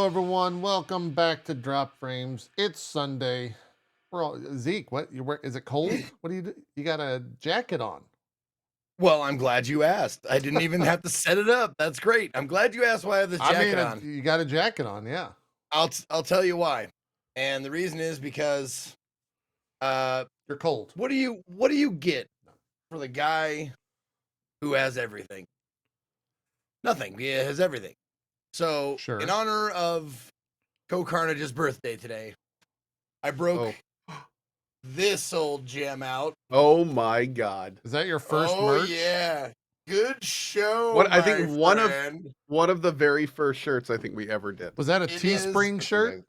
everyone. Welcome back to Drop Frames. It's Sunday. We're all Zeke. What you wear? Is it cold? What do you do? You got a jacket on? Well, I'm glad you asked. I didn't even have to set it up. That's great. I'm glad you asked why I have this jacket on. You got a jacket on, yeah. I'll tell you why. And the reason is because you're cold. What do you get for the guy who has everything? Nothing. He has everything. So, in honor of Cohh Carnage's birthday today, I broke this old gem out. Oh my God! Is that your first merch? Oh yeah, good show. What I think one of the very first shirts I think we ever did. Was that a Teespring shirt?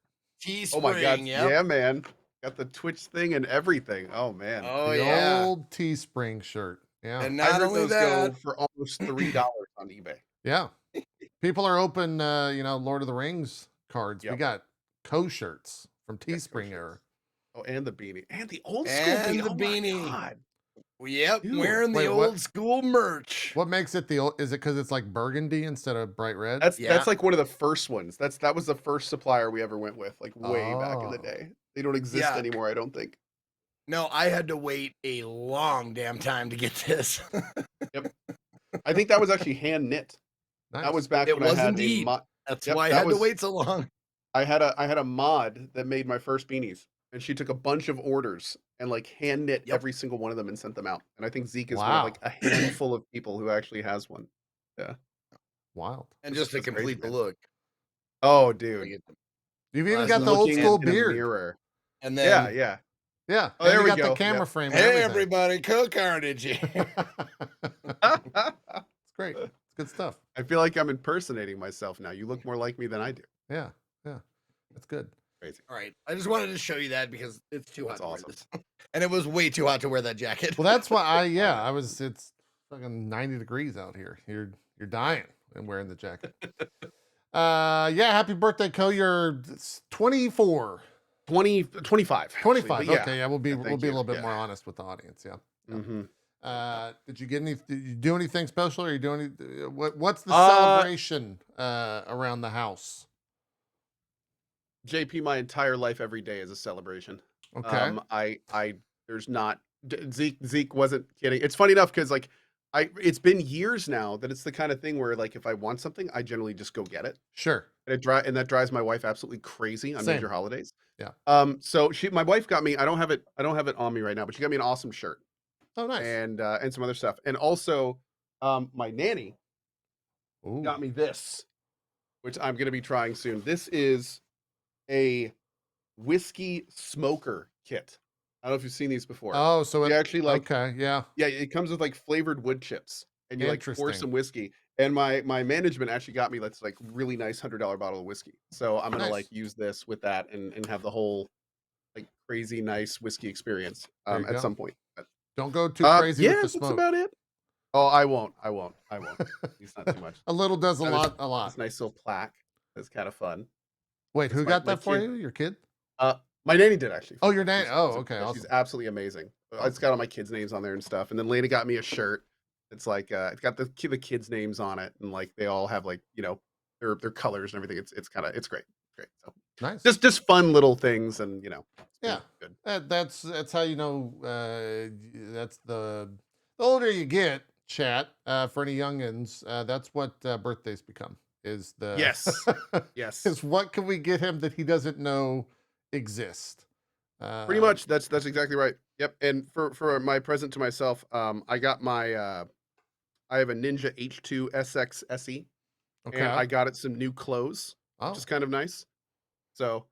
Teespring. Oh my God! Yep. Yeah, man. Got the Twitch thing and everything. Oh man. Oh the old Teespring shirt. Yeah. And not only that, go for almost $3 on eBay. Yeah. People are open, Lord of the Rings cards. Yep. We got Cohh shirts from Teespring era. Oh, and the beanie. And the old school beanie. And the beanie. God. Yep, wearing the old school merch. What makes it the old? Is it because it's like burgundy instead of bright red? That's like one of the first ones. That was the first supplier we ever went with, like way back in the day. They don't exist anymore, I don't think. No, I had to wait a long damn time to get this. Yep. I think that was actually hand knit. Nice. That was back when I had a mod. That's why I had to wait so long. I had a mod that made my first beanies, and she took a bunch of orders and like hand knit every single one of them and sent them out. And I think Zeke is one of like a handful of people who actually has one. Yeah. Wild. And just to complete the look. Oh, dude. You've even got the old school beard. Mirror. And then yeah. Oh, there we go. The camera frame. Hey, everybody, Cohh Carnage. It's great. It's good stuff. I feel like I'm impersonating myself now. You look more like me than I do. Yeah. That's good. Crazy. All right. I just wanted to show you that because it's too hot to wear this. And it was way too hot to wear that jacket. Well, that's why it's fucking 90 degrees out here. You're dying and wearing the jacket. Happy birthday, Cohh. You're 24. 25. 25. Okay, yeah, we'll be a little bit more honest with the audience. Yeah. Mm-hmm. Did you do anything special? Or are you doing what's the celebration around the house? JP, my entire life, every day is a celebration. Okay. There's not Zeke wasn't kidding. It's funny enough because it's been years now that it's the kind of thing where like if I want something, I generally just go get it. Sure. And that drives my wife absolutely crazy on major holidays. Yeah. So my wife got me. I don't have it on me right now, but she got me an awesome shirt. Oh, nice. And some other stuff. And also, my nanny got me this, which I'm gonna be trying soon. This is a whiskey smoker kit. I don't know if you've seen these before. Oh, so you actually yeah, it comes with like flavored wood chips, and you like pour some whiskey. And my management actually got me that's like really nice $100 bottle of whiskey. So I'm gonna like use this with that and have the whole like crazy nice whiskey experience at some point. But, don't go too crazy with the smoke. That's about it. Oh, I won't. It's not too much. A little does a lot. This nice little plaque. It's kind of fun. Wait, who got that for you? Your kid? My nanny did actually. Oh, your nanny. Oh, okay. Awesome. Awesome. She's absolutely amazing. It's got all my kids' names on there and stuff. And then Lena got me a shirt. It's like it's got the kids' names on it, and like they all have like their colors and everything. It's great. So nice. Just fun little things, and good. That's how that's the older you get, chat. For any youngins, that's what birthdays become. Is the yes is what can we get him that he doesn't know exist? Pretty much. That's exactly right. Yep. And for my present to myself, I got my I have a Ninja H2 SX SE. Okay. And I got it some new clothes, which is kind of nice. So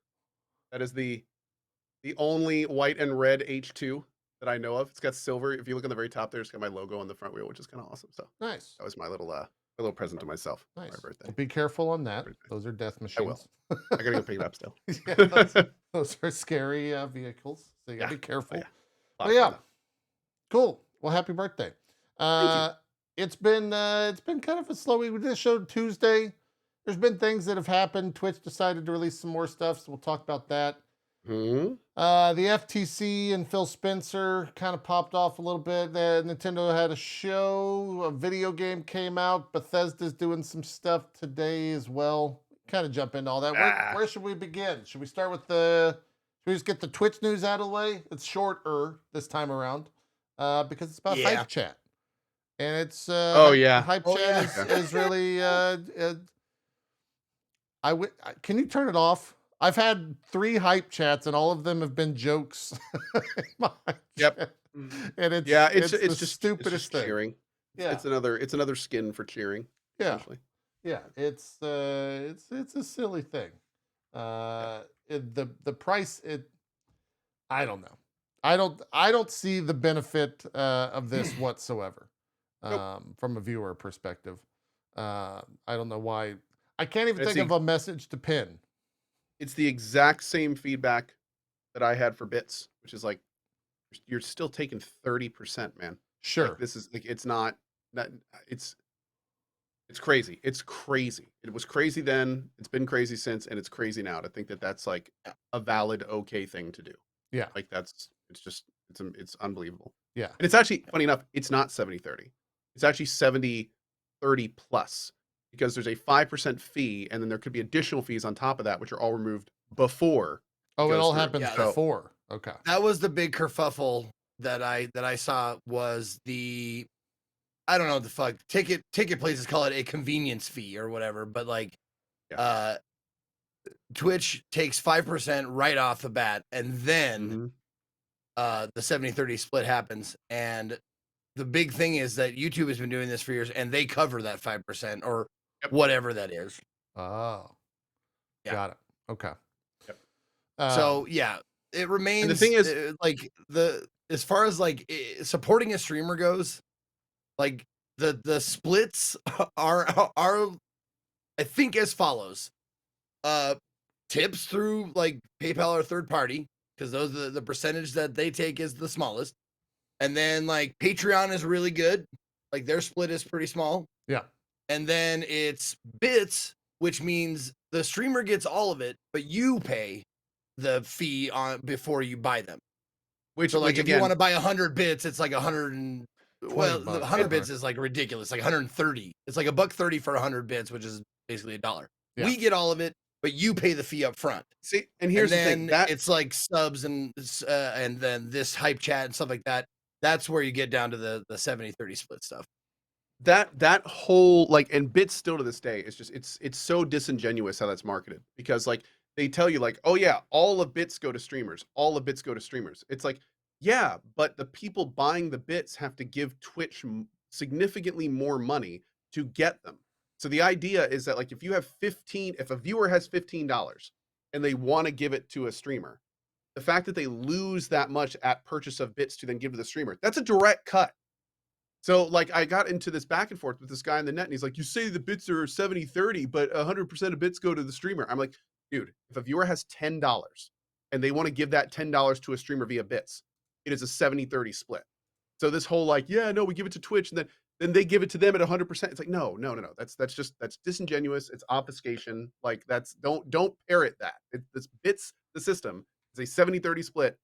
that is the only white and red H2 that I know of. It's got silver. If you look on the very top there, it's got my logo on the front wheel, which is kind of awesome. So nice. That was my little present to myself for my birthday. Well, be careful on that. Those are death machines. I will. I gotta go pick it up still. Those are scary vehicles. So you gotta be careful. Oh, yeah. Cool. Well, happy birthday. Thank you. It's been kind of a slow week. We did a show Tuesday. There's been things that have happened. Twitch decided to release some more stuff, so we'll talk about that. Mm-hmm. The FTC and Phil Spencer kind of popped off a little bit. Nintendo had a show. A video game came out. Bethesda's doing some stuff today as well. kind of jump into all that. Where should we begin? Should we start with should we just get the Twitch news out of the way? It's shorter this time around because it's about hype chat. And it's hype chat is really can you turn it off? I've had 3 hype chats and all of them have been jokes. Yep. And it's the just stupidest thing. Cheering. Yeah. It's another skin for cheering. Yeah. Yeah, it's a silly thing. The price, I don't know. I don't see the benefit of this whatsoever. From a viewer perspective. I don't know why. I can't even think of a message to pin. It's the exact same feedback that I had for bits, which is like, you're still taking 30%, man. Sure. Like, this is like, it's not it's crazy. It's crazy. It was crazy then. It's been crazy since, and it's crazy now. To think that that's like a valid, okay thing to do. Yeah. Like it's unbelievable. Yeah. And it's actually, funny enough, it's not 70-30. It's actually 70-30 plus, because there's a 5% fee, and then there could be additional fees on top of that, which are all removed before. Oh, it all happens before. Okay. That was the big kerfuffle that I saw, was the, I don't know what the fuck, ticket places call it a convenience fee or whatever, but like Twitch takes 5% right off the bat, and then the 70-30 split happens. And the big thing is that YouTube has been doing this for years, and they cover that 5% or whatever that is. Oh, yeah. Got it. Okay. Yep. So yeah, it remains. And the thing is, like, as far as like supporting a streamer goes, like the splits are I think as follows: tips through like PayPal or third party, because those are the percentage that they take is the smallest. And then like Patreon is really good. Like their split is pretty small. Yeah. And then it's bits, which means the streamer gets all of it, but you pay the fee on before you buy them. So like if you want to buy 100 bits, it's like 100 and the 100 bits is like ridiculous, like 130. It's like $1.30 for 100 bits, which is basically $1. Yeah. We get all of it, but you pay the fee up front. See, and here's the thing, that it's like subs and then this hype chat and stuff like that. That's where you get down to the 70-30 split stuff. That whole, like, and bits still to this day, it's just it's so disingenuous how that's marketed, because like they tell you like, oh yeah, all of bits go to streamers, all of bits go to streamers. It's like, yeah, but the people buying the bits have to give Twitch significantly more money to get them. So the idea is that like if a viewer has $15 and they want to give it to a streamer, the fact that they lose that much at purchase of bits to then give to the streamer, that's a direct cut. So like I got into this back and forth with this guy on the net, and he's like, you say the bits are 70-30, but 100% of bits go to the streamer. I'm like, dude, if a viewer has $10 and they want to give that $10 to a streamer via bits, it is a 70-30 split. So this whole like, yeah, no, we give it to Twitch and then they give it to them at 100%. It's like, no. That's disingenuous. It's obfuscation. Like don't parrot that. This bits, the system is a 70-30 split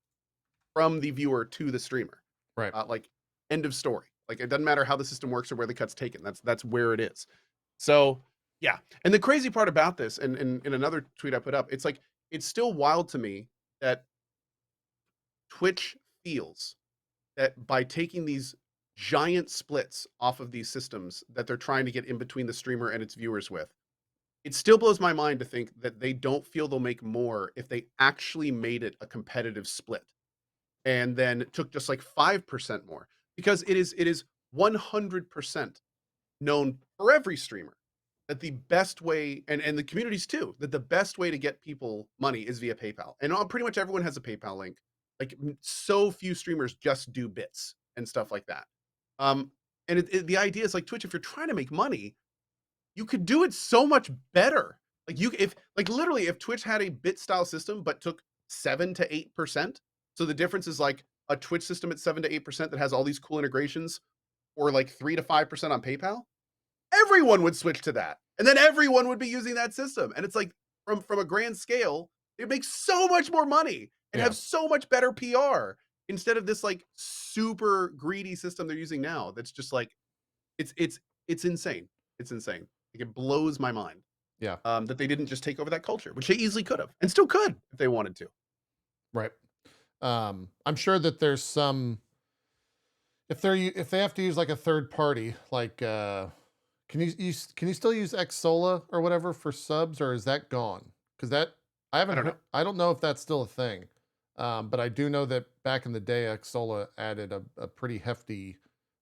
from the viewer to the streamer. Right. Like end of story. Like it doesn't matter how the system works or where the cut's taken. That's where it is. So yeah. And the crazy part about this, and in another tweet I put up, it's like, it's still wild to me that Twitch feels that by taking these giant splits off of these systems that they're trying to get in between the streamer and its viewers with, it still blows my mind to think that they don't feel they'll make more if they actually made it a competitive split and then took just like 5% more, because it is 100% known for every streamer that the best way, and the communities too, that the best way to get people money is via PayPal. And pretty much everyone has a PayPal link. Like so few streamers just do bits and stuff like that. And the idea is like, Twitch, if you're trying to make money, you could do it so much better. Like literally if Twitch had a bit style system, but took 7 to 8%. So the difference is like a Twitch system at 7 to 8% that has all these cool integrations, or like 3 to 5% on PayPal, everyone would switch to that. And then everyone would be using that system. And it's like from a grand scale, it makes so much more money and have so much better PR instead of this like super greedy system they're using now. That's just like, it's insane. It's insane. Like it blows my mind. Yeah. That they didn't just take over that culture, which they easily could have and still could if they wanted to. Right. I'm sure that there's some, if they have to use like a third party, like can you still use Xsola or whatever for subs, or is that gone? Because that I don't know. I don't know if that's still a thing. But I do know that back in the day, Xsola added a pretty hefty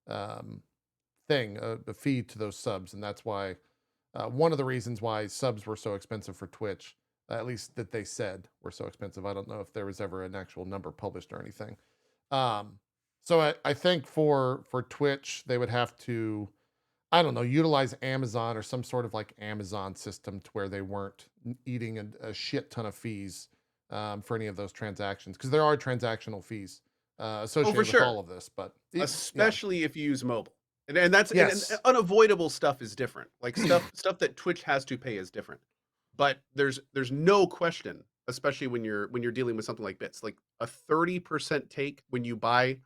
thing, a fee to those subs, and that's why one of the reasons why subs were so expensive for Twitch, at least that they said were so expensive. I don't know if there was ever an actual number published or anything. So I think for Twitch, they would have to, I don't know, utilize Amazon or some sort of like Amazon system to where they weren't eating a shit ton of fees for any of those transactions, because there are transactional fees associated with all of this. But especially if you use mobile, and that's yes. and unavoidable stuff is different. Like stuff that Twitch has to pay is different. But there's no question, especially when you're dealing with something like bits, like a 30% take when you buy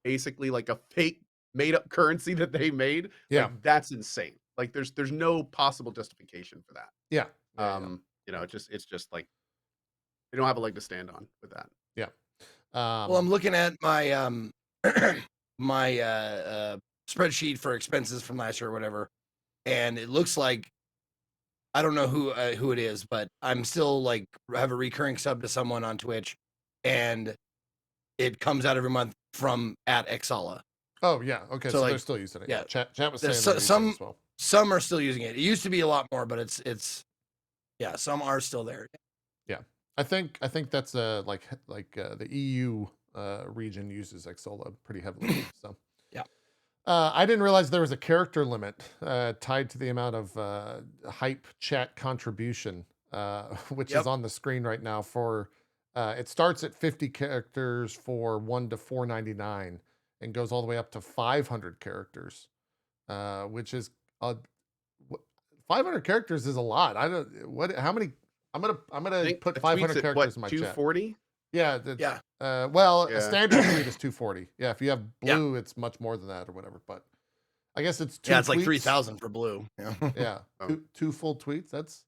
basically like a fake made up currency that they made. Yeah, like, that's insane. Like there's no possible justification for that. Yeah. You know, it's just like they don't have a leg to stand on with that. Yeah. Well, I'm looking at my my spreadsheet for expenses from last year or whatever, and it looks like, I don't know who it is, but I'm still like have a recurring sub to someone on Twitch, and it comes out every month from @Xsola. Oh yeah, okay. So like, they're still using it. yeah. Chat was saying There's they're using it as well. some are still using it. It used to be a lot more, but it's yeah, some are still there. Yeah, I think that's like the EU region uses Xsola pretty heavily. So Yeah. I didn't realize there was a character limit tied to the amount of hype chat contribution, which is on the screen right now. For it starts at 50 characters for 1 to 4.99 and goes all the way up to 500 characters, which is 500 characters is a lot. I don't what how many. I'm gonna put 500 characters in my 240? chat. Yeah. Yeah. Well, a standard tweet is 240. Yeah, if you have blue, it's much more than that or whatever. But I guess it's two. Yeah, it's like tweets. 3,000 for blue. Yeah. Yeah, two full tweets. That's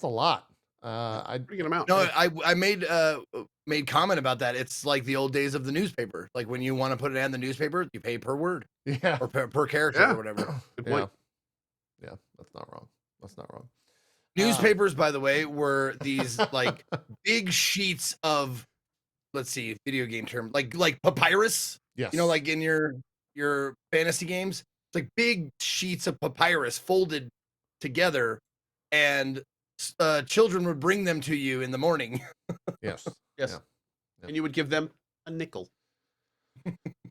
a lot. Pretty good amount. No, I made comment about that. It's like the old days of the newspaper. Like when you want to put it in the newspaper, you pay per word. Yeah. Or per character or whatever. Good point. Yeah, that's not wrong. That's not wrong. Newspapers, by the way, were these like big sheets of, let's see, video game term, like papyrus. Yes. You know, like in your fantasy games, it's like big sheets of papyrus folded together, and children would bring them to you in the morning. Yes. Yes. Yeah. And you would give them a nickel,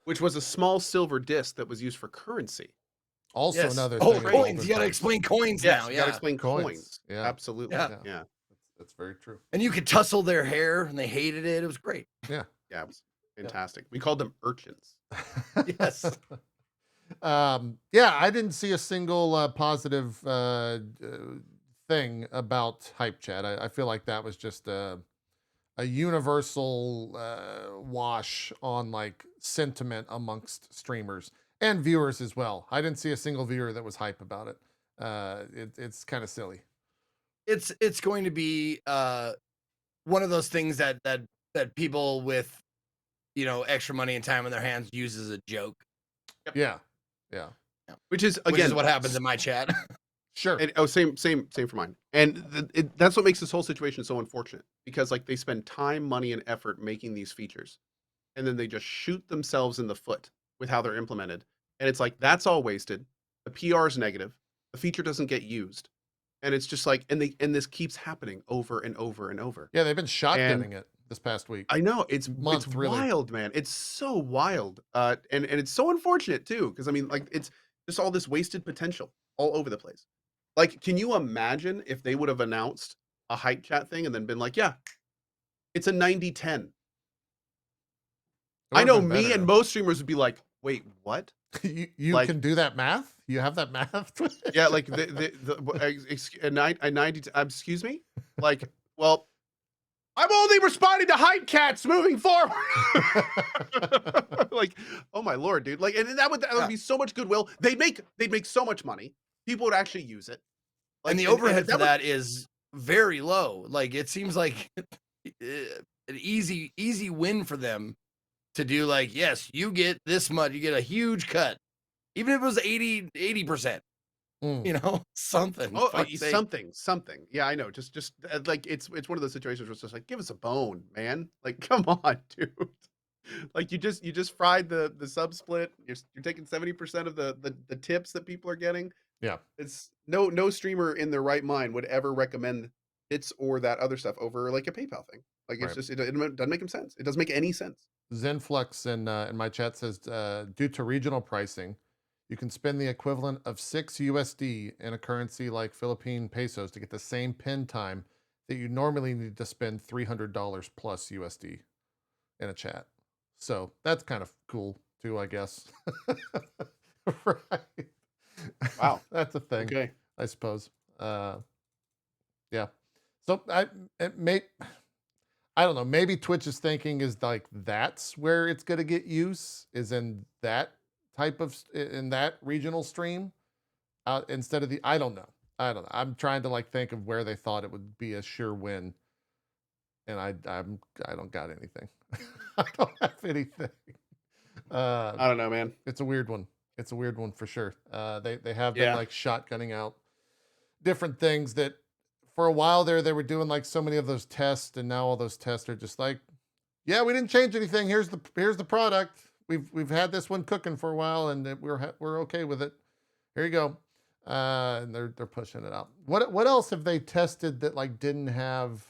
which was a small silver disc that was used for currency. Also another thing. Coins. You got to explain coins now. You got to explain coins. Yeah. Absolutely. Yeah. That's very true. And you could tussle their hair, and they hated it. It was great. Yeah. Yeah, it was fantastic. We called them urchins. Yes. Yeah, I didn't see a single positive thing about hype chat. I feel like that was just a universal wash on like sentiment amongst streamers and viewers as well. I didn't see a single viewer that was hype about it. It's kind of silly. It's going to be one of those things that people with, you know, extra money and time on their hands use as a joke. Yeah. Which is again what happens in my chat. Sure. And, same for mine. And that's what makes this whole situation so unfortunate, because like they spend time, money, and effort making these features, and then they just shoot themselves in the foot with how they're implemented. And it's like that's all wasted. The PR is negative. The feature doesn't get used, and it's just like and this keeps happening over and over and over. Yeah, they've been shotgunning it this past week. I know it's wild, man. It's so wild, and it's so unfortunate too, because I mean, like it's just all this wasted potential all over the place. Like, can you imagine if they would have announced a hype chat thing and then been like, yeah, it's a 90-10. I know me and most streamers would be like, wait, what? you like, can do that math? You have that math? Yeah, like excuse me? Like, well, I'm only responding to hype cats moving forward. Like, oh my Lord, dude. Like, and that would be so much goodwill. They'd make so much money. People would actually use it. and the overhead for that is very low. Like, it seems like an easy win for them to do. Like, yes, you get this much, you get a huge cut, even if it was 80%. You know, something. Oh, something. Yeah, I know. Just like it's one of those situations where it's just like, give us a bone, man. Like, come on, dude. Like you just fried the sub split. You're taking 70% of the tips that people are getting. Yeah, it's no streamer in their right mind would ever recommend bits or that other stuff over like a PayPal thing. Like it's just it doesn't make sense. It doesn't make any sense. Zenflux in my chat says due to regional pricing, you can spend the equivalent of 6 USD in a currency like Philippine pesos to get the same pin time that you normally need to spend $300 plus USD in a chat. So that's kind of cool too, I guess. Right. Wow. That's a thing. Okay. I suppose. Yeah. So I don't know. Maybe Twitch's thinking is like that's where it's going to get use is in that in that regional stream instead of the I don't know. I'm trying to like think of where they thought it would be a sure win, and I don't got anything. I don't have anything. I don't know, man. It's a weird one. It's a weird one for sure. They have been like shotgunning out different things that for a while there they were doing like so many of those tests, and now all those tests are just like, yeah, we didn't change anything. Here's the product. We've had this one cooking for a while, and we're okay with it. Here you go. And they're pushing it out. What else have they tested that like didn't have?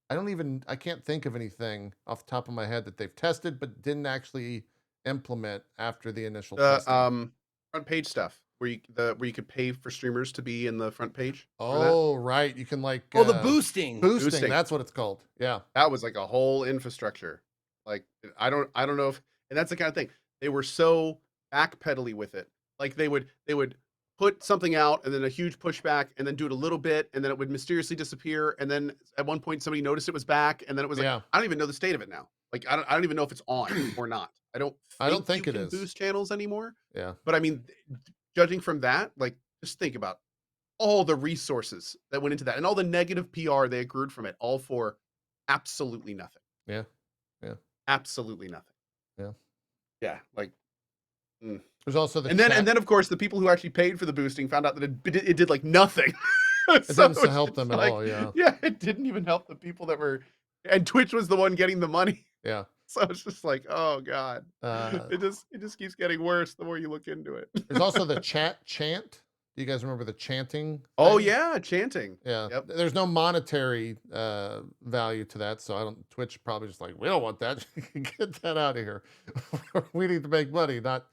I can't think of anything off the top of my head that they've tested but didn't actually implement after the initial testing. Front page stuff where you could pay for streamers to be in the front page. Oh, right. You can like the boosting. That's what it's called. Yeah. That was like a whole infrastructure. Like I don't know if, and that's the kind of thing they were so backpedally with it. Like they would put something out and then a huge pushback and then do it a little bit and then it would mysteriously disappear and then at one point somebody noticed it was back and then it was like I don't even know the state of it now. Like I don't even know if it's on or not. I don't think you can boost channels anymore. Yeah. But I mean, judging from that, like just think about all the resources that went into that and all the negative PR they accrued from it, all for absolutely nothing. Yeah. Yeah. Absolutely nothing. Yeah. Yeah. Like there's also and then of course the people who actually paid for the boosting found out that it did like nothing. It didn't help them at all. Yeah, it didn't even help the people that were, and Twitch was the one getting the money. Yeah. So it's just like, oh god, it just keeps getting worse the more you look into it. There's also the chant. Do you guys remember the chanting? Oh yeah, chanting. Yeah. Yep. There's no monetary value to that, so Twitch probably just like, we don't want that. Get that out of here. We need to make money, not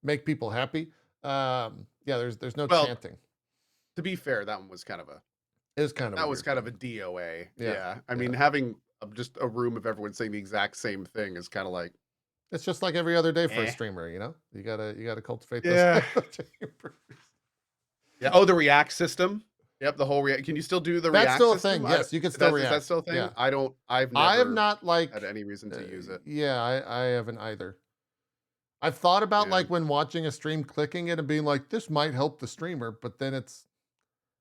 make people happy. Yeah, there's no chanting. To be fair, that one was kind of was kind of a DOA. Yeah. I mean, having just a room of everyone saying the exact same thing is kind of like, it's just like every other day for a streamer, you know? You gotta cultivate those chambers. Yeah. Oh, the React system. Yep, the whole React. Can you still do the React system? That's still a thing. Yes, you can still React. Is that still a thing? Yeah. I have not like had any reason to use it. Yeah, I haven't either. I've thought about like when watching a stream, clicking it and being like, this might help the streamer, but then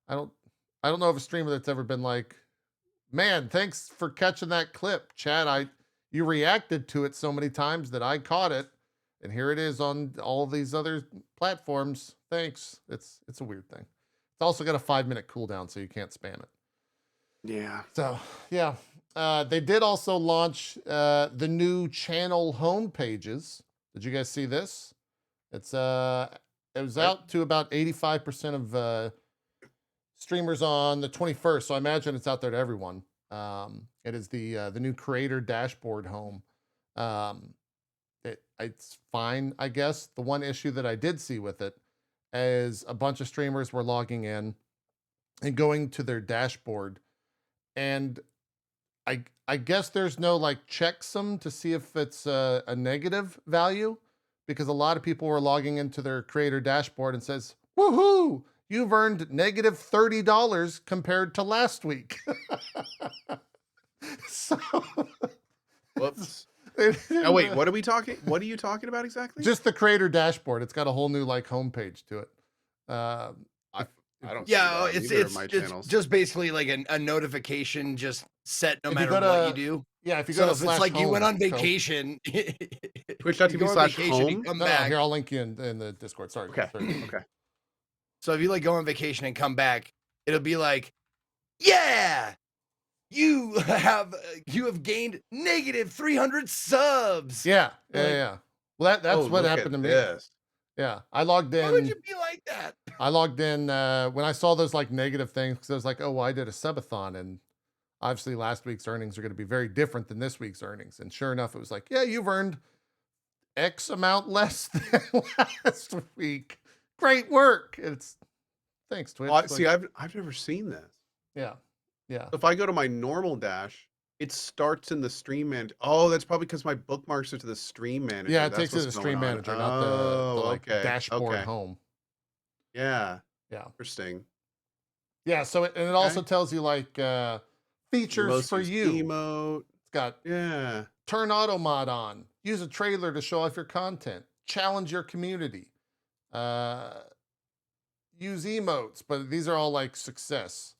I don't know of a streamer that's ever been like, man, thanks for catching that clip, Chad. You reacted to it so many times that I caught it, and here it is on all these other platforms. Thanks. It's a weird thing. It's also got a 5-minute cooldown, so you can't spam it. Yeah. So yeah, they did also launch the new channel home pages. Did you guys see this? It was out to about 85% of streamers on the 21st, so I imagine it's out there to everyone. It is the new creator dashboard home. It's fine, I guess. The one issue that I did see with it is a bunch of streamers were logging in and going to their dashboard, and I guess there's no like checksum to see if it's a negative value, because a lot of people were logging into their creator dashboard and says, woohoo, you've earned negative $30 compared to last week. So whoops. Oh wait, what are you talking about exactly? Just the creator dashboard. It's got a whole new like homepage to it. I don't. Yeah, see that on either of my it's channels. just basically like a notification just set no If you matter go what to- you do. Yeah, if you So go if to it's like you went /home, on vacation, you Twitch.tv go on vacation, you /home. come No, back. here I'll link you in the Discord. Sorry. Okay. Sorry. Okay. So if you like go on vacation and come back, it'll be like, yeah, you have gained negative 300 subs. Yeah. Yeah. Like, Yeah. Well, that's Oh, what look happened to at me. this. Yeah, I logged why would in. you be like that? I logged in when I saw those like negative things because I was like, oh, well, I did a subathon, and obviously last week's earnings are going to be very different than this week's earnings. And sure enough, it was like, yeah, you've earned X amount less than last week. Great work. It's thanks, Twitch. Oh, see, I've never seen this. Yeah, yeah. If I go to my normal dash, it starts in the stream and oh, that's probably because my bookmarks are to the stream manager. Yeah, it That's takes you to the what's stream going on. manager, not the like okay. dashboard Okay. home. Yeah. Yeah. Interesting. Yeah. So it also tells you like features Most for used you. emote. It's got turn auto mod on, use a trailer to show off your content, challenge your community, use emotes, but these are all like success.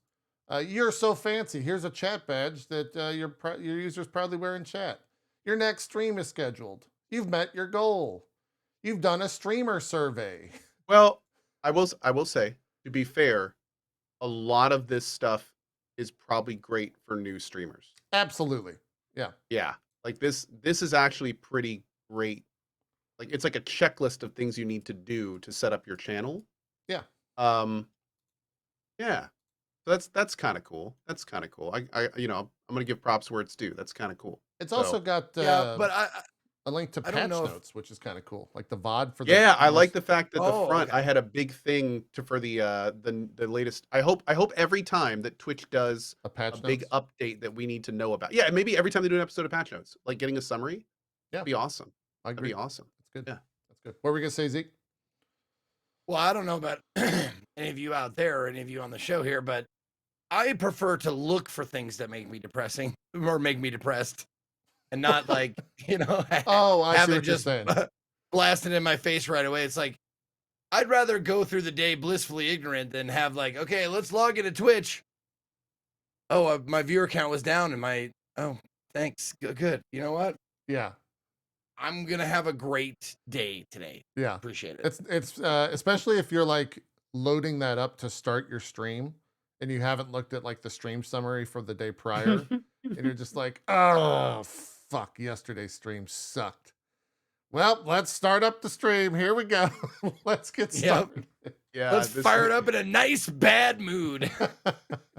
You're so fancy. Here's a chat badge that your users proudly wear in chat. Your next stream is scheduled. You've met your goal. You've done a streamer survey. Well, I will say, to be fair, a lot of this stuff is probably great for new streamers. Absolutely. Yeah. Yeah. Like this is actually pretty great. Like it's like a checklist of things you need to do to set up your channel. Yeah. Yeah. So that's kind of cool. That's kind of cool. I'm gonna give props where it's due. That's kind of cool. It's also got but a link to patch notes, which is kind of cool. Like the VOD for the I like the fact that the front okay. I had a big thing for the latest. I hope every time that Twitch does a big update that we need to know about. Yeah, maybe every time they do an episode of patch notes, like getting a summary. Yeah, that'd be awesome. I agree. That'd be awesome. That's good. Yeah, that's good. What were we gonna say, Zeke? Well, I don't know about any of you out there or any of you on the show here, but I prefer to look for things that make me depressing or make me depressed, and not like I see what you're saying. Blasted in my face right away. It's like I'd rather go through the day blissfully ignorant than have like, okay, let's log into Twitch. Oh, my viewer count was down, and thanks, good. You know what? Yeah. I'm gonna have a great day today. Yeah, appreciate it. It's especially if you're like loading that up to start your stream and you haven't looked at like the stream summary for the day prior, and you're just like, oh fuck, yesterday's stream sucked. Well, let's start up the stream. Here we go. Let's get started. Yeah, let's fire it up in a nice bad mood.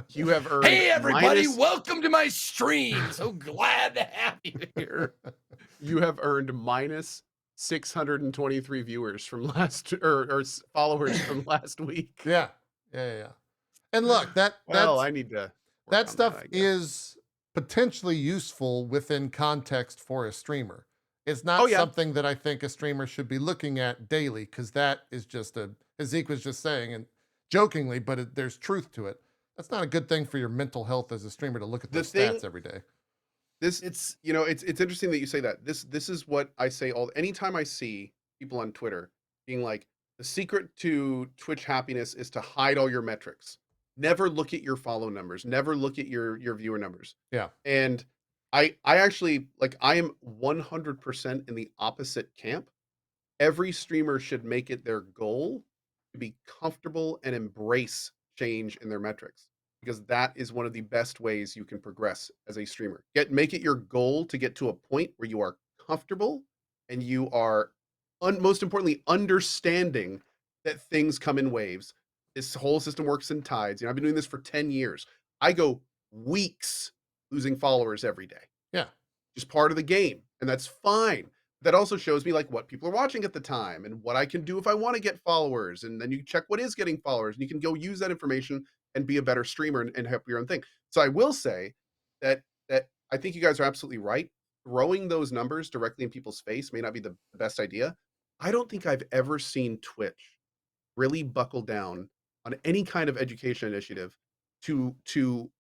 You have earned. Hey everybody, welcome to my stream. So glad to have you here. You have earned minus 623 viewers from last or followers from last week. Yeah. And look, I need to. That stuff is potentially useful within context for a streamer. It's not something that I think a streamer should be looking at daily, because that is just as Zeke was just saying, and jokingly, but there's truth to it. That's not a good thing for your mental health as a streamer to look at those stats every day. It's interesting that you say that. This is what I say anytime I see people on Twitter being like, the secret to Twitch happiness is to hide all your metrics. Never look at your follow numbers. Never look at your viewer numbers. Yeah. And I actually I am 100% in the opposite camp. Every streamer should make it their goal to be comfortable and embrace change in their metrics, because that is one of the best ways you can progress as a streamer. Make it your goal to get to a point where you are comfortable and you are most importantly understanding that things come in waves. This whole system works in tides. I've been doing this for 10 years. I go weeks losing followers every day. Yeah. Just part of the game, and that's fine. That also shows me like what people are watching at the time and what I can do if I want to get followers. And then you check what is getting followers, and you can go use that information and be a better streamer and help your own thing. So I will say that I think you guys are absolutely right. Throwing those numbers directly in people's face may not be the best idea. I don't think I've ever seen Twitch really buckle down on any kind of education initiative to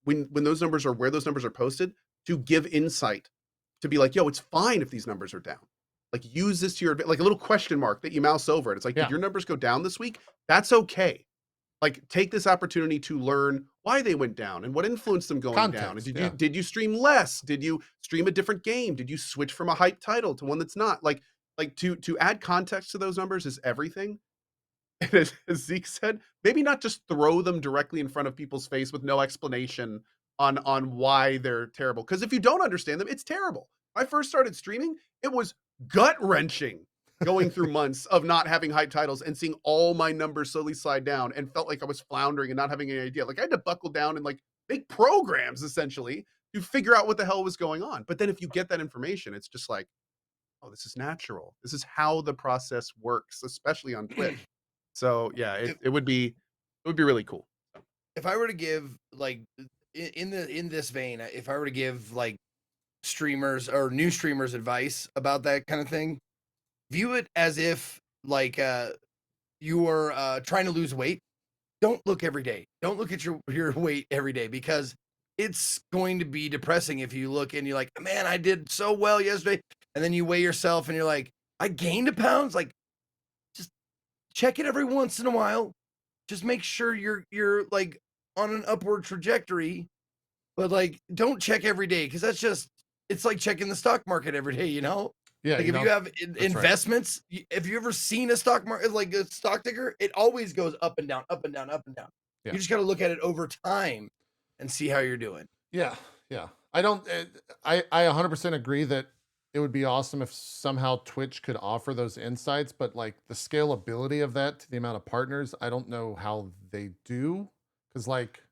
when those numbers are where those numbers are posted, to give insight, to be like, yo, it's fine if these numbers are down. Like, use this to your, like a little question mark that you mouse over it. It's like, did your numbers go down this week? That's okay. Like, take this opportunity to learn why they went down and what influenced them going down. And did you stream less? Did you stream a different game? Did you switch from a hype title to one that's not? Like to add context to those numbers is everything. And as Zeke said, maybe not just throw them directly in front of people's face with no explanation on why they're terrible. Because if you don't understand them, it's terrible. When I first started streaming, it was gut-wrenching going through months of not having hype titles and seeing all my numbers slowly slide down and felt like I was floundering and not having any idea. Like I had to buckle down and like make programs essentially to figure out what the hell was going on. But then if you get that information, it's just like, oh, this is natural. This is how the process works, especially on Twitch. So yeah, it would be really cool. If I were to give like in this vein, if I were to give like streamers or new streamers advice about that kind of thing, view it as if like you are trying to lose weight. Don't look every day. Don't look at your weight every day, because it's going to be depressing if you look and you're like, man, I did so well yesterday, and then you weigh yourself and you're like, I gained a pound. Like, just check it every once in a while. Just make sure you're like on an upward trajectory, but like don't check every day, because it's like checking the stock market every day, you know? Yeah. Like if you have investments, if you ever seen a stock market, like a stock ticker, it always goes up and down, up and down, up and down. Yeah. You just got to look at it over time and see how you're doing. Yeah. Yeah. I 100% agree that it would be awesome if somehow Twitch could offer those insights, but like the scalability of that to the amount of partners, I don't know how they do. Cause like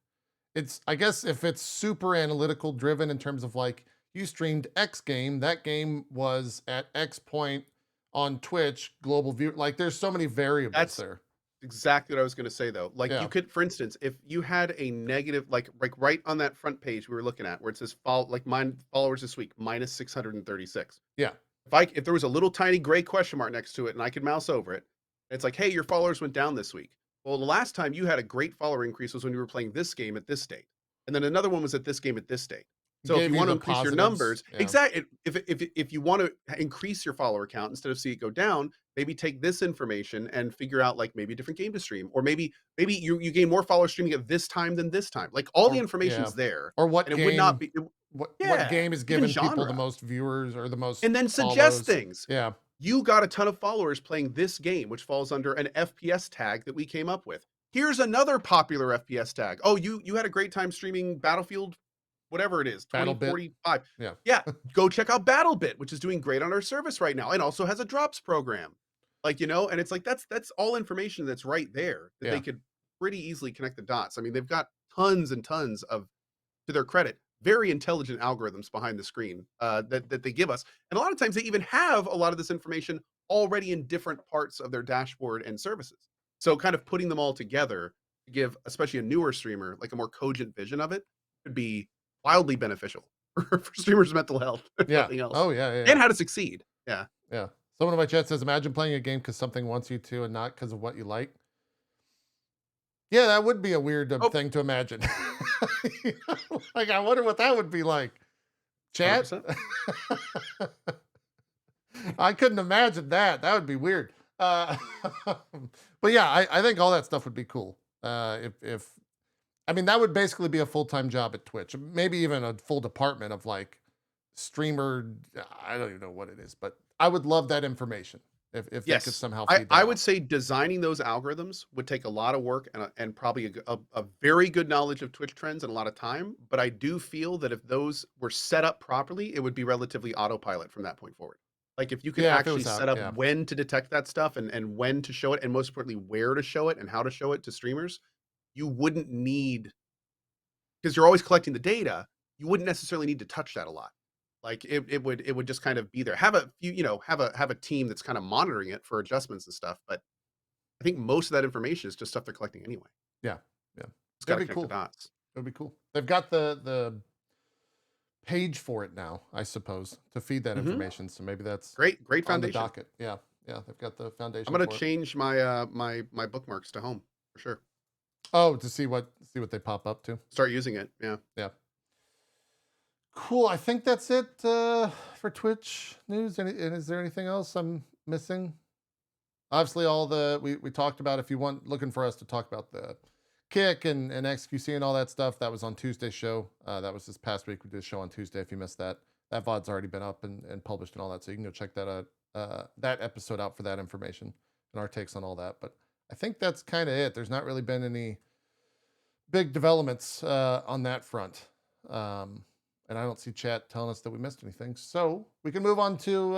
I guess if it's super analytical driven in terms of like you streamed X game, that game was at X point on Twitch, global view. Like there's so many variables there. Exactly what I was going to say though. Like you could, for instance, if you had a negative, like right on that front page we were looking at where it says like mine followers this week, minus 636. Yeah. If there was a little tiny gray question mark next to it and I could mouse over it, it's like, hey, your followers went down this week. Well, the last time you had a great follower increase was when you were playing this game at this date. And then another one was at this game at this date. So if you want to increase your numbers, exactly. If you want to increase your follower count instead of see it go down, maybe take this information and figure out like maybe a different game to stream, or maybe you gain more followers streaming at this time than this time. Like all the information's there. Or what game, it would not be what game is giving people the most viewers or the most, and then suggest things. Yeah. You got a ton of followers playing this game, which falls under an FPS tag that we came up with. Here's another popular FPS tag. Oh, you had a great time streaming Battlefield, whatever it is, 2045. Yeah. Go check out BattleBit, which is doing great on our service right now and also has a drops program. Like, you know, and it's like that's all information that's right there that they could pretty easily connect the dots. I mean, they've got tons and tons of, to their credit, very intelligent algorithms behind the screen that they give us. And a lot of times they even have a lot of this information already in different parts of their dashboard and services. So kind of putting them all together to give, especially a newer streamer, like a more cogent vision of it could be wildly beneficial for streamers' mental health. Nothing else. Oh, yeah. And how to succeed. Yeah. Yeah. Someone in my chat says, imagine playing a game because something wants you to and not because of what you like. Yeah, that would be a weird thing to imagine. Like, I wonder what that would be like. Chat? I couldn't imagine that. That would be weird. But yeah, I think all that stuff would be cool. I mean, that would basically be a full-time job at Twitch. Maybe even a full department of like streamer. I don't even know what it is, but I would love that information. If they could somehow feed that I would say designing those algorithms would take a lot of work and probably a very good knowledge of Twitch trends and a lot of time. But I do feel that if those were set up properly, it would be relatively autopilot from that point forward. Like if you could actually set up when to detect that stuff and when to show it, and most importantly, where to show it and how to show it to streamers, you wouldn't need, because you're always collecting the data, you wouldn't necessarily need to touch that a lot. Like it would just kind of be there. Have a few, have a team that's kind of monitoring it for adjustments and stuff. But I think most of that information is just stuff they're collecting anyway. Yeah. It's got to connect the dots. It would be cool. They've got the page for it now, I suppose, to feed that information. So maybe that's great foundation. On the docket. Yeah. They've got the foundation. I'm gonna change my my bookmarks to home for sure. Oh, to see what they pop up to. Start using it. Yeah. Cool. I think that's it for Twitch news. Is there anything else I'm missing? Obviously, all we talked about. If you looking for us to talk about the Kick and XQC and all that stuff, that was on Tuesday's show. That was this past week. We did a show on Tuesday. If you missed that, that VOD's already been up and published and all that. So you can go check that that episode out for that information and our takes on all that. But I think that's kind of it. There's not really been any big developments on that front. And I don't see chat telling us that we missed anything. So we can move on to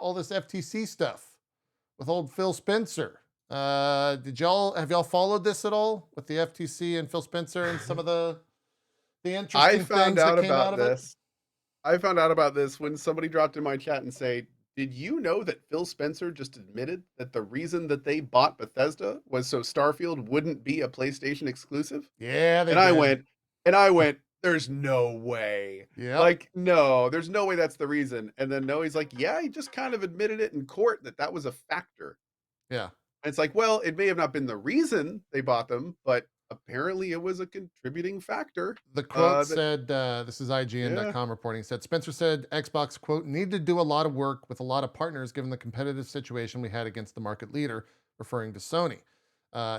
all this FTC stuff with old Phil Spencer. Have y'all followed this at all with the FTC and Phil Spencer and some of the interesting things that came out of it? I found out about this when somebody dropped in my chat and say, did you know that Phil Spencer just admitted that the reason that they bought Bethesda was so Starfield wouldn't be a PlayStation exclusive? Yeah, and I went, there's no way. Yeah. Like, no, there's no way that's the reason. And then no, he's like, yeah, he just kind of admitted it in court that was a factor. Yeah. And it's like, well, it may have not been the reason they bought them, but apparently it was a contributing factor. The quote said, this is IGN.com reporting, said, Spencer said Xbox, quote, need to do a lot of work with a lot of partners given the competitive situation we had against the market leader, referring to Sony.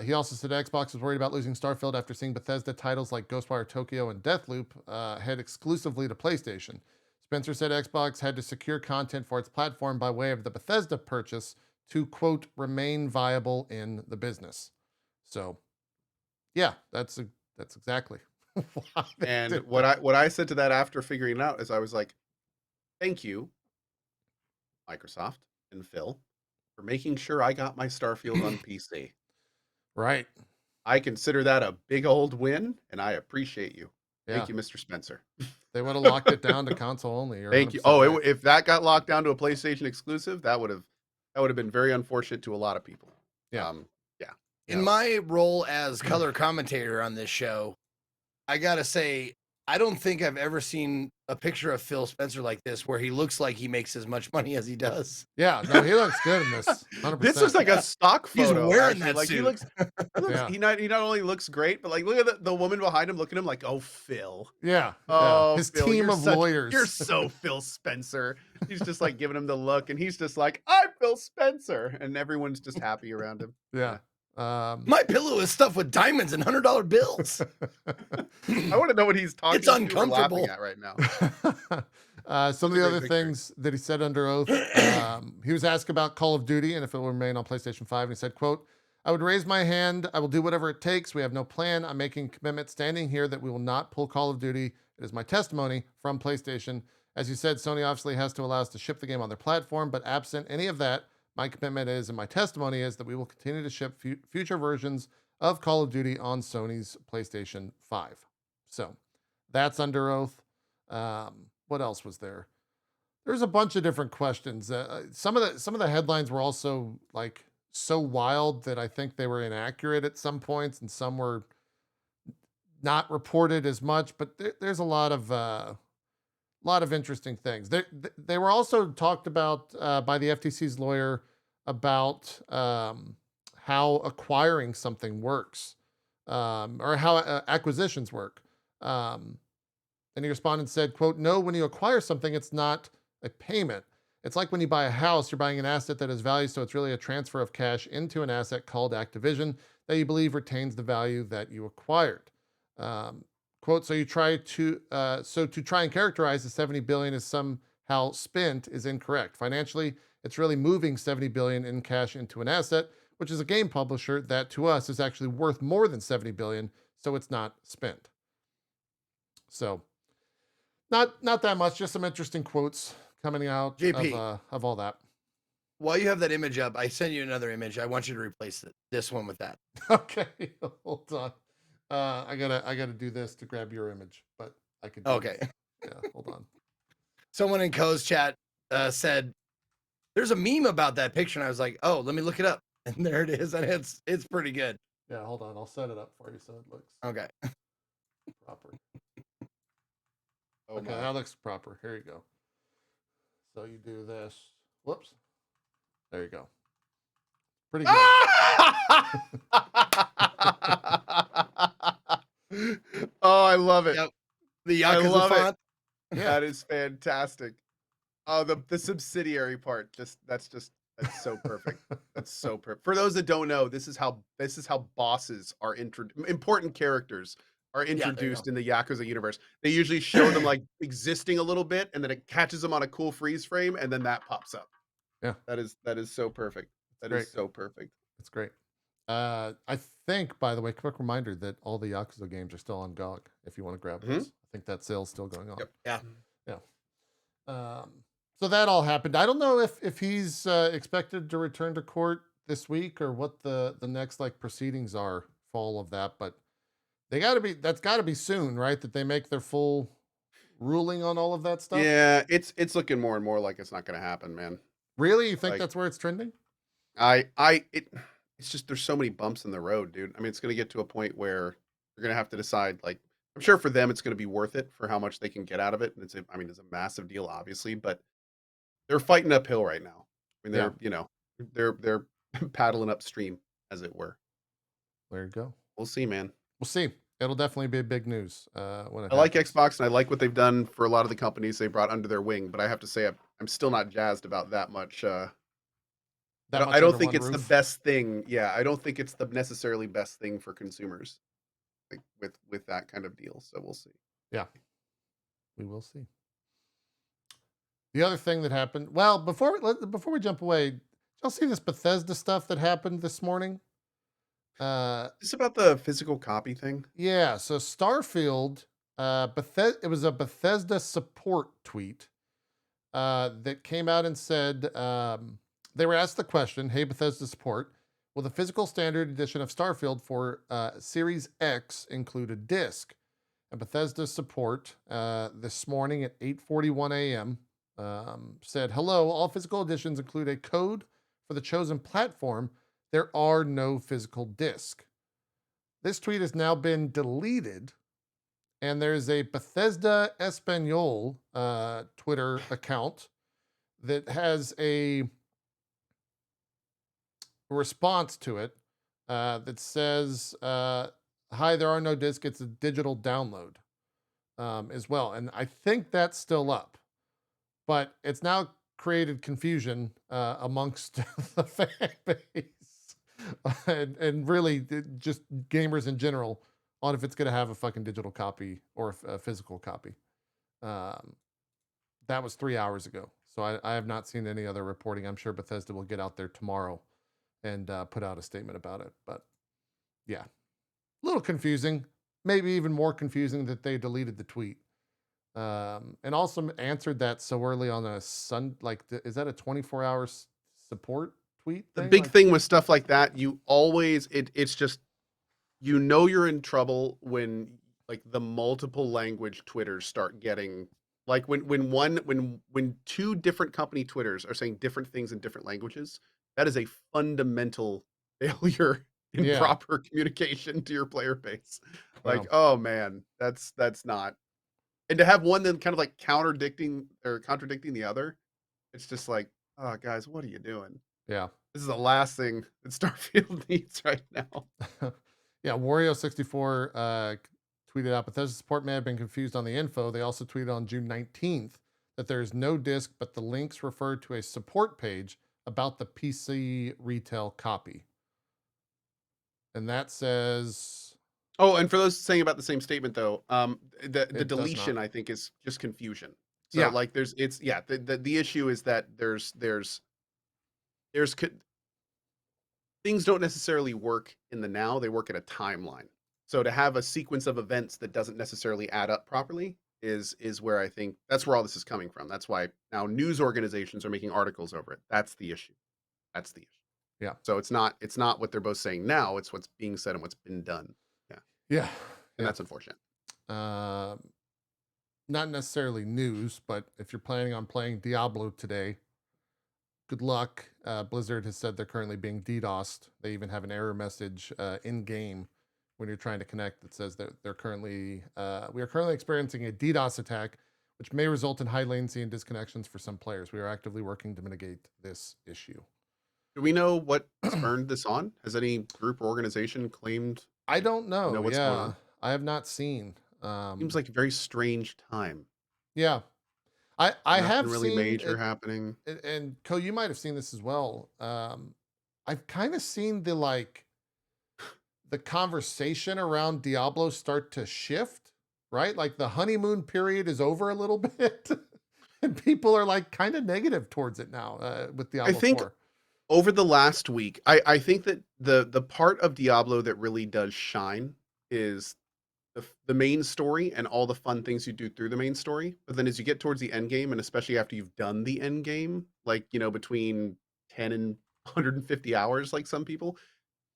He also said Xbox was worried about losing Starfield after seeing Bethesda titles like Ghostwire Tokyo and Deathloop head exclusively to PlayStation. Spencer said Xbox had to secure content for its platform by way of the Bethesda purchase to, quote, remain viable in the business. So, yeah, that's exactly why. And what I said to that after figuring it out is I was like, thank you, Microsoft and Phil, for making sure I got my Starfield on PC. Right. I consider that a big old win, and I appreciate you. Yeah. Thank you, Mr. Spencer. They would have locked it down to console only. Thank you. Oh, right. If that got locked down to a PlayStation exclusive, that would have been very unfortunate to a lot of people. Yeah. Yeah. In my role as color commentator on this show, I gotta say, I don't think I've ever seen a picture of Phil Spencer like this where he looks like he makes as much money as he does. Yeah, no, he looks good in this. 100%. This looks like a stock photo. He's wearing that suit. He not only looks great, but like look at the woman behind him looking at him like, oh, Phil. Yeah. Oh, his Phil, team of lawyers. You're so Phil Spencer. He's just like giving him the look, and he's just like, I'm Phil Spencer, and everyone's just happy around him. Yeah. My pillow is stuffed with diamonds and $100 bills. I want to know what he's talking. It's uncomfortable at right now. Some of the other things that he said under oath, he was asked about Call of Duty and if it will remain on PlayStation 5. And he said, quote, I would raise my hand. I will do whatever it takes. We have no plan. I'm making a commitment standing here that we will not pull Call of Duty. It is my testimony from PlayStation. As you said, Sony obviously has to allow us to ship the game on their platform, but absent any of that, my commitment is, and my testimony is, that we will continue to ship future versions of Call of Duty on Sony's PlayStation 5. So that's under oath. What else was there? There's a bunch of different questions. Some of the headlines were also like so wild that I think they were inaccurate at some points, and some were not reported as much. But there's a lot of interesting things. They were also talked about by the FTC's lawyer about how acquiring something works, or how acquisitions work. And he responded and said, quote, no, when you acquire something, it's not a payment. It's like when you buy a house, you're buying an asset that has value, so it's really a transfer of cash into an asset called activation that you believe retains the value that you acquired. Quote, so to try and characterize the 70 billion as somehow spent is incorrect. Financially, it's really moving 70 billion in cash into an asset, which is a game publisher that to us is actually worth more than 70 billion, so it's not spent. So not that much, just some interesting quotes coming out JP, of all that. While you have that image up, I sent you another image. I want you to replace this one with that. Okay, hold on. I gotta do this to grab your image, but I could. Okay. Yeah, hold on. Someone in Cohh's chat said, "There's a meme about that picture," and I was like, "Oh, let me look it up." And there it is, and it's pretty good. Yeah, hold on. I'll set it up for you so it looks okay. Proper. Okay, that looks proper. Here you go. So you do this. Whoops. There you go. Pretty good. Oh, I love it. Yep. The Yakuza font. Yeah. That is fantastic. Oh, the subsidiary part. That's just That's so perfect. That's so perfect. For those that don't know, this is how bosses are important characters are introduced in the Yakuza universe. They usually show them like existing a little bit, and then it catches them on a cool freeze frame, and then that pops up. Yeah, that is so perfect. That is so perfect. It's great. I think, by the way, quick reminder that all the Yakuza games are still on GOG if you want to grab those. I think that sale's still going on. Yep. Yeah. Yeah. So that all happened. I don't know if he's expected to return to court this week or what the next like proceedings are for all of that, but that's got to be soon, right? That they make their full ruling on all of that stuff. Yeah, it's looking more and more like it's not going to happen, man. Really? You think that's where it's trending? It's just there's so many bumps in the road, dude. I mean, it's going to get to a point where you're going to have to decide. Like, I'm sure for them, it's going to be worth it for how much they can get out of it. And it's a massive deal, obviously, but they're fighting uphill right now. I mean, they're paddling upstream, as it were. There you go. We'll see, man. We'll see. It'll definitely be big news when it I like Xbox, and I like what they've done for a lot of the companies they brought under their wing. But I have to say, I'm still not jazzed about that much. I don't think it's the best thing. Yeah, I don't think it's the necessarily best thing for consumers, like with that kind of deal. So we'll see. Yeah, we will see. The other thing that happened, well, before we jump away, did y'all see this Bethesda stuff that happened this morning? Is this about the physical copy thing? Yeah. So Starfield, it was a Bethesda support tweet that came out and said they were asked the question, "Hey, Bethesda support, will the physical standard edition of Starfield for Series X include a disc?" And Bethesda support this morning at 8:41 a.m. Said, "Hello, all physical editions include a code for the chosen platform. There are no physical disc." This tweet has now been deleted, and there's a Bethesda Espanol Twitter account that has a response to it that says, "Hi, there are no discs. It's a digital download as well." And I think that's still up, but it's now created confusion amongst the fan base and really just gamers in general on if it's going to have a fucking digital copy or a physical copy. That was 3 hours ago. So I have not seen any other reporting. I'm sure Bethesda will get out there tomorrow and put out a statement about it. But yeah, a little confusing. Maybe even more confusing that they deleted the tweet. And also answered that so early on a is that a 24-hour support tweet thing? The big thing with stuff like that, you always it's just you're in trouble when like the multiple language Twitters start getting like when two different company Twitters are saying different things in different languages. That is a fundamental failure in proper communication to your player base. Like, oh man, that's not. And to have one then kind of like contradicting the other, it's just like, oh guys, what are you doing? Yeah. This is the last thing that Starfield needs right now. Yeah, Wario64 tweeted out, "Bethesda support may have been confused on the info. They also tweeted on June 19th that there is no disc, but the links refer to a support page about the PC retail copy." And that says... Oh, and for those saying about the same statement though, the deletion I think is just confusion. So like the issue is that there's things don't necessarily work in the now, they work in a timeline. So to have a sequence of events that doesn't necessarily add up properly is where I think that's where all this is coming from. That's why now news organizations are making articles over it. That's the issue. Yeah. So it's not what they're both saying now, it's what's being said and what's been done. Yeah. And that's unfortunate. Not necessarily news, but if you're planning on playing Diablo today, good luck. Blizzard has said they're currently being DDoS'd. They even have an error message in game when you're trying to connect that says that we are currently experiencing a DDoS attack, which may result in high latency and disconnections for some players. We are actively working to mitigate this issue. Do we know what spurned this on? Has any group or organization claimed? I don't know. What's going on? I have not seen. Seems like a very strange time. Yeah. I Nothing have really seen major it, happening. and Cohh, you might have seen this as well. I've kind of seen the conversation around Diablo start to shift, right? Like the honeymoon period is over a little bit, and people are like kind of negative towards it now with I Diablo think 4. over the last week, I think that the part of Diablo that really does shine is the main story and all the fun things you do through the main story. But then as you get towards the end game, and especially after you've done the end game, like, you know, between 10 and 150 hours, like some people,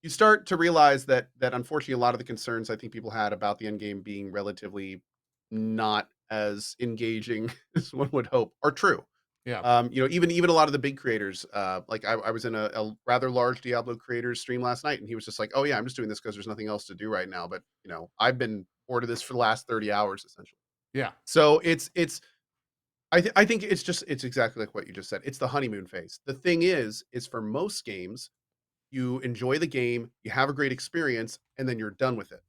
you start to realize that unfortunately a lot of the concerns I think people had about the end game being relatively not as engaging as one would hope are true. Yeah. You know, even a lot of the big creators, like I was in a rather large Diablo creators stream last night, and he was just like, "Oh yeah, I'm just doing this because there's nothing else to do right now." But you know, I've been bored of this for the last 30 hours essentially. Yeah. So it's I think it's exactly like what you just said. It's the honeymoon phase. The thing is for most games, you enjoy the game, you have a great experience, and then you're done with it.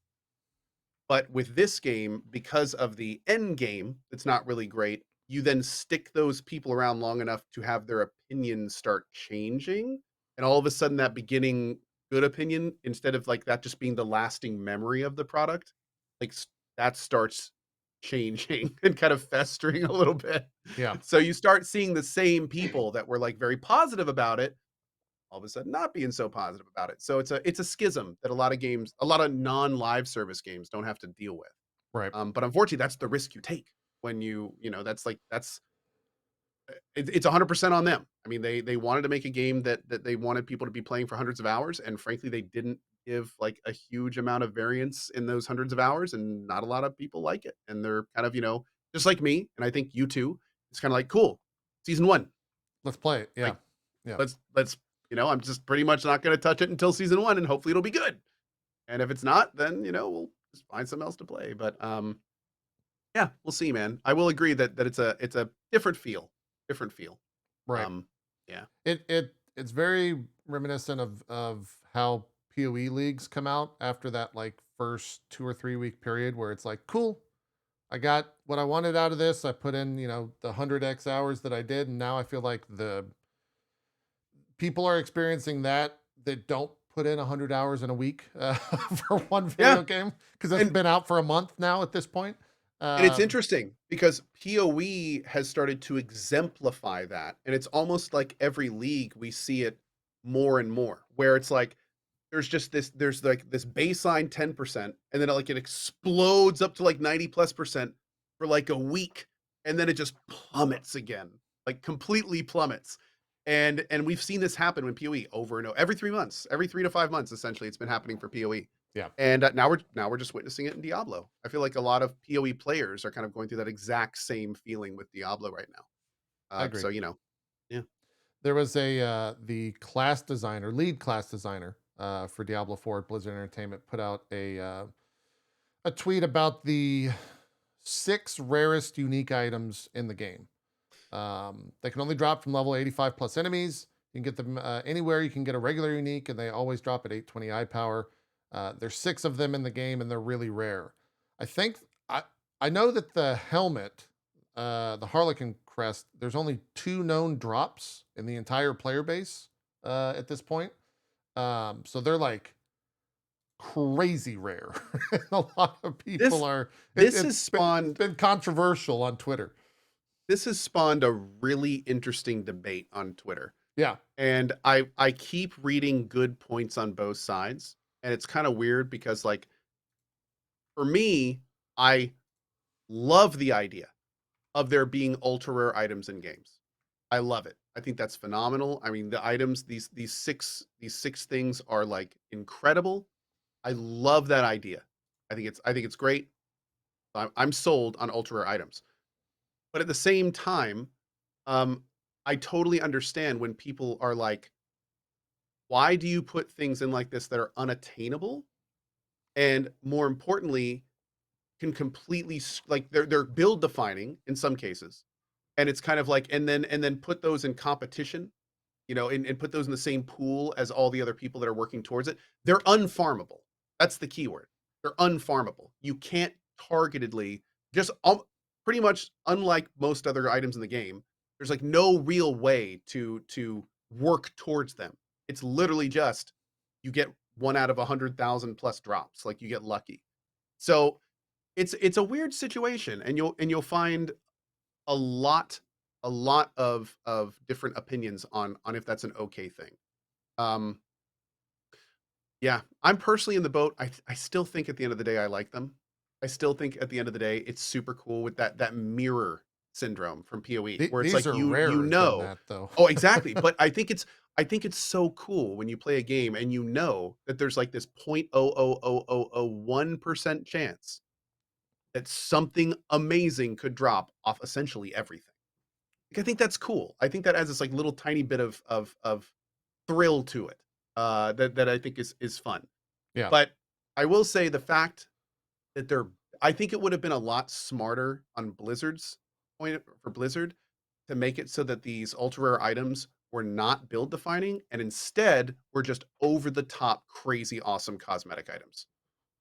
But with this game, because of the end game, it's not really great. You then stick those people around long enough to have their opinions start changing. And all of a sudden, that beginning good opinion, instead of like that just being the lasting memory of the product, like that starts changing and kind of festering a little bit. Yeah. So you start seeing the same people that were like very positive about it all of a sudden not being so positive about it. So it's a schism that a lot of games, a lot of non-live service games don't have to deal with. Right. But unfortunately, that's the risk you take when you know that's it's 100% on them. I mean, they wanted to make a game that they wanted people to be playing for hundreds of hours, and frankly, they didn't give like a huge amount of variance in those hundreds of hours, and not a lot of people like it. And they're kind of, you know, just like me, and I think you too. It's kind of like, cool, season one, Let's play it. Yeah. like Yeah. let's you know, I'm just pretty much not going to touch it until season one, and hopefully it'll be good. And if it's not, then you know we'll just find something else to play. But yeah, we'll see, man. I will agree that it's a different feel, different feel. Right. Um, yeah, It's very reminiscent of how PoE leagues come out after that like first 2 or 3 week period where it's like, cool, I got what I wanted out of this. I put in, you know, the 100x hours that I did, and now I feel like the people are experiencing that don't put in 100 hours in a week for one yeah, video game because it's and been out for a month now at this point. and it's Um, interesting because PoE has started to exemplify that, and it's almost like every league we see it more and more, where it's like there's like this baseline 10%, and then like it explodes up to like 90+% for like a week, and then it just plummets again, like completely plummets. And we've seen this happen with PoE over and over, every 3 months, every 3 to 5 months, essentially, it's been happening for PoE. yeah, And now we're just witnessing it in Diablo. I feel like a lot of PoE players are kind of going through that exact same feeling with Diablo right now. I agree. So you know, yeah, There was a the class designer, lead class designer for Diablo 4 at Blizzard Entertainment put out a tweet about the 6 rarest unique items in the game. They can only drop from level 85 plus enemies. You can get them anywhere. You can get a regular unique, and they always drop at 820 eye power. There's 6 of them in the game, and they're really rare. I think I know that the helmet, the Harlequin crest, there's only 2 known drops in the entire player base at this point. So they're like crazy rare. A lot of people this are. this has It's spawned been controversial on Twitter. this has spawned a really interesting debate on Twitter. Yeah. And I keep reading good points on both sides. And it's kind of weird because like for me, I love the idea of there being ultra rare items in games. I love it. I think that's phenomenal. I mean, the items, these six things are like incredible. I love that idea. I think it's great. I'm sold on ultra rare items. But at the same time, um, I totally understand when people are like, why do you put things in like this that are unattainable? And more importantly, can completely like they're build defining in some cases. And it's kind of like, and then put those in competition, you know, and put those in the same pool as all the other people that are working towards it. They're unfarmable. That's the key word. They're unfarmable. You can't targetedly just pretty much unlike most other items in the game, there's like no real way to work towards them. It's literally just you get 1 out of 100,000 plus drops, like you get lucky. So it's a weird situation, and you'll find a lot of different opinions on if that's an okay thing. Um, yeah, I'm personally in the boat. I still think at the end of the day I like them. I still think at the end of the day it's super cool with that mirror syndrome from PoE, where it's These like are you rarer than know. that, though. Oh, exactly. But I think it's so cool when you play a game and you know that there's like this 0.00001% chance that something amazing could drop off essentially everything. Like, I think that's cool. I think that adds this like little tiny bit of thrill to it. That I think is fun. Yeah. But I will say the fact that I think it would have been a lot smarter on Blizzard's point for Blizzard to make it so that these ultra rare items were not build defining and instead were just over the top crazy awesome cosmetic items.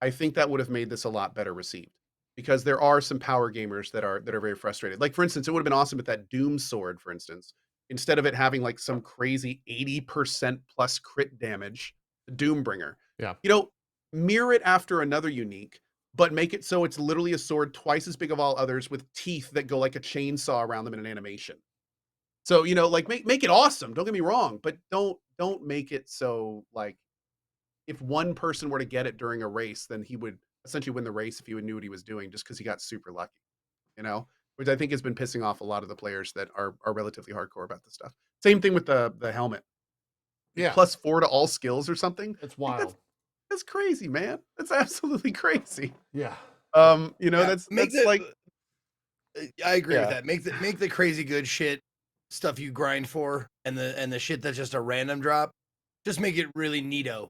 I think that would have made this a lot better received, because there are some power gamers that are very frustrated. Like, for instance, it would have been awesome if that Doom sword, for instance, instead of it having like some crazy 80% plus crit damage, the Doombringer, Yeah. mirror it after another unique, but make it so it's literally a sword twice as big of all others with teeth that go like a chainsaw around them in an animation. So, like make it awesome. Don't get me wrong, but don't make it so like if one person were to get it during a race, then he would essentially win the race if he knew what he was doing just because he got super lucky, which I think has been pissing off a lot of the players that are relatively hardcore about this stuff. Same thing with the helmet. Yeah. +4 to all skills or something. It's wild. That's crazy, man. That's absolutely crazy. Yeah. That's like I agree with that. Make the crazy good shit stuff you grind for, and the shit that's just a random drop. Just make it really neato,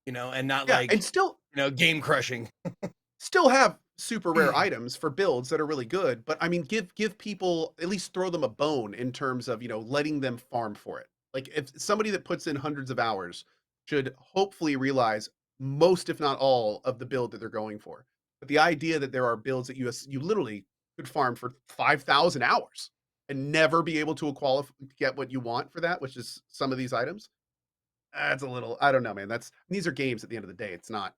and not and still, game crushing. Still have super rare items for builds that are really good, but I mean, give people, at least throw them a bone in terms of letting them farm for it. Like, if somebody that puts in hundreds of hours should hopefully realize most, if not all, of the build that they're going for. But the idea that there are builds that you literally could farm for 5,000 hours and never be able to get what you want for that, which is some of these items. That's a little, I don't know, man. These are games at the end of the day. It's not,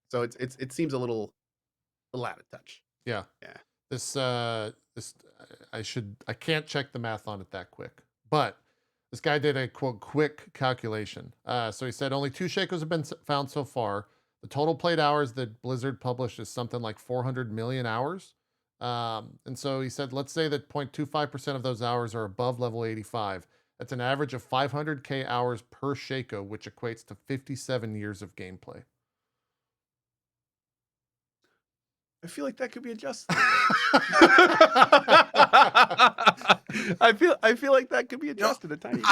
so it seems a little out of touch. Yeah. Yeah. This I can't check the math on it that quick, but this guy did a quote quick calculation. So he said only 2 Shakos have been found so far. The total played hours that Blizzard published is something like 400 million hours. And so he said, let's say that 0.25% of those hours are above level 85. That's an average of 500K hours per Shako, which equates to 57 years of gameplay. I feel like that could be adjusted. I feel like that could be adjusted a tiny bit.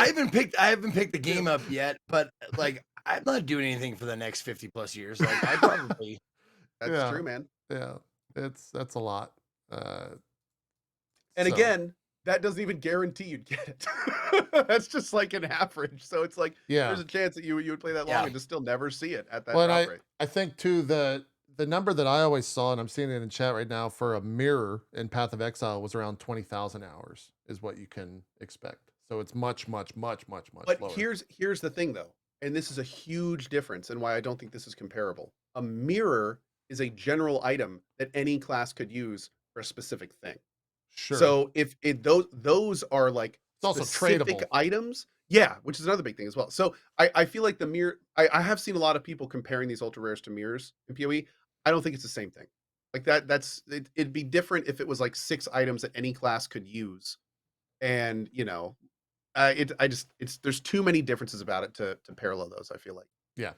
I haven't picked the game up yet, but like I'm not doing anything for the next 50 plus years. Like I probably That's true, man. Yeah. That's a lot. And again, that doesn't even guarantee you'd get it. That's just like an average. So it's like there's a chance that you would play that long and just still never see it at that drop rate. I think too the number that I always saw, and I'm seeing it in chat right now, for a mirror in Path of Exile was around 20,000 hours is what you can expect. So it's much lower. But here's the thing though, and this is a huge difference and why I don't think this is comparable. A mirror is a general item that any class could use for a specific thing. Sure. So if those are like it's also specific tradable items, yeah, which is another big thing as well. So I feel like the mirror, I have seen a lot of people comparing these ultra rares to mirrors in PoE. I don't think it's the same thing. Like it'd be different if it was like 6 items that any class could use, and there's too many differences about it to parallel those. I feel like. Yeah.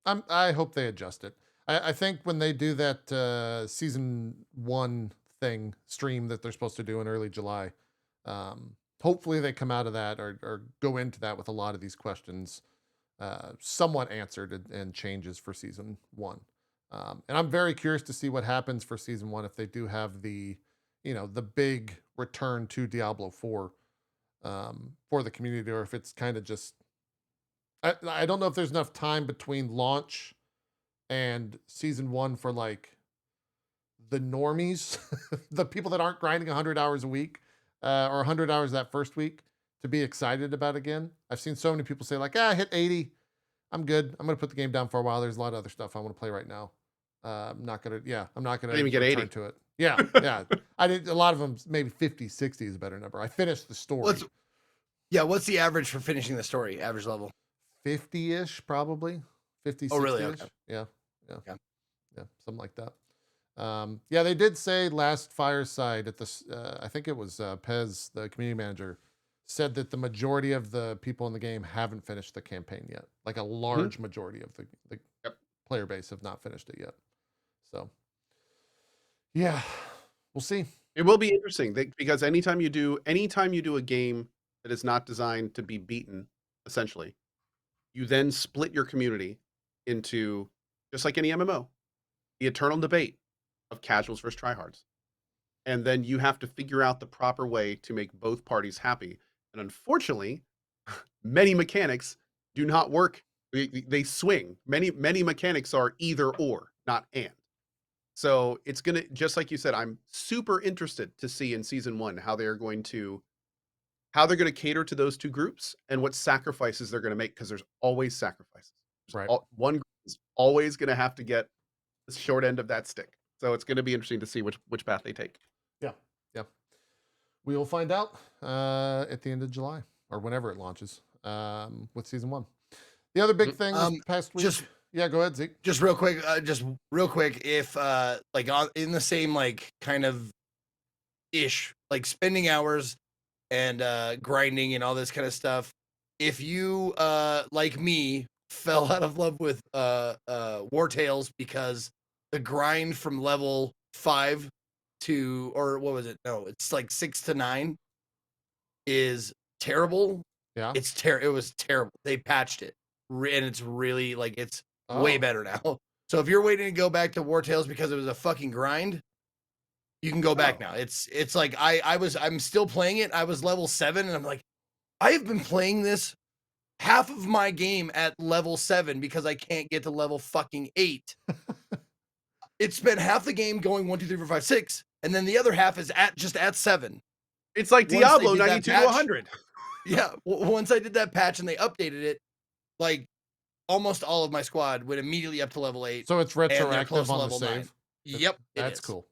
I hope they adjust it. I think when they do that season 1 thing stream that they're supposed to do in early July, hopefully they come out of that or go into that with a lot of these questions somewhat answered and changes for season 1. And I'm very curious to see what happens for season 1 if they do have the big return to Diablo 4 for the community, or if it's kind of just I don't know if there's enough time between launch and season 1 for like the normies, the people that aren't grinding 100 hours a week or 100 hours that first week to be excited about again. I've seen so many people say like, I hit 80. I'm good. I'm going to put the game down for a while. There's a lot of other stuff I want to play right now. I'm not going to even get return 80. to it. Yeah. I did a lot of them, maybe 50, 60 is a better number. I finished the story. What's the average for finishing the story? Average level? 50-ish, probably. 50, 60-ish. Oh, really? Okay. Yeah. Something like that. They did say last Fireside at the, I think it was Pez, the community manager, said that the majority of the people in the game haven't finished the campaign yet. Like a large majority of the player base have not finished it yet. So, yeah, we'll see. It will be interesting because anytime you do a game that is not designed to be beaten, essentially, you then split your community into, just like any MMO, the eternal debate of casuals versus tryhards. And then you have to figure out the proper way to make both parties happy. And unfortunately, many mechanics do not work. They swing. Many mechanics are either or, not and. So it's going to, just like you said, I'm super interested to see in season 1 how they're going to cater to those two groups and what sacrifices they're going to make, because there's always sacrifices. Right. One group is always going to have to get the short end of that stick. So it's going to be interesting to see which path they take. Yeah. We will find out at the end of July or whenever it launches with season 1. The other big thing this past week. Go ahead, Zeke. Just real quick. If in the same like kind of ish, like spending hours and grinding and all this kind of stuff. If you like me fell out of love with Wartales because the grind from level 5 to, or what was it? No, it's like 6 to 9 is terrible. Yeah. It was terrible. They patched it and it's really like, it's way better now. So if you're waiting to go back to Wartales because it was a fucking grind, you can go back now. It's like I'm still playing it. I was level 7 and I'm like, I have been playing this half of my game at level 7 because I can't get to level fucking 8. It's spent half the game going 1, 2, 3, 4, 5, 6, and then the other half is at 7. It's like Diablo 92 to 100. Yeah, once I did that patch and they updated it, like almost all of my squad went immediately up to level 8. So it's retroactive on the save. 9. Yep, that's cool.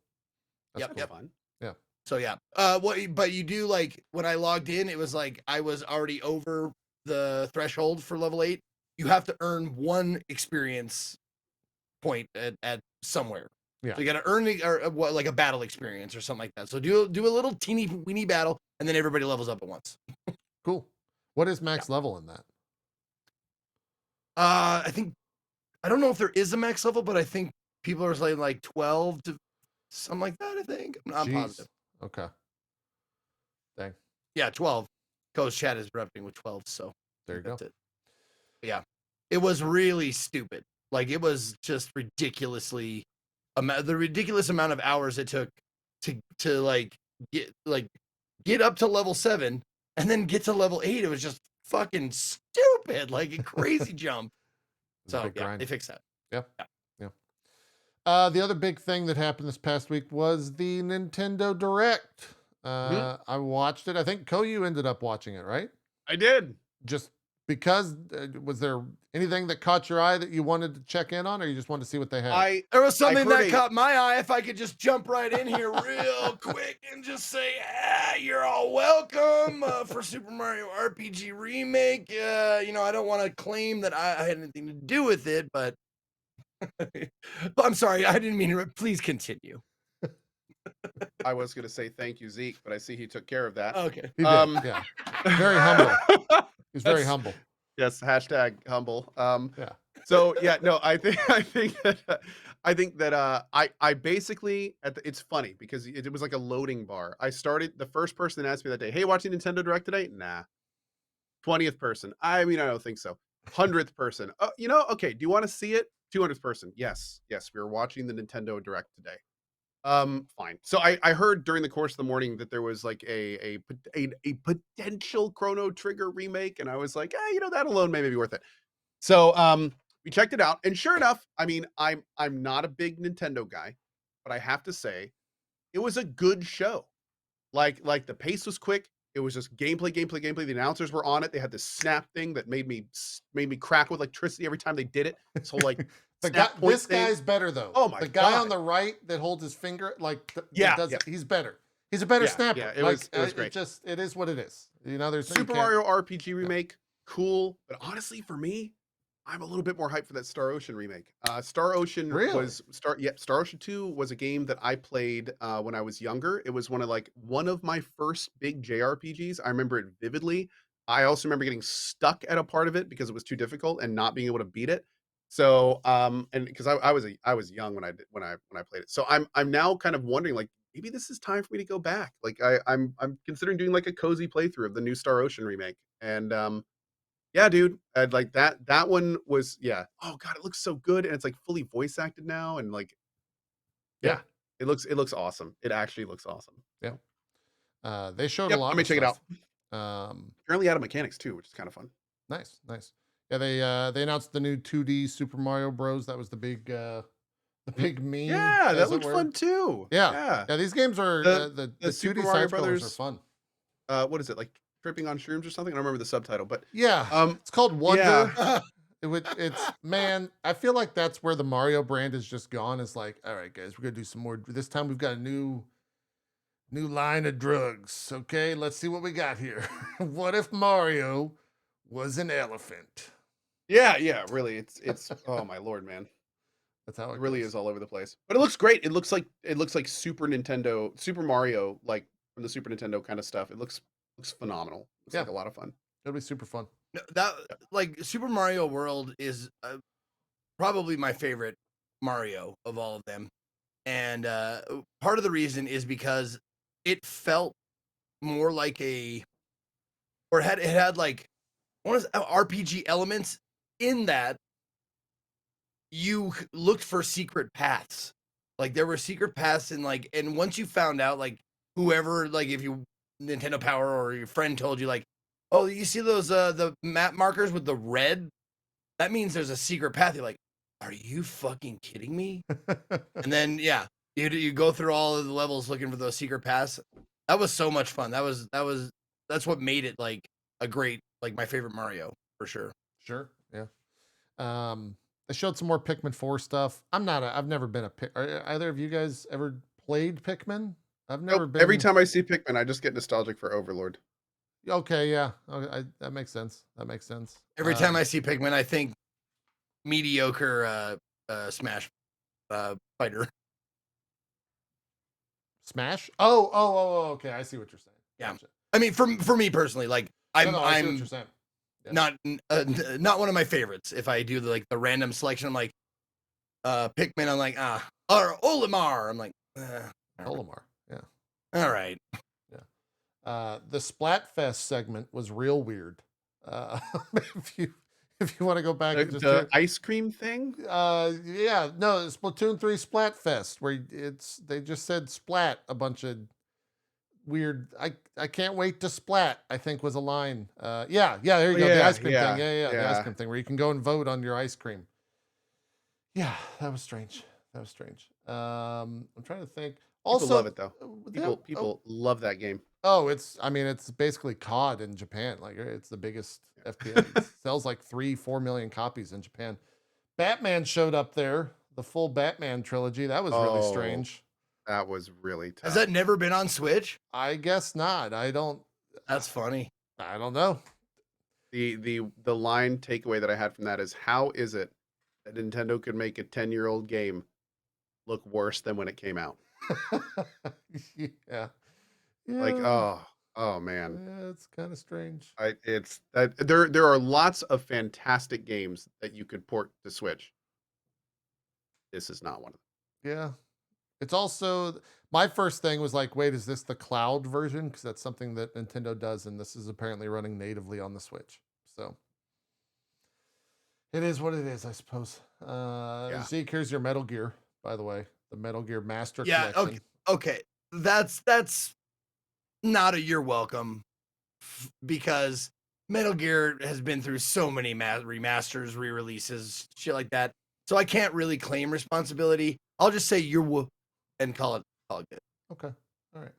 That's cool. Fun. Yeah. So yeah, but you do, like, when I logged in, it was like I was already over the threshold for level 8. You have to earn 1 experience point at somewhere. Yeah. So you got to earn like a battle experience or something like that. So do a little teeny weeny battle, and then everybody levels up at once. Cool. What is max level in that? I don't know if there is a max level, but I think people are saying like 12 to something like that. I think I'm not positive. Okay. Dang. Yeah, 12. Cohh's chat is erupting with 12. So there you go. It. Yeah, it was really stupid. Like, it was just ridiculously the ridiculous amount of hours it took to get up to level 7 and then get to level 8. It was just fucking stupid, like a crazy jump. So yeah, they fixed that. Yeah. The other big thing that happened this past week was the Nintendo Direct. I watched it. I think Cohh, you ended up watching it, right? I did. Just because, was there anything that caught your eye that you wanted to check in on, or you just wanted to see what they had? There was something that caught my eye. If I could just jump right in here real quick and just say, you're all welcome for Super Mario RPG Remake. I don't want to claim that I had anything to do with it, but I'm sorry, I didn't mean to. Please continue. I was going to say thank you, Zeke, but I see he took care of that. Okay. He did, yeah. Very humble. He's very humble. Yes, hashtag humble. Yeah. So yeah, no, I think that I basically it's funny because it was like a loading bar. I started, the first person that asked me that day, hey, watching Nintendo Direct today? Nah. 20th person. I mean, I don't think so. 100th person. Oh, okay. Do you want to see it? 200th person. Yes. We were watching the Nintendo Direct today. Fine. So I heard during the course of the morning that there was like a potential Chrono Trigger remake, and I was like, that alone may be worth it. So we checked it out, and sure enough, I mean, I'm not a big Nintendo guy, but I have to say, it was a good show. Like the pace was quick. It was just gameplay. The announcers were on it. They had this snap thing that made me crack with electricity every time they did it. So like this guy's better though. Oh my The guy God. on the right that holds his finger, like he's better. He's a better snapper. Yeah, it was great. It is what it is. You know, there's Super Mario RPG remake, cool. But honestly, for me, I'm a little bit more hyped for that Star Ocean remake. Star Ocean Star Ocean 2 was a game that I played when I was younger. It was one of my first big JRPGs. I remember it vividly. I also remember getting stuck at a part of it because it was too difficult and not being able to beat it. So and because I was young when I played it. So I'm now kind of wondering, like, maybe this is time for me to go back. Like I'm considering doing like a cozy playthrough of the new Star Ocean remake. And yeah, dude, I'd like that. That one was, yeah. Oh God, it looks so good, and it's like fully voice acted now, and like, yeah, it looks awesome. It actually looks awesome. Yeah, they showed a lot. Let me check it out. Apparently out of mechanics too, which is kind of fun. Nice. Yeah, they announced the new 2D Super Mario Bros. That was the big meme. Yeah, that looked fun too. Yeah. These games are the 2D Mario Brothers are fun. What is it, like tripping on shrooms or something? I don't remember the subtitle, but it's called Wonder. Yeah. It's man, I feel like that's where the Mario brand has just gone. It's like, all right, guys, we're gonna do some more. This time we've got a new line of drugs. Okay, let's see what we got here. What if Mario was an elephant? Yeah, really. It's oh my Lord, man. That's how it really is all over the place. But it looks great. It looks like Super Mario, like from the Super Nintendo kind of stuff. It looks phenomenal. It's like a lot of fun. It'll be super fun. That like Super Mario World is probably my favorite Mario of all of them. And part of the reason is because it felt more like it had like one of RPG elements in that you looked for secret paths. Like there were secret paths and once you found out, like whoever, like if you Nintendo Power or your friend told you, like, oh, you see those the map markers with the red? That means there's a secret path. You're like, are you fucking kidding me? And then you go through all of the levels looking for those secret paths. That was so much fun. That's what made it like a great, like my favorite Mario for sure. Sure, yeah. They showed some more Pikmin 4 stuff. I've never been are either of you guys ever played Pikmin? I've never been. Every time I see Pikmin, I just get nostalgic for Overlord. Okay, yeah. That makes sense. Every time I see Pikmin, I think mediocre Smash fighter. Smash? Oh, okay. I see what you're saying. Yeah. Gotcha. I mean, for me personally, like I see what you're saying. Yeah. Not one of my favorites. If I do the random selection, I'm like, Pikmin, I'm like, or Olimar, I'm like, Olimar, yeah. All right. Yeah. The Splatfest segment was real weird. If you want to go back and just the ice cream thing, Splatoon 3 Splatfest, where they just said splat a bunch of weird. I can't wait to splat, I think was a line. There you go. The ice cream thing. The ice cream thing where you can go and vote on your ice cream. Yeah, that was strange. I'm trying to think. Also, people love it though. People love that game. Oh, it's basically COD in Japan. Like it's the biggest FPS. It sells like 3-4 million copies in Japan. Batman showed up there, the full Batman trilogy. That was really strange. That was really tough. Has that never been on Switch? I guess not. That's funny. I don't know. The line takeaway that I had from that is, how is it that Nintendo could make a 10-year-old game look worse than when it came out? Yeah. Like, oh man. Yeah, it's kind of strange. It's that there are lots of fantastic games that you could port to Switch. This is not one of them. Yeah. It's also, my first thing was like, wait, is this the cloud version? Because that's something that Nintendo does, and this is apparently running natively on the Switch. So it is what it is, I suppose. Zeke, here's your Metal Gear, by the way. The Metal Gear Master Collection. Okay. That's not a you're welcome, because Metal Gear has been through so many remasters, re-releases, shit like that. So I can't really claim responsibility. I'll just say you're and call it good. Okay. All right.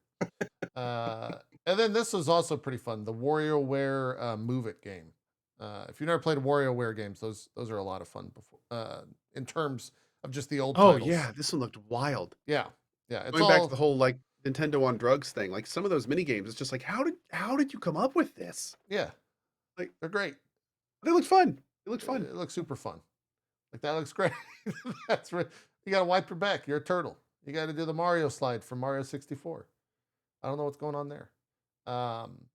And then this was also pretty fun. The WarioWare Move It game. If you've never played WarioWare games, those are a lot of fun before. In terms of just the old titles. Yeah, this one looked wild. Yeah. It's going back to the whole like Nintendo on drugs thing. Like some of those mini games, it's just like how did you come up with this? Yeah. Like they're great. They look fun. It looks fun. It looks super fun. Like that looks great. That's right. You gotta wipe your back. You're a turtle. You got to do the Mario slide from Mario 64. I don't know what's going on there.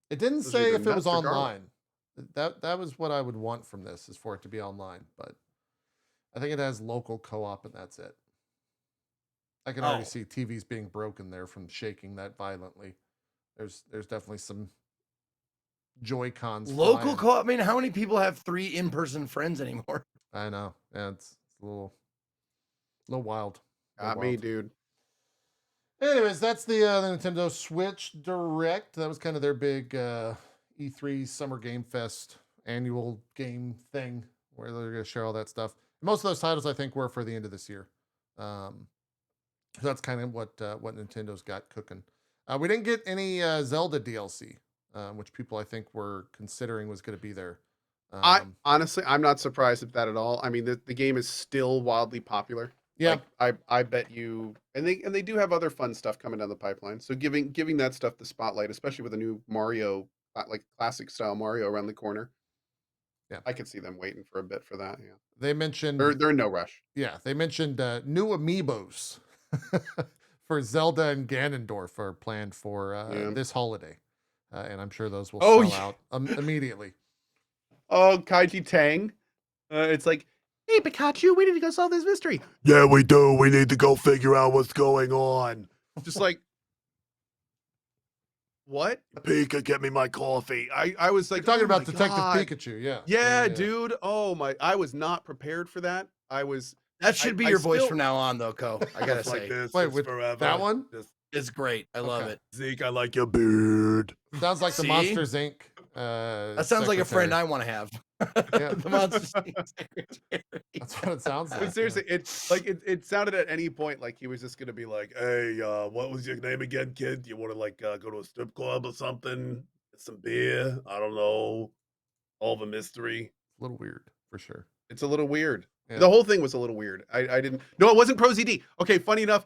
It didn't say if it was online. That was what I would want from this, is for it to be online. But I think it has local co-op, and that's it. I can already see TVs being broken there from shaking that violently. There's definitely some Joy-Cons. Local co-op. I mean, how many people have 3 in-person friends anymore? I know. Yeah, it's a little wild. Got me, dude. Anyways, that's the Nintendo Switch Direct. That was kind of their big E3 Summer Game Fest annual game thing, where they're going to share all that stuff. Most of those titles, I think, were for the end of this year. So that's kind of what Nintendo's got cooking. We didn't get any Zelda DLC, which people, I think, were considering was going to be there. Honestly, I'm not surprised at that at all. I mean, the game is still wildly popular. Yeah, like, I bet you, and they do have other fun stuff coming down the pipeline. So giving that stuff the spotlight, especially with a new Mario, like classic style Mario around the corner. Yeah, I could see them waiting for a bit for that. Yeah, they mentioned they're in no rush. Yeah, they mentioned new amiibos for Zelda and Ganondorf are planned for this holiday, and I'm sure those will sell out immediately. Oh, Kaiji Tang, it's like, hey, Pikachu, we need to go solve this mystery. Yeah, we do. We need to go figure out what's going on. Just like, what? Pika, get me my coffee. I was like, you're talking about Detective Pikachu, yeah. Yeah, dude. Oh my, I was not prepared for that. That should be your voice from now on, though, Cohh. I gotta say. Like this, wait, with forever. That one? It's great. I love it. Zeke, I like your beard. Sounds like the Monsters Inc. That sounds like a friend I want to have. Yeah. The Monsters Inc. secretary. That's what it sounds like. But seriously, it's like it sounded at any point like he was just gonna be like, hey, what was your name again, kid? You want to like go to a strip club or something? Get some beer? I don't know. All the mystery. A little weird, for sure. It's a little weird. Yeah. The whole thing was a little weird. I didn't. No, it wasn't ProZD. Okay, funny enough,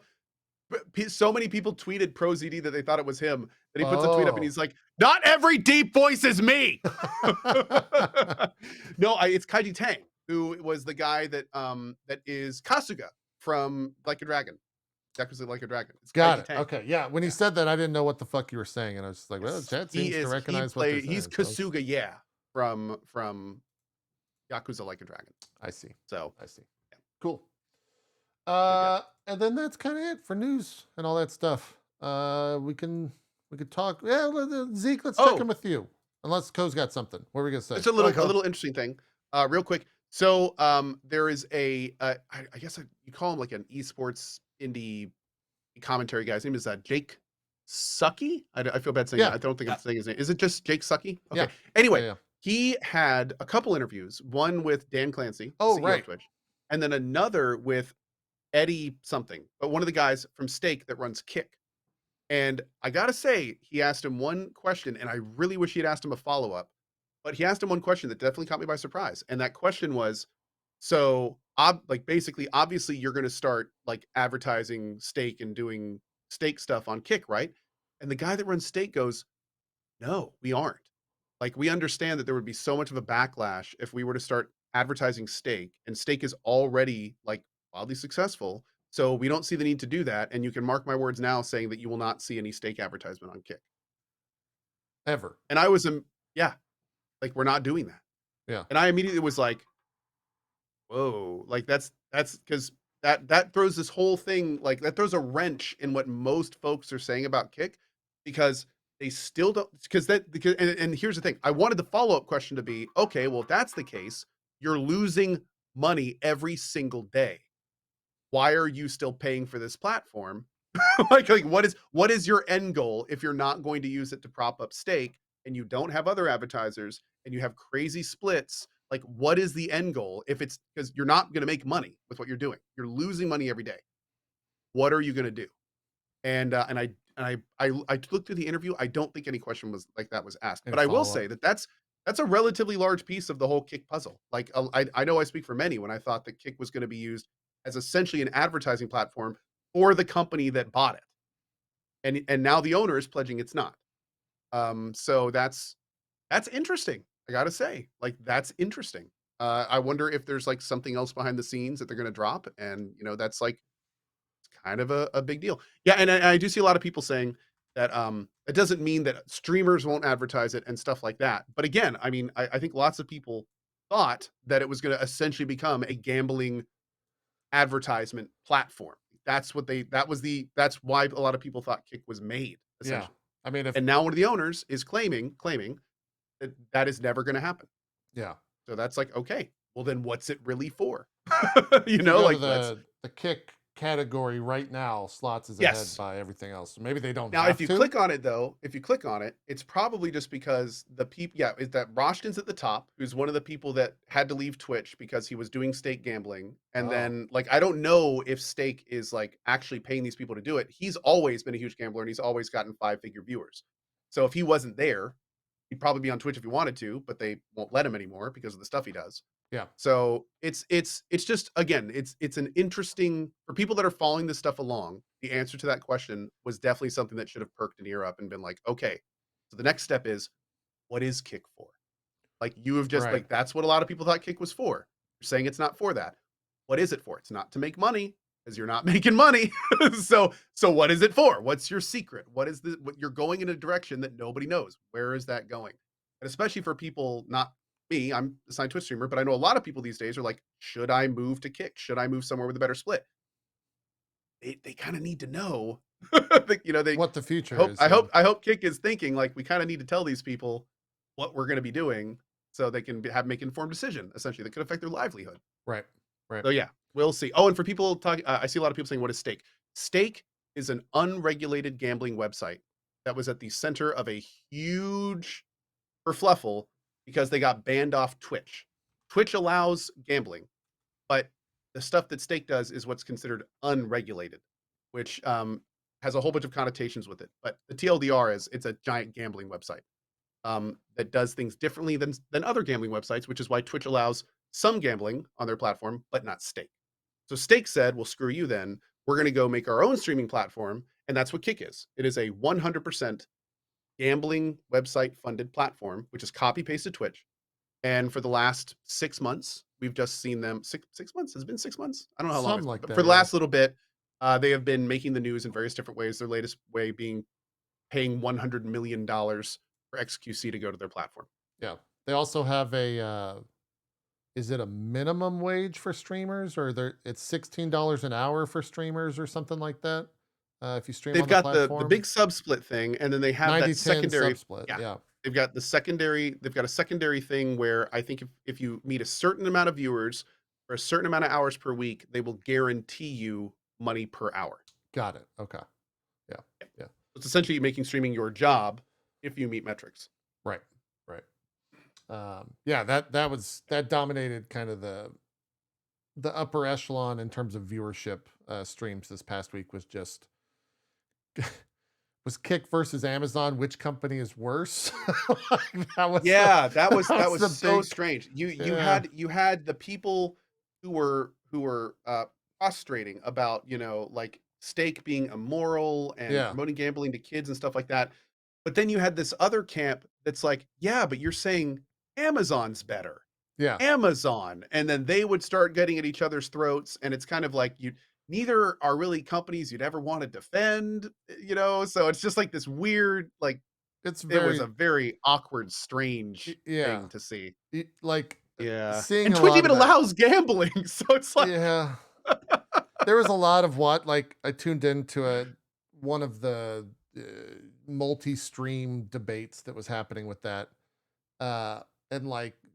so many people tweeted ProZD that they thought it was him. That he puts a tweet up and he's like, "Not every deep voice is me." No, it's Kaiji Tang, who was the guy that that is Kasuga from Like a Dragon. Yakuza Like a Dragon. It's Got Kaiji it. Tang. Okay, yeah. When he said that, I didn't know what the fuck you were saying, and I was just like, "Well, Chad seems to recognize what they're saying." He's Kasuga, yeah, from Yakuza Like a Dragon. I see. So I see. Yeah. Cool. And then that's kind of it for news and all that stuff. We could talk. Yeah, Zeke, let's check in with you. Unless Coh's got something. What are we gonna say? It's a little interesting thing. Real quick. So there is I guess you call him like an esports indie commentary guy. His name is Jake Sucky. I feel bad saying that. I don't think I'm saying his name. Is it just Jake Sucky? Okay. Yeah. Anyway, he had a couple interviews. One with Dan Clancy, CEO of Twitch, and then another with Eddie something, but one of the guys from Stake that runs Kick. And I gotta say, he asked him one question, and I really wish he had asked him a follow-up, but he asked him one question that definitely caught me by surprise. And that question was, so basically, obviously you're going to start like advertising Stake and doing Stake stuff on Kick, right? And the guy that runs Stake goes, no, we aren't. Like, we understand that there would be so much of a backlash if we were to start advertising Stake, and Stake is already like wildly successful. So we don't see the need to do that. And you can mark my words now saying that you will not see any Stake advertisement on Kick. Ever. And I was, like, we're not doing that. Yeah. And I immediately was like, whoa, like that's because that throws this whole thing, like that throws a wrench in what most folks are saying about Kick, because they still don't, and here's the thing. I wanted the follow-up question to be, okay, well, if that's the case, you're losing money every single day. Why are you still paying for this platform? like what is your end goal if you're not going to use it to prop up Stake, and you don't have other advertisers and you have crazy splits? Like, what is the end goal? If it's because you're not going to make money with what you're doing, you're losing money every day. What are you going to do? And I looked through the interview. I don't think any question was like that was asked. Any But I will follow-up? say that that's a relatively large piece of the whole Kick puzzle. Like I know I speak for many when I thought that Kick was going to be used as essentially an advertising platform for the company that bought it, and now the owner is pledging it's not. So that's interesting. I gotta say, like that's interesting. I wonder if there's like something else behind the scenes that they're going to drop, and that's like kind of a big deal. Yeah, and I do see a lot of people saying that it doesn't mean that streamers won't advertise it and stuff like that. But again, I mean, I think lots of people thought that it was going to essentially become a gambling advertisement platform. That's why a lot of people thought Kick was made, Yeah. essentially. I mean, And now one of the owners is claiming that that is never going to happen. yeah. So that's like, okay, well then what's it really for? If you go to like let's the Kick category right now, slots is ahead yes. by everything else. So maybe they don't Now, have if you to. click on it, though, it's probably just because the people, yeah, is that Roshton's at the top, who's one of the people that had to leave Twitch because he was doing stake gambling. And then, like, I don't know if stake is like actually paying these people to do it. He's always been a huge gambler and he's always gotten 5-figure viewers. So if he wasn't there, he'd probably be on Twitch if he wanted to, but they won't let him anymore because of the stuff he does. Yeah. So it's just, again, it's an interesting, for people that are following this stuff along, the answer to that question was definitely something that should have perked an ear up and been like, okay, so the next step is, what is Kick for? Like you have just like, that's what a lot of people thought Kick was for. You're saying it's not for that. What is it for? It's not to make money because you're not making money. so what is it for? What's your secret? What you're going in a direction that nobody knows. Where is that going? And especially for people, not me, I'm a signed Twitch streamer, but I know a lot of people these days are like, should I move to Kick? Should I move somewhere with a better split? They kind of need to know, what the future hope, is. I hope Kick is thinking like, we kind of need to tell these people what we're going to be doing so they can make an informed decision, essentially, that could affect their livelihood. Right. So yeah, we'll see. Oh, and for people talking, I see a lot of people saying, what is Stake? Stake is an unregulated gambling website that was at the center of a huge kerfluffle because they got banned off Twitch. Twitch allows gambling, but the stuff that Stake does is what's considered unregulated, which has a whole bunch of connotations with it. But the TLDR is it's a giant gambling website that does things differently than other gambling websites, which is why Twitch allows some gambling on their platform, but not Stake. So Stake said, well, screw you then. We're going to go make our own streaming platform. And that's what Kick is. It is a 100% gambling website funded platform, which is copy pasted Twitch. And for the last 6 months, we've just seen them. Six months? Has it been 6 months? I don't know how long. Something like but that, for the yeah. last little bit, they have been making the news in various different ways. Their latest way being paying $100 million for XQC to go to their platform. Yeah. They also have a is it a minimum wage for streamers, or it's $16 an hour for streamers or something like that? If you stream They've on the got platform, the big sub split thing, and then they have that 90-10 secondary sub-split. Yeah. Yeah. They've got a secondary thing where I think if you meet a certain amount of viewers for a certain amount of hours per week, they will guarantee you money per hour. Got it. Okay. Yeah. Yeah. It's essentially making streaming your job if you meet metrics. Right. Yeah, that dominated kind of the upper echelon in terms of viewership. Streams this past week was just was Kick versus Amazon. Which company is worse? that was so strange. You had the people who were frustrating about like Stake being immoral and promoting gambling to kids and stuff like that. But then you had this other camp that's like, yeah, but you're saying Amazon's better. Yeah. Amazon. And then they would start getting at each other's throats. And it's kind of like neither are really companies you'd ever want to defend, So it's just like this weird, like it was a very awkward, strange thing to see. Seeing and Twitch even allows gambling. So it's like there was a lot of I tuned into one of the multi-stream debates that was happening with that. And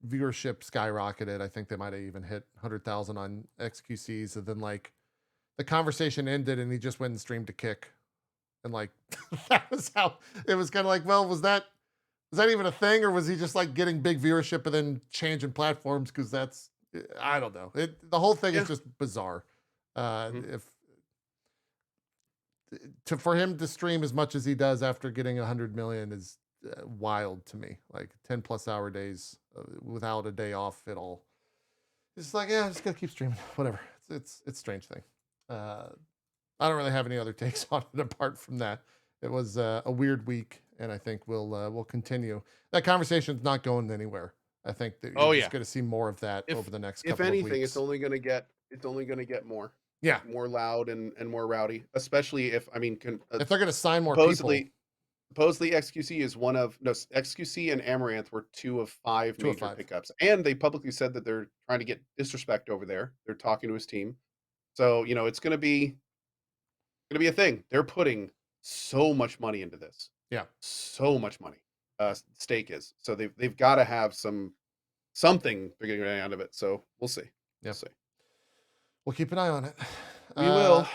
viewership skyrocketed. I think they might have even hit 100,000 on XQCs. And then the conversation ended and he just went and streamed to Kick. And that was how it was kind of like, well, was that even a thing? Or was he just getting big viewership and then changing platforms? Cause I don't know. The whole thing is just bizarre. If for him to stream as much as he does after getting 100 million is wild to me. Like 10+ hour days without a day off at all. It's like, yeah, I'm just gonna keep streaming. Whatever. It's a strange thing. I don't really have any other takes on it apart from that. It was a weird week, and I think we'll continue. That conversation's not going anywhere. I think that you're just going to see more of that over the next couple of weeks. If anything, it's only going to get more. Yeah, more loud and more rowdy. Especially if if they're going to sign more supposedly, people. Supposedly, XQC is XQC and Amaranth were 2 of 5 major pickups, and they publicly said that they're trying to get Disrespect over there. They're talking to his team, so it's going to be a thing. They're putting so much money into this. Yeah, so much money. Stake is so they've got to have something they're getting out of it. So we'll see. Yeah, we'll keep an eye on it. We will.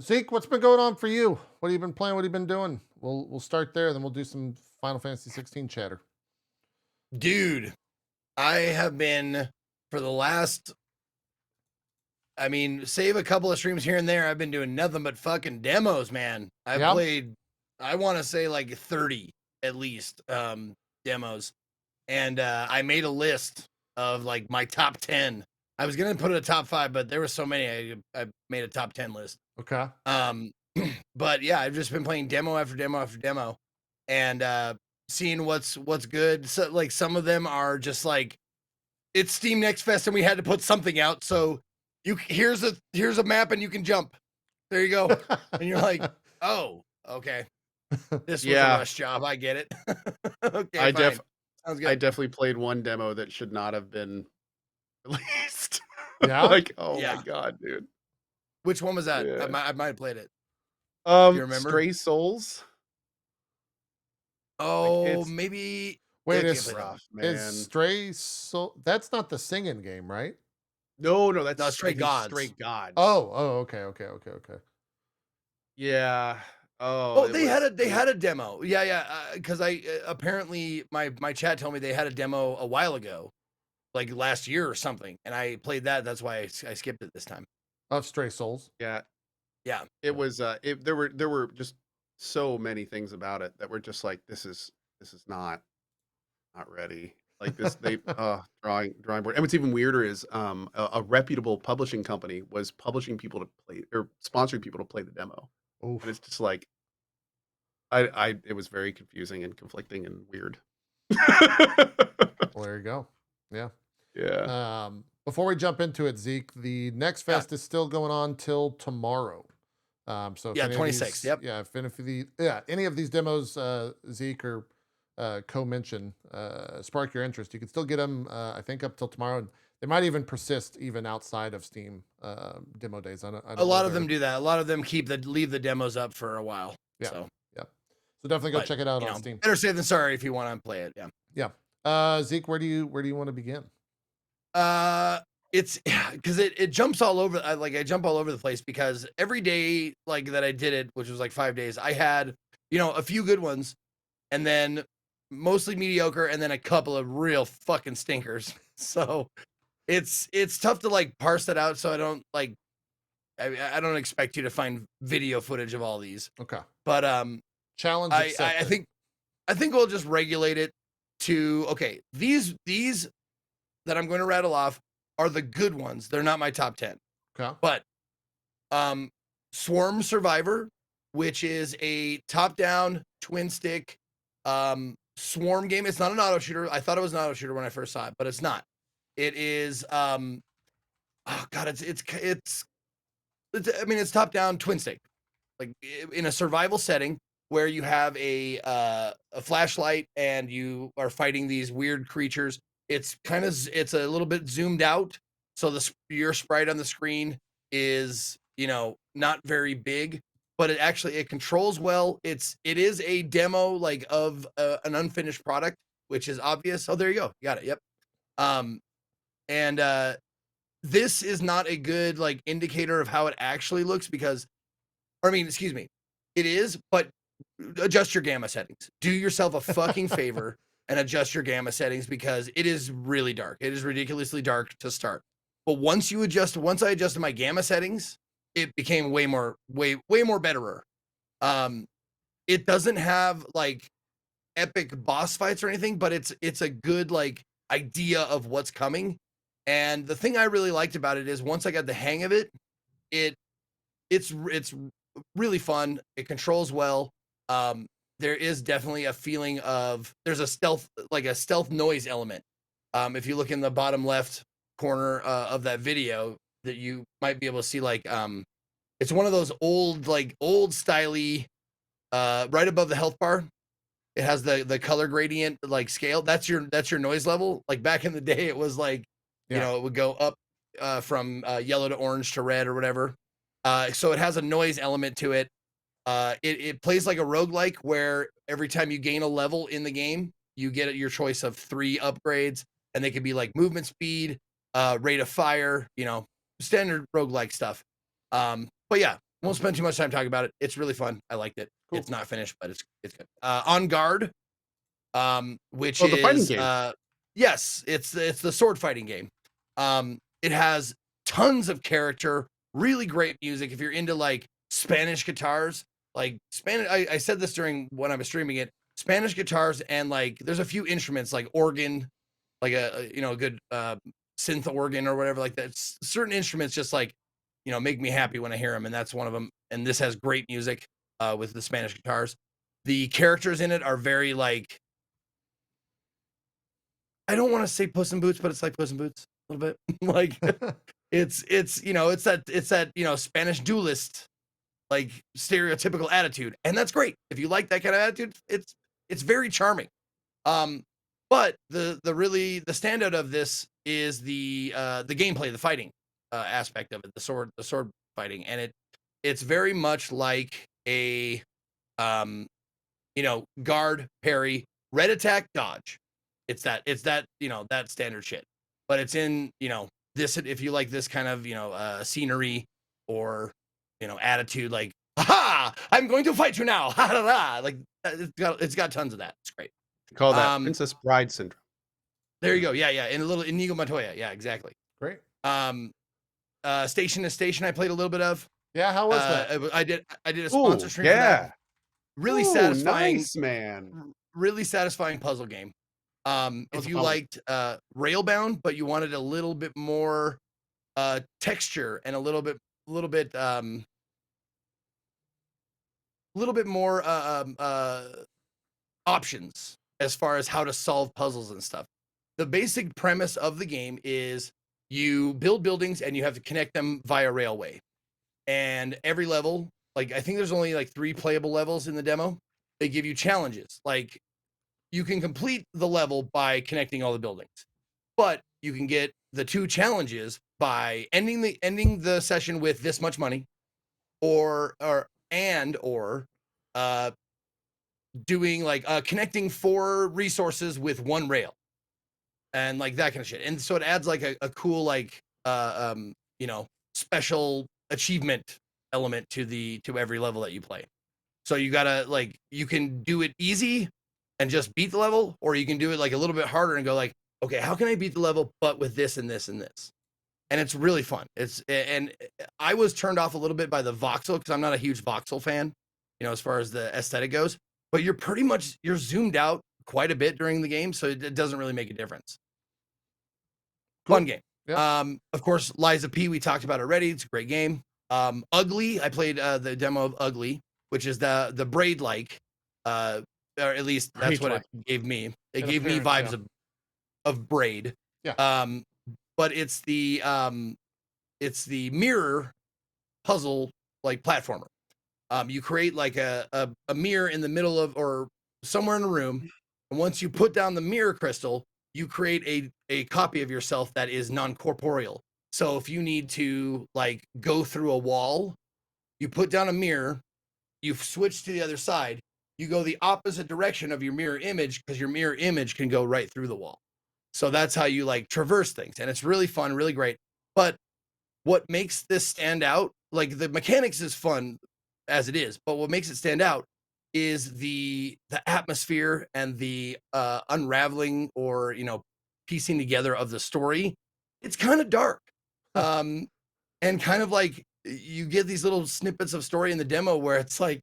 Zeke, what's been going on for you? What have you been playing? What have you been doing? We'll start there, then we'll do some Final Fantasy XVI chatter. Dude, I have been for the last, save a couple of streams here and there, I've been doing nothing but fucking demos, man. I've played, I want to say like 30 at least demos, and I made a list of like my top 10. I was gonna put it a top 5, but there were so many. I made a top 10 list. Okay. But yeah, I've just been playing demo after demo after demo, and seeing what's good. So like some of them are just like, it's Steam Next Fest and we had to put something out. So here's a map and you can jump. There you go. And you're like, oh, okay. This was a rush job. I get it. Okay, sounds good. I definitely played one demo that should not have been released. Yeah. Like, my God, dude. Which one was that? Yeah. I might have played it. Do you remember? Stray Souls. Oh, maybe. Wait, is Stray Soul? That's not the singing game, right? No, that's Stray Gods. Stray Gods. Oh, okay. Yeah. They had a demo. Yeah. Because I apparently my chat told me they had a demo a while ago, like last year or something, and I played that. That's why I skipped it this time. Of Stray Souls. Yeah. It was. There were just so many things about it that were just like, this is not ready. Like this, drawing board. And what's even weirder is a reputable publishing company was publishing people to play or sponsoring people to play the demo. Oof. And it's just like, it was very confusing and conflicting and weird. Well, there you go. Yeah. Before we jump into it, Zeke, the Next Fest is still going on till tomorrow. So 26th. Yep. Yeah. If any of these demos, Zeke or Cohh mention, spark your interest, you can still get them. I think up till tomorrow. And they might even persist even outside of Steam demo days. I don't a lot of them do that. A lot of them leave the demos up for a while. Yeah. So definitely go check it out on Steam. Better safe than sorry if you want to play it. Yeah. Zeke, where do you want to begin? It's because it jumps all over. I jump all over the place because every day like that I did it, which was like 5 days, I had a few good ones, and then mostly mediocre, and then a couple of real fucking stinkers. So it's tough to like parse that out. So I don't like. I don't expect you to find video footage of all these. Okay. But challenge accepted. I think we'll just regulate it to these that I'm going to rattle off are the good ones. They're not my top 10. Okay. But Swarm Survivor, which is a top-down twin stick swarm game. It's not an auto shooter. I thought it was an auto shooter when I first saw it, but it's not. It is it's top-down twin stick. Like in a survival setting where you have a flashlight and you are fighting these weird creatures. It's a little bit zoomed out, so your sprite on the screen is not very big, but it controls well. It is a demo like of an unfinished product, which is obvious. Oh, there you go, you got it. Yep. And this is not a good like indicator of how it actually looks it is, but adjust your gamma settings. Do yourself a fucking favor. And adjust your gamma settings because it is really dark. It is ridiculously dark to start. But once I adjusted my gamma settings, it became way more betterer. It doesn't have like epic boss fights or anything, but it's a good like idea of what's coming. And the thing I really liked about it is once I got the hang of it, it's really fun. It controls well. There is definitely a feeling of there's a stealth noise element. If you look in the bottom left corner of that video, that you might be able to see like it's one of those old styly right above the health bar. It has the color gradient like scale. That's your noise level. Like back in the day, it was like you know, it would go up from yellow to orange to red or whatever. So it has a noise element to it. It plays like a roguelike where every time you gain a level in the game, you get your choice of 3 upgrades, and they could be like movement speed, rate of fire, you know, standard roguelike stuff. But yeah, won't spend too much time talking about it. It's really fun. I liked it. Cool. It's not finished, but it's good. On Guard, which is the fighting game. Yes, it's the sword fighting game. It has tons of character, really great music. If you're into like Spanish guitars, like Spanish, I said this during when I was streaming it. Spanish guitars and like there's a few instruments like organ, like a good synth organ or whatever like that. Certain instruments just like make me happy when I hear them, and that's one of them. And this has great music with the Spanish guitars. The characters in it are very like, I don't want to say Puss in Boots, but it's like Puss in Boots a little bit. Like it's that Spanish duelist like stereotypical attitude, and that's great. If you like that kind of attitude, it's very charming. But the standout of this is the gameplay, the fighting aspect of it, the sword fighting, and it's very much like a guard, parry, red attack, dodge. It's that that standard shit. But it's in this, if you like this kind of scenery or attitude, like ha, I'm going to fight you now, ha ha ha. Like it's got tons of that. It's great. Call that Princess Bride syndrome. There you go. Yeah, and a little Inigo Montoya. Yeah, exactly. Great. Station to Station, I played a little bit of. Yeah, how was that? I did a sponsor stream for that. Really satisfying, nice, man. Really satisfying puzzle game. If you liked Railbound, but you wanted a little bit more texture and a little bit more options as far as how to solve puzzles and stuff. The basic premise of the game is you build buildings and you have to connect them via railway. And every level, like I think there's only like 3 playable levels in the demo. They give you challenges. Like you can complete the level by connecting all the buildings, but you can get the 2 challenges by ending the session with this much money, or doing like connecting 4 resources with 1 rail, and like that kind of shit. And so it adds like a cool like special achievement element to every level that you play. So you gotta like, you can do it easy and just beat the level, or you can do it like a little bit harder and go like, okay, how can I beat the level but with this and this and this? And it's really fun. And I was turned off a little bit by the voxel because I'm not a huge voxel fan, as far as the aesthetic goes. But you're zoomed out quite a bit during the game, so it doesn't really make a difference. Cool. Fun game. Yeah. Of course, Lies of P we talked about already. It's a great game. Ugly, I played the demo of Ugly, which is the braid like, or at least that's what it gave me. It gave me vibes of Braid. Yeah. But it's the mirror puzzle like platformer. You create like a mirror in the middle of or somewhere in a room, and once you put down the mirror crystal, you create a copy of yourself that is non-corporeal. So if you need to like go through a wall, you put down a mirror, you switch to the other side, you go the opposite direction of your mirror image because your mirror image can go right through the wall. So that's how you like traverse things. And it's really fun, really great. But what makes this stand out, like the mechanics is fun as it is, but what makes it stand out is the atmosphere and the unraveling or, piecing together of the story. It's kind of dark. And kind of like you get these little snippets of story in the demo where it's like,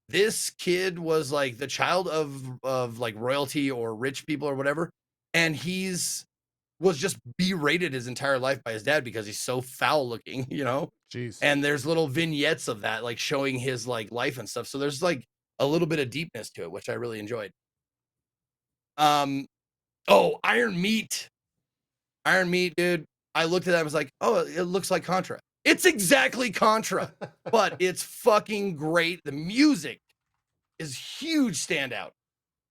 this kid was like the child of like royalty or rich people or whatever, and was just berated his entire life by his dad because he's so foul looking, you know. Jeez. And there's little vignettes of that, like showing his like life and stuff. So there's like a little bit of deepness to it, which I really enjoyed. Oh, Iron Meat, dude. I looked at that, I was like, oh, it looks like Contra. It's exactly Contra, but it's fucking great. The music is huge standout.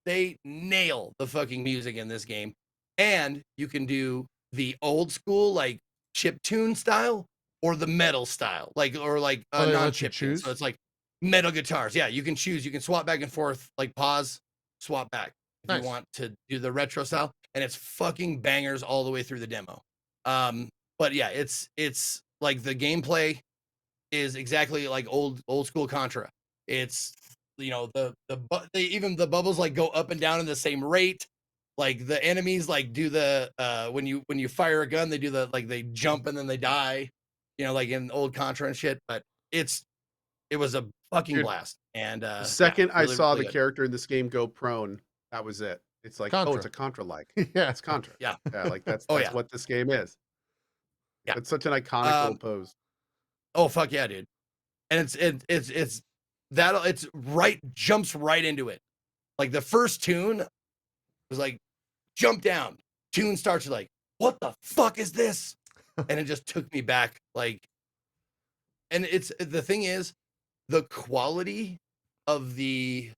They nail the fucking music in this game. And you can do the old school, like chiptune style or the metal style, or non-chiptune. So it's like metal guitars. Yeah, you can choose. You can swap back and forth, like pause, swap back if you want to do the retro style. And it's fucking bangers all the way through the demo. But yeah, it's like the gameplay is exactly like old school Contra. It's, you know, even the bubbles like go up and down in the same rate. Like the enemies like do the when you fire a gun, they do the like they jump and then they die, you know, like in old Contra and shit. But it was a fucking blast. And the second I saw the character in this game go prone, that was it. It's like, Contra. oh, it's a Contra like. Yeah, it's Contra. Yeah, like that's what this game is. Yeah, it's such an iconic little pose. Oh fuck yeah, dude! And it's jumps right into it. Like the first tune was like jump down. Tune starts like, what the fuck is this? And it just took me back. Like, and the thing is, the quality of the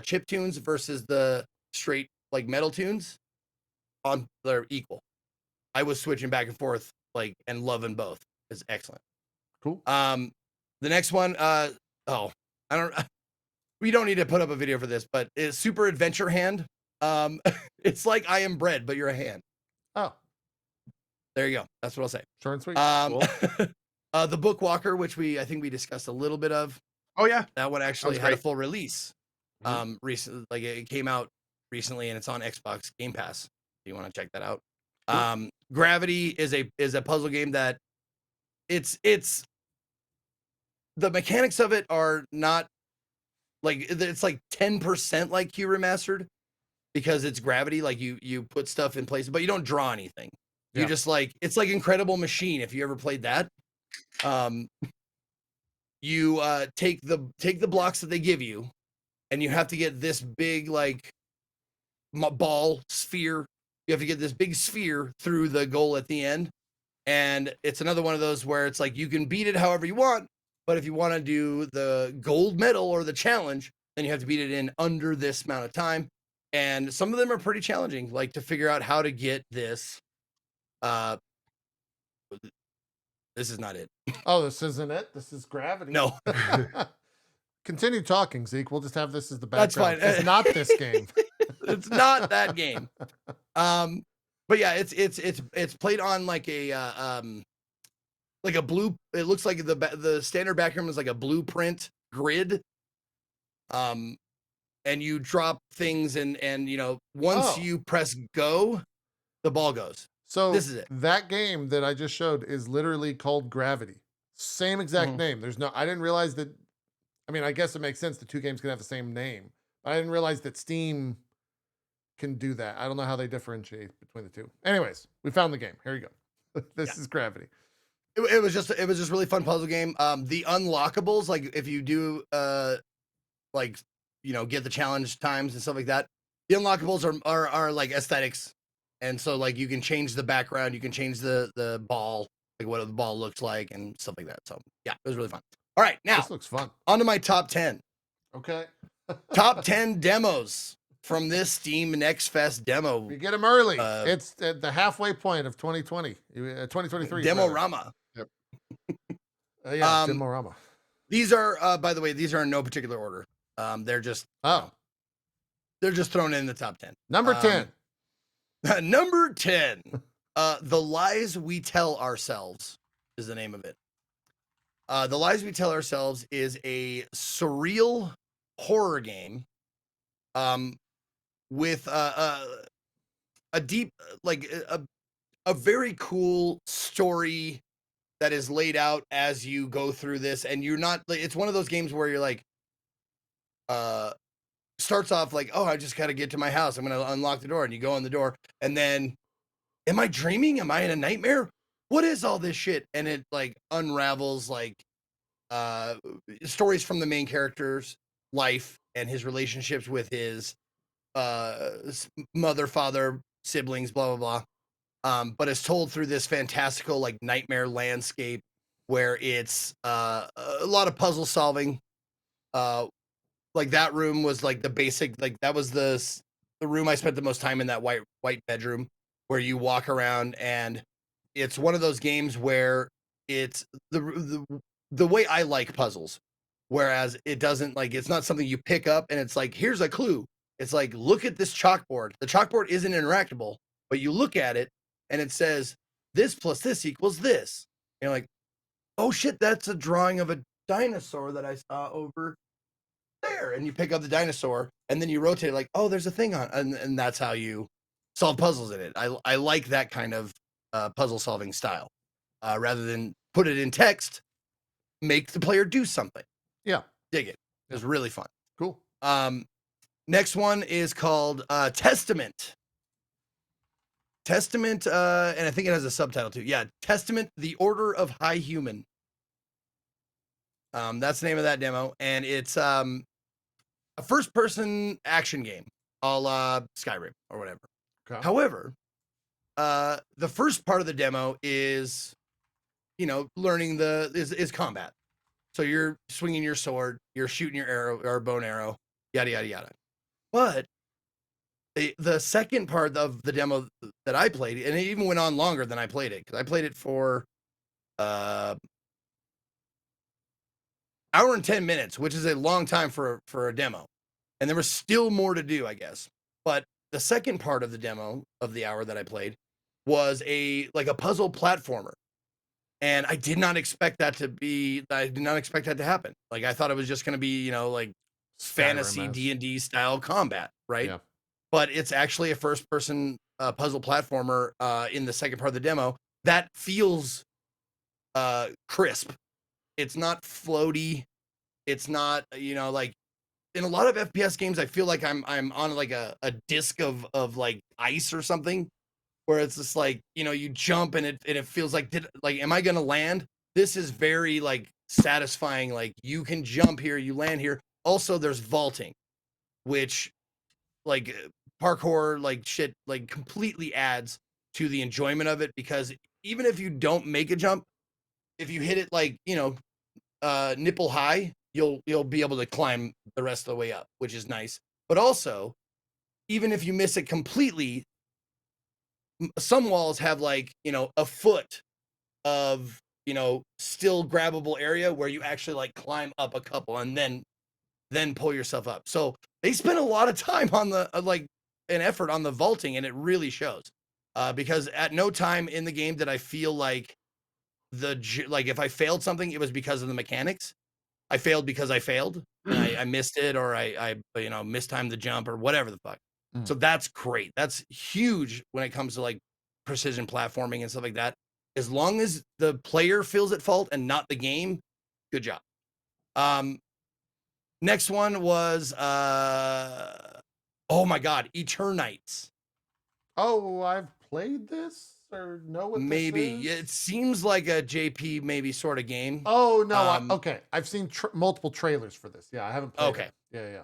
chip tunes versus the straight like metal tunes they're equal. I was switching back and forth like and loving both. It's excellent. Cool. The next one, we don't need to put up a video for this, but it's Super Adventure Hand. It's like I Am Bread, but you're a hand. Oh, there you go. That's what I'll say. Short and sweet. Cool. The Bookwalker, which I think we discussed a little bit of. Oh yeah, that one actually had a full release. Recently, like it came out recently, and it's on Xbox Game Pass. If you want to check that out. Cool. Gravity is a puzzle game that it's the mechanics of it are not like it's like 10% like Q Remastered because it's Gravity. Like you put stuff in place, but you don't draw anything. You just like it's like Incredible Machine. If you ever played that, you take the blocks that they give you, and you have to get this big like ball sphere. You have to get this big sphere through the goal at the end. And it's another one of those where it's like you can beat it however you want, but if you want to do the gold medal or the challenge, then you have to beat it in under this amount of time. And some of them are pretty challenging, like to figure out how to get this. This is not it. Oh, this isn't it? This is Gravity. No. Continue talking, Zeke. We'll just have this as the background. That's fine. It's not this game. It's not that game. But yeah, it's played on like a blue. It looks like the standard background is like a blueprint grid. And you drop things and you know once you press go, the ball goes. So this is it. That game that I just showed is literally called Gravity. Same exact name. I didn't realize that. I mean, I guess it makes sense. The two games can have the same name. I didn't realize that Steam can do that. I don't know how they differentiate between the two. Anyways, we found the game. Here you go. This is Gravity. It was just really fun puzzle game. The unlockables, like if you do like you know get the challenge times and stuff like that, the unlockables are like aesthetics, and so like you can change the background, you can change the ball, like what the ball looks like and stuff like that. So yeah, it was really fun. All right, now this looks fun. On to my top 10. Okay. Top 10 demos from this Steam Next Fest demo. We get them early. It's at the halfway point of 2020, 2023. Demo-rama. Yep. Yeah, Demo-rama. These are, by the way, these are in no particular order. They're just they're just thrown in the top 10. Number 10. Number 10. The Lies We Tell Ourselves is the name of it. The Lies We Tell Ourselves is a surreal horror game with a deep, like a very cool story that is laid out as you go through this. And you're not, it's one of those games where you're like, starts off like, oh, I just got to get to my house. I'm going to unlock the door. And you go in the door. And then, am I dreaming? Am I in a nightmare? What is all this shit? And it like unravels like stories from the main character's life and his relationships with his mother, father, siblings, blah, blah, blah. But it's told through this fantastical like nightmare landscape where it's a lot of puzzle solving. Like that room was like the basic, like that was the room I spent the most time in, that white bedroom where you walk around, and it's one of those games where it's the way I like puzzles, whereas it doesn't like, it's not something you pick up and it's like, here's a clue. It's like, look at this chalkboard. The chalkboard isn't interactable, but you look at it and it says this plus this equals this. And you're like, oh shit, that's a drawing of a dinosaur that I saw over there. And you pick up the dinosaur and then you rotate like, oh, there's a thing on, and that's how you solve puzzles in it. I like that kind of puzzle solving style, rather than put it in text, make the player do something. Yeah. Dig it. It was really fun. Cool. Next one is called Testament. Testament, and I think it has a subtitle too. Yeah, Testament, The Order of High Human. That's the name of that demo, and it's a first-person action game, a la Skyrim or whatever. Okay. However, the first part of the demo is, learning is combat. So you're swinging your sword, you're shooting your arrow or bow and arrow, yada yada yada. But the second part of the demo that I played, and it even went on longer than I played it, because I played it for hour and 10 minutes, which is a long time for a demo. And there was still more to do, I guess. But the second part of the demo of the hour that I played was a puzzle platformer. And I did not expect that to happen. Like, I thought it was just going to be, like fantasy D&D style combat, right? Yeah. But it's actually a first person puzzle platformer in the second part of the demo that feels crisp. It's not floaty. It's not, like in a lot of FPS games, I feel like I'm on like a disc of like ice or something, where it's just like, you jump and it feels like, am I going to land? This is very like satisfying. Like, you can jump here, you land here. Also, there's vaulting, which like parkour, like shit, like completely adds to the enjoyment of it, because even if you don't make a jump, if you hit it like, nipple high, you'll be able to climb the rest of the way up, which is nice. But also, even if you miss it completely, some walls have like, a foot of, still grabbable area where you actually like climb up a couple and then pull yourself up. So they spent a lot of time on the an effort on the vaulting, and it really shows. Because at no time in the game did I feel like if I failed something, it was because of the mechanics. I failed because I failed. I missed it, or I mistimed the jump or whatever the fuck. So that's great. That's huge when it comes to like precision platforming and stuff like that. As long as the player feels at fault and not the game, good job. Next one was oh my god, Eternites. Oh, I've played this or know what maybe this is? It seems like a JP maybe sort of game. Oh no, okay. I've seen multiple trailers for this. Yeah, I haven't played it. Yeah.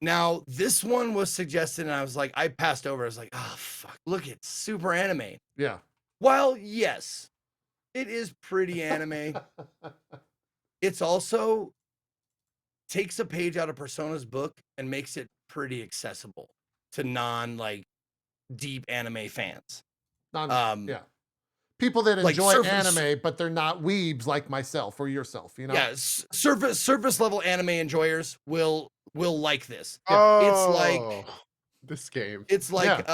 Now, this one was suggested, and I was like, I passed over. I was like, oh, fuck, look, it's super anime. Yeah. While, yes, it is pretty anime, it's also takes a page out of Persona's book and makes it pretty accessible to deep anime fans. Yeah. People that enjoy anime, but they're not weebs like myself or yourself, Yeah, surface level anime enjoyers will like this. Oh, it's like this game. It's like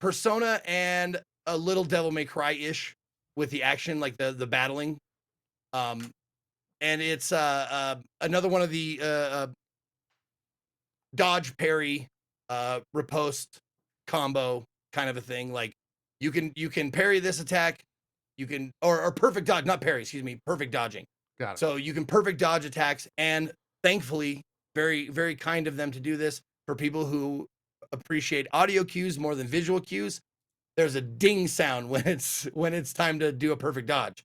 Persona and a little Devil May Cry-ish with the action, like the battling. And it's another one of the dodge parry riposte combo kind of a thing. Like you can parry this attack, you can or perfect dodge, not parry, excuse me, perfect dodging. Got it. So you can perfect dodge attacks, and thankfully, very, very kind of them to do this for people who appreciate audio cues more than visual cues. There's a ding sound when it's time to do a perfect dodge.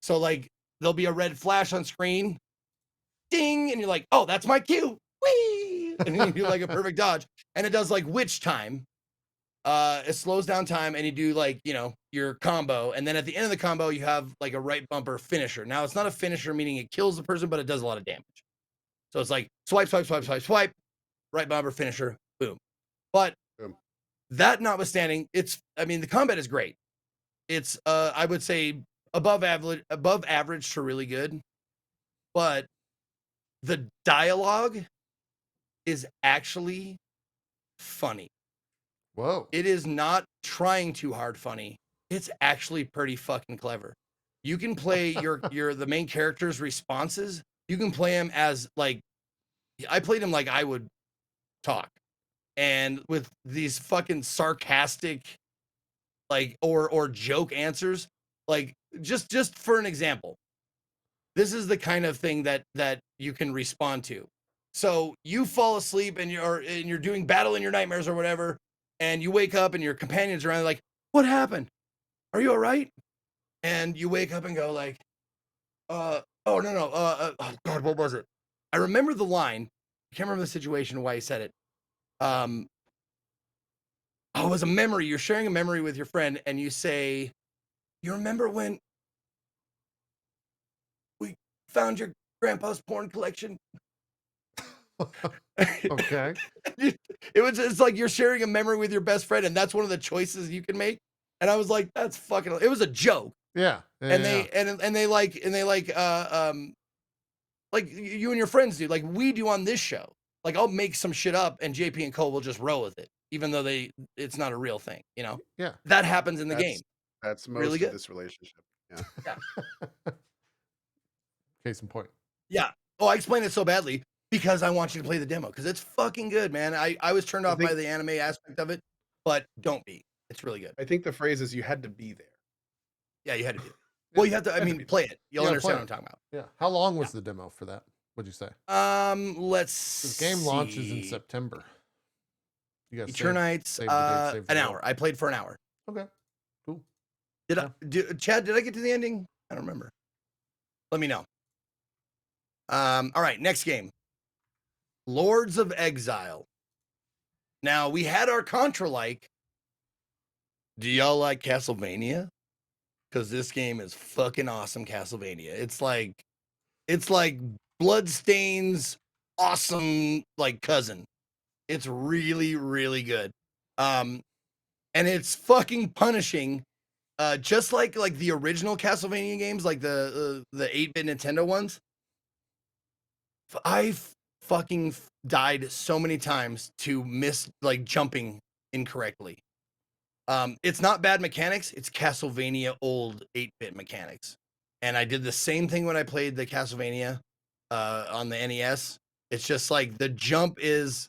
So like there'll be a red flash on screen, ding, and you're like, oh, that's my cue. Whee! And you do like a perfect dodge. And it does like witch time. It slows down time, and you do like, your combo. And then at the end of the combo, you have like a right bumper finisher. Now it's not a finisher, meaning it kills the person, but it does a lot of damage. So it's like swipe, swipe, swipe, swipe, swipe, right bumper finisher, boom. But that notwithstanding, the combat is great. It's I would say above average to really good. But the dialogue is actually funny. Whoa. It is not trying too hard funny. It's actually pretty fucking clever. You can play the main character's responses. You can play him as like, I played him like I would talk. And with these fucking sarcastic, like, or joke answers, like just for an example, this is the kind of thing that you can respond to. So you fall asleep and you're doing battle in your nightmares or whatever, and you wake up and your companions are around like, what happened? Are you all right? And you wake up and go like, oh no, oh God, what was it? I remember the line. I can't remember the situation why he said it. It was a memory. You're sharing a memory with your friend, and you say, you remember when we found your grandpa's porn collection? Okay. It's like you're sharing a memory with your best friend, and that's one of the choices you can make. And I was like, that's fucking, it was a joke. Yeah. And they like you and your friends do, like we do on this show. Like I'll make some shit up and JP and Cohh will just roll with it, even though it's not a real thing, Yeah. That happens in the game. That's most really good. of this relationship. Yeah. Case in point. Yeah. Oh, I explained it so badly because I want you to play the demo because it's fucking good, man. I was turned off by the anime aspect of it, but don't be. It's really good. I think the phrase is you had to be there. Yeah, you had to be. Well, you have to. Play it. You'll understand what I'm talking about. Yeah. How long was the demo for that? What'd you say? Let's. The game launches in September. You guys Eternites, an hour. I played for an hour. Okay. Cool. Chad? Did I get to the ending? I don't remember. Let me know. All right, next game. Lords of Exile. Now we had our Contra-like. Do y'all like Castlevania? Because this game is fucking awesome, Castlevania. It's like Bloodstain's awesome like cousin. It's really, really good. And it's fucking punishing. Just like the original Castlevania games, like the 8-bit Nintendo ones. I fucking died so many times to miss like jumping incorrectly. It's not bad mechanics. It's Castlevania old 8-bit mechanics. And I did the same thing when I played the Castlevania on the NES. It's just like the jump is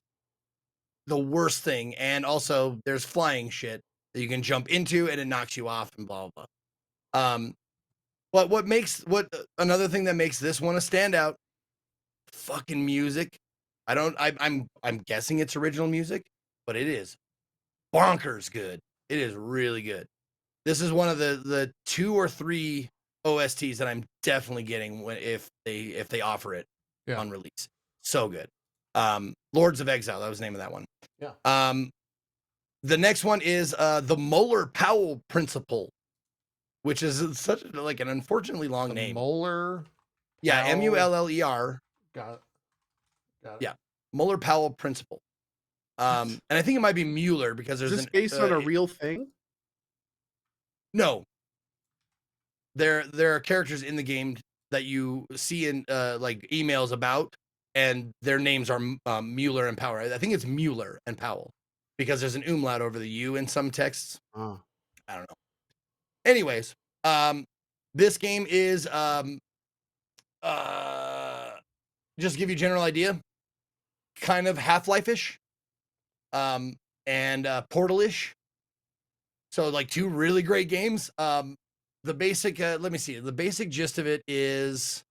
the worst thing. And also there's flying shit that you can jump into and it knocks you off and blah, blah, blah. But another thing that makes this one a standout, fucking music. I'm guessing it's original music, but it is bonkers good. It is really good. This is one of the 2 or 3 OSTs that I'm definitely getting if they offer it on release. So good. Lords of Exile, that was the name of that one. Yeah. The next one is the Muller-Powell Principle, which is such like an unfortunately long name. Muller. Yeah, Muller. Got it. Yeah, Muller-Powell Principle. And I think it might be Mueller because there's based on a real thing. No, there are characters in the game that you see in like emails about, and their names are Mueller and Powell. I think it's Mueller and Powell because there's an umlaut over the U in some texts. I don't know. Anyways, this game is just to give you a general idea, kind of Half-Life-ish. And Portal-ish. So like 2 really great games. The basic, let me see. The basic gist of it is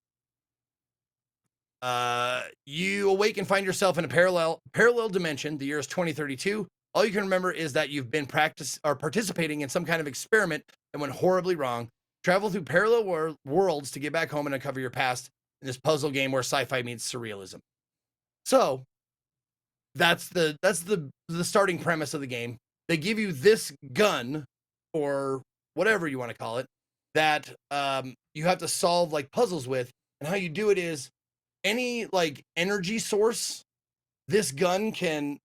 You awake and find yourself in a parallel dimension. The year is 2032. All you can remember is that you've been participating in some kind of experiment and went horribly wrong. Travel through parallel worlds to get back home and uncover your past in this puzzle game where sci-fi meets surrealism. So that's the starting premise of the game. They give you this gun, or whatever you want to call it, that you have to solve like puzzles with. And how you do it is any like energy source, this gun can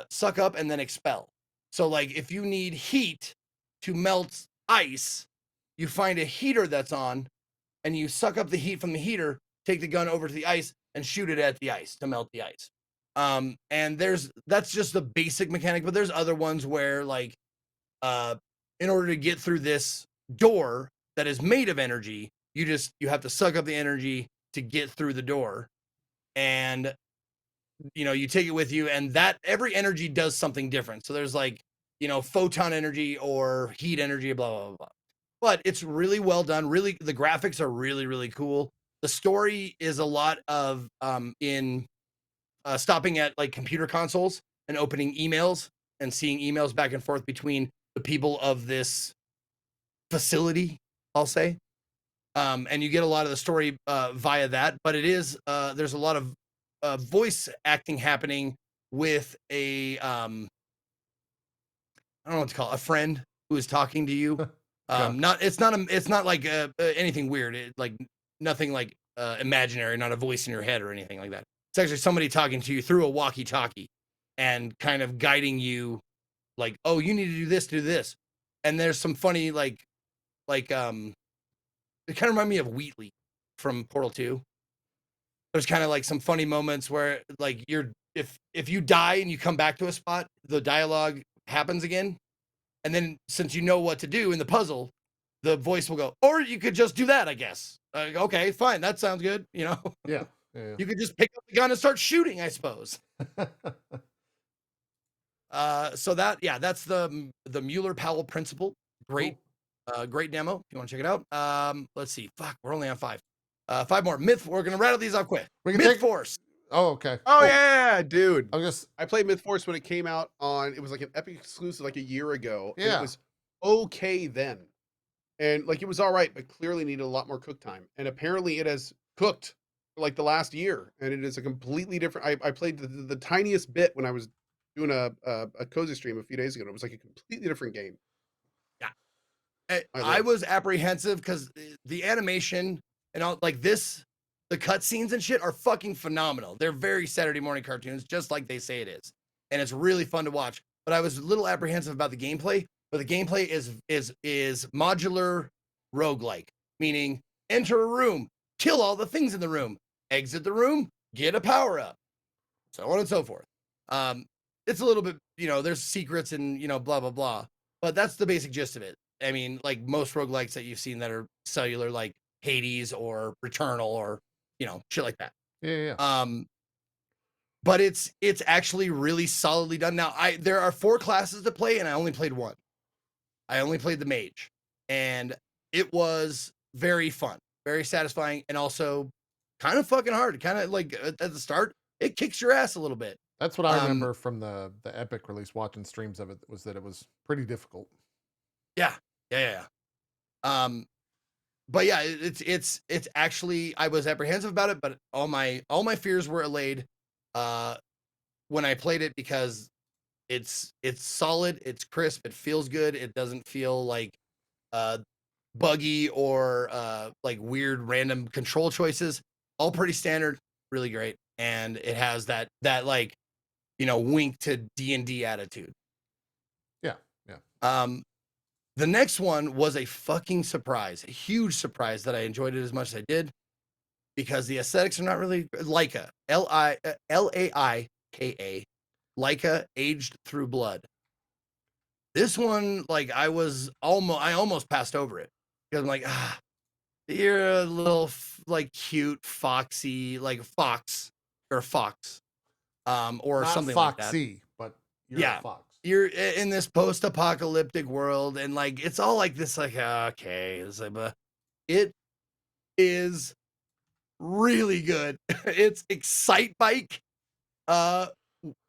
suck up and then expel. So like if you need heat to melt ice, you find a heater that's on and you suck up the heat from the heater, take the gun over to the ice and shoot it at the ice to melt the ice. And that's just the basic mechanic, but there's other ones where like in order to get through this door that is made of energy, you have to suck up the energy to get through the door. And you take it with you, and that every energy does something different. So there's like, photon energy or heat energy, blah, blah, blah, blah. But it's really well done. Really, the graphics are really, really cool. The story is a lot of in stopping at like computer consoles and opening emails and seeing emails back and forth between the people of this facility, I'll say. And you get a lot of the story via that, but it is there's a lot of voice acting happening with a I don't know what to call it, a friend who is talking to you. It's not like anything weird. Like nothing like imaginary, not a voice in your head or anything like that. It's actually somebody talking to you through a walkie-talkie and kind of guiding you, like, oh, you need to do this. And there's some funny it kind of remind me of Wheatley from Portal 2. There's kind of like some funny moments where like if you die and you come back to a spot, the dialogue happens again. And then since you know what to do in the puzzle, the voice will go, or you could just do that, I guess. Okay, fine. That sounds good. Yeah. You could just pick up the gun and start shooting, I suppose. So that's the Mueller-Powell principle. Great, cool. Great demo. If you want to check it out. Let's see. Fuck, we're only on 5. 5 more. Myth. We're gonna rattle these off quick. Myth Force. Oh, okay. Oh cool. Yeah, dude. I played Myth Force when it came out it was like an Epic exclusive like a year ago. Yeah. And it was okay then. And like it was all right, but clearly needed a lot more cook time. And apparently it has cooked for like the last year. And it is a completely different. I played the tiniest bit when I was doing a cozy stream a few days ago. It was like a completely different game. Yeah. I was apprehensive because the animation and all like this, the cutscenes and shit are fucking phenomenal. They're very Saturday morning cartoons, just like they say it is. And it's really fun to watch. But I was a little apprehensive about the gameplay. But the gameplay is modular roguelike, meaning enter a room, kill all the things in the room, exit the room, get a power up, so on and so forth. It's a little bit, there's secrets and, blah, blah, blah. But that's the basic gist of it. I mean, like most roguelikes that you've seen that are cellular, like Hades or Returnal or, shit like that. Yeah. But it's actually really solidly done. Now, there are 4 classes to play, and I only played 1. I only played the mage, and it was very fun, very satisfying, and also kind of fucking hard. Kind of like at the start, it kicks your ass a little bit. That's what I remember from the Epic release, watching streams of it, was that it was pretty difficult. Yeah. But yeah, it's actually, I was apprehensive about it, but all my fears were allayed when I played it, because it's solid, it's crisp, it feels good, it doesn't feel like buggy or like weird random control choices. All pretty standard, really great, and it has that like wink to D&D attitude. Yeah. The next one was a fucking surprise, a huge surprise that I enjoyed it as much as I did, because the aesthetics are not really Laika, Laika. Laika Aged Through Blood. This one, like, I almost passed over it because I'm like, you're a little like cute, foxy, like fox or fox, or not something foxy, like that. But you're a fox. You're in this post-apocalyptic world, and like it's all like this, like okay, it's like, but it is really good. It's Excite Bike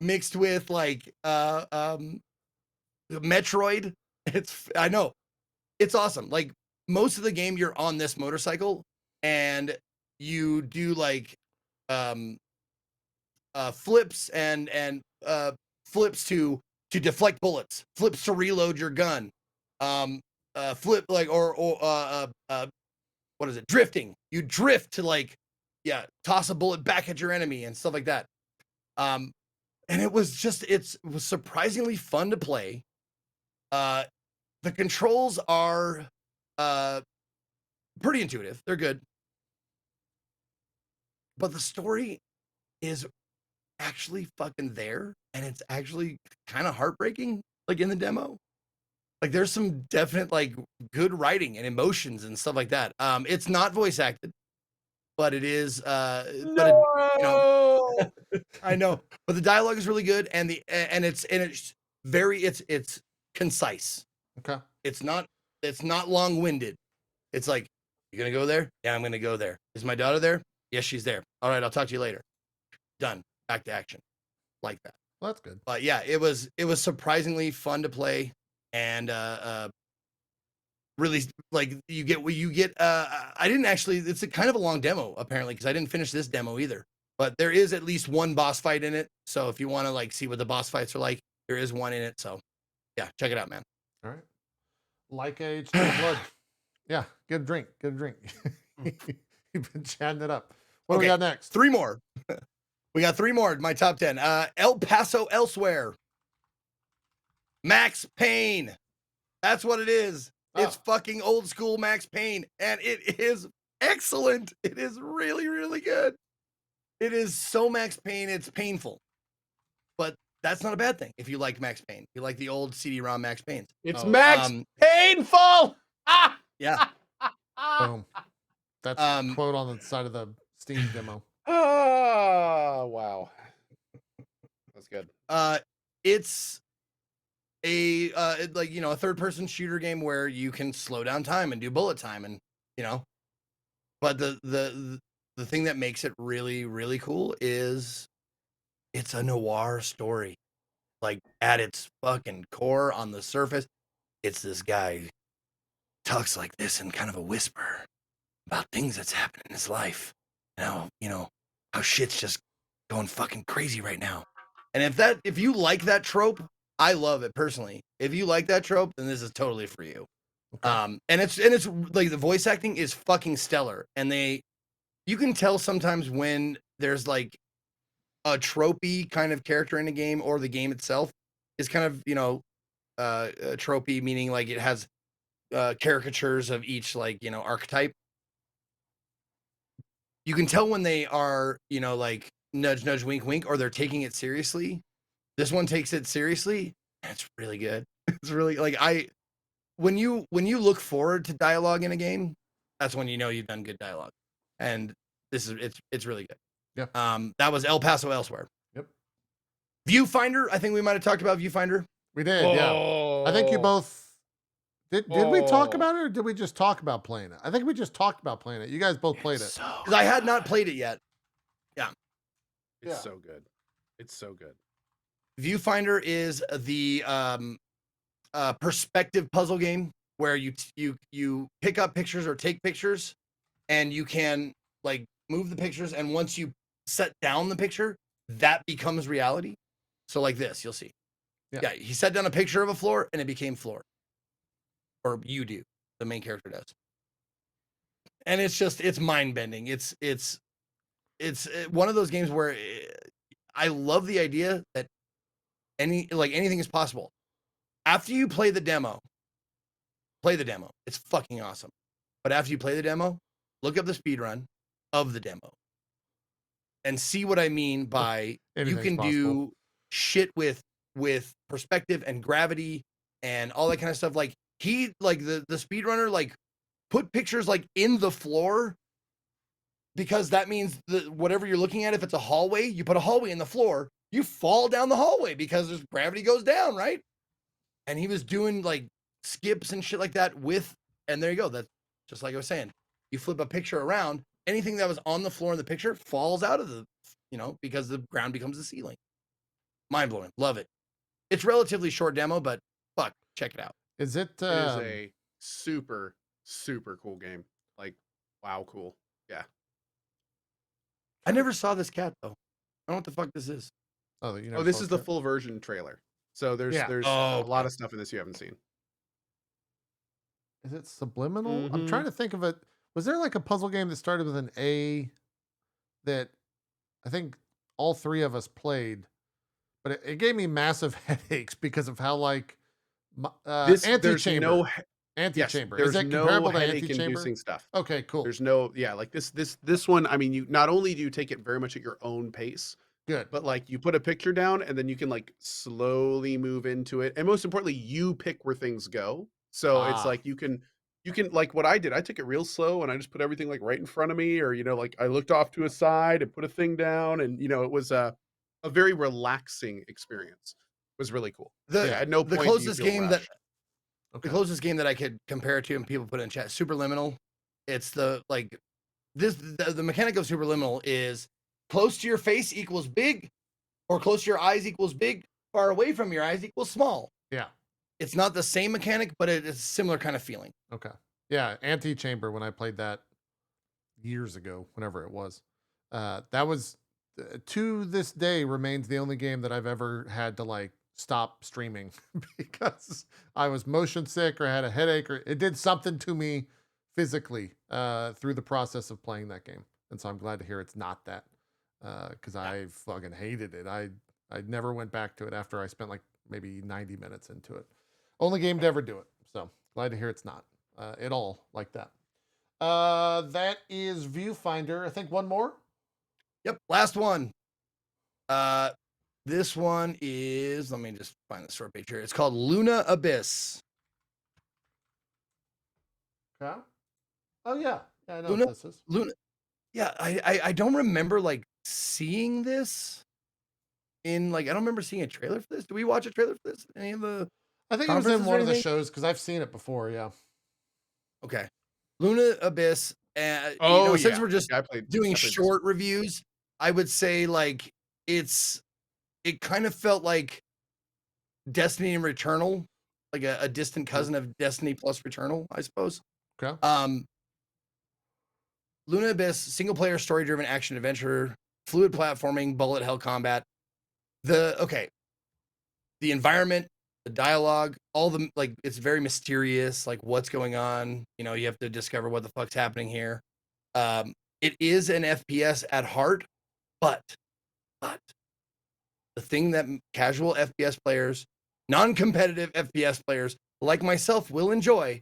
mixed with like Metroid. I know. It's awesome. Like most of the game you're on this motorcycle and you do like flips and flips to deflect bullets, flips to reload your gun, flip like or what is it? Drifting. You drift to like toss a bullet back at your enemy and stuff like that. And it was surprisingly fun to play. The controls are pretty intuitive. They're good. But the story is actually fucking there, and it's actually kind of heartbreaking, like in the demo. Like there's some definite like good writing and emotions and stuff like that. It's not voice acted, but it is I know, but the dialogue is really good, and it's concise. Okay. It's not long-winded. It's like, you gonna go there? Yeah, I'm gonna go there. Is my daughter there? Yes, she's there. All right, I'll talk to you later. Done. Back to action. Like that. Well, that's good. But yeah, it was surprisingly fun to play, and really like you get I didn't actually, it's a kind of a long demo apparently, because I didn't finish this demo either. But there is at least one boss fight in it. So if you want to like see what the boss fights are like, there is one in it. So yeah, check it out, man. All right. Like age to the blood. Yeah, get a drink. Get a drink. You've been chatting it up. What do we got next? 3 more. We got 3 more. My top 10. El Paso Elsewhere. Max Payne. That's what it is. Oh. It's fucking old school Max Payne, and it is excellent. It is really, really good. It is so Max Payne, it's painful. But that's not a bad thing if you like Max Payne. You like the old CD-ROM Max Paynes. It's Max Painful! Ah! Yeah. Boom. That's a quote on the side of the Steam demo. Oh, wow. That's good. It's a like, you know, a third-person shooter game where you can slow down time and do bullet time, and you know, but the thing that makes it really, really cool is it's a noir story. Like at its fucking core, on the surface, it's this guy who talks like this in kind of a whisper about things that's happening in his life. Now, you know, how shit's just going fucking crazy right now. And if you like that trope, I love it personally. If you like that trope, then this is totally for you. Okay. And it's like the voice acting is fucking stellar. And you can tell sometimes when there's like a tropey kind of character in a game, or the game itself is kind of, you know, tropey, meaning like it has caricatures of each, like, you know, archetype. You can tell when they are, you know, like nudge, nudge, wink, wink, or they're taking it seriously. This one takes it seriously. It's really good. It's really like when you look forward to dialogue in a game, that's when you know you've done good dialogue. And this is it's really good. Yeah. That was El Paso Elsewhere. Yep. Viewfinder. I think we might have talked about Viewfinder. We did. Yeah. I think you both did. Did we talk about it, or did we just talk about playing it? I think we just talked about playing it. You guys both played it. Because I had not played it yet. Yeah. It's so good. It's so good. Viewfinder is the perspective puzzle game where you pick up pictures or take pictures, and you can like move the pictures, and once you set down the picture, that becomes reality. So like this, you'll see. Yeah, he set down a picture of a floor and it became floor. Or you do. The main character does. And it's mind-bending. It's one of those games where I love the idea that anything is possible. After you play the demo. It's fucking awesome. But after you play the demo, look up the speedrun of the demo and see what I mean by you can do shit with perspective and gravity and all that kind of stuff. Like the speedrunner like put pictures like in the floor, because that means that whatever you're looking at, if it's a hallway, you put a hallway in the floor, you fall down the hallway because there's gravity goes down, right? And he was doing like skips and shit like that and there you go. That's just like I was saying. You flip a picture around, anything that was on the floor in the picture falls out of the, because the ground becomes the ceiling. Mind blowing. Love it. It's relatively short demo, but fuck, check it out. Is it? It is a super, super cool game. Like, wow, cool. Yeah. I never saw this cat though. I don't know what the fuck this is. Oh, this is the full version trailer. So there's a lot of stuff in this you haven't seen. Is it subliminal? Mm-hmm. I'm trying to think of it. Was there like a puzzle game that started with an A that I think all three of us played, but it gave me massive headaches because of how like Antichamber. Antichamber. Yes, is that comparable to Antichamber? Stuff. Okay, cool. There's no, like this one. I mean, you not only do you take it very much at your own pace, good, but like you put a picture down and then you can like slowly move into it, and most importantly, you pick where things go. So it's like you can like what I did. I took it real slow and I just put everything like right in front of me, or like I looked off to a side and put a thing down, and it was a very relaxing experience. It was really cool. At no point the closest game rushed. The closest game that I could compare it to, and people put in chat, Superliminal. It's the mechanic of Superliminal is close to your face equals big, or close to your eyes equals big, far away from your eyes equals small. Yeah. It's not the same mechanic, but it's a similar kind of feeling. Okay. Yeah, Antichamber, when I played that years ago, whenever it was, that was, to this day, remains the only game that I've ever had to like stop streaming because I was motion sick or had a headache, or it did something to me physically through the process of playing that game. And so I'm glad to hear it's not that, because I fucking hated it. I never went back to it after I spent like maybe 90 minutes into it. Only game to ever do it. So glad to hear it's not at all like that. That is Viewfinder. I think one more. Yep, last one. This one is, let me just find the short page here. It's called Luna Abyss. Okay. Oh yeah. I know what this is. Luna. Yeah, I don't remember like seeing this in like, I don't remember seeing a trailer for this. Do we watch a trailer for this? Any of the I think it was in one of the shows because I've seen it before. Yeah. Okay. Luna Abyss. Since we're just doing short reviews, I would say like it kind of felt like Destiny and Returnal, like a distant cousin of Destiny plus Returnal, I suppose. Okay. Luna Abyss, single player story driven action adventure, fluid platforming, bullet hell combat. The environment, the dialogue, all the like, it's very mysterious, like what's going on. You have to discover what the fuck's happening here. It is an FPS at heart, but the thing that casual FPS players, non-competitive FPS players like myself will enjoy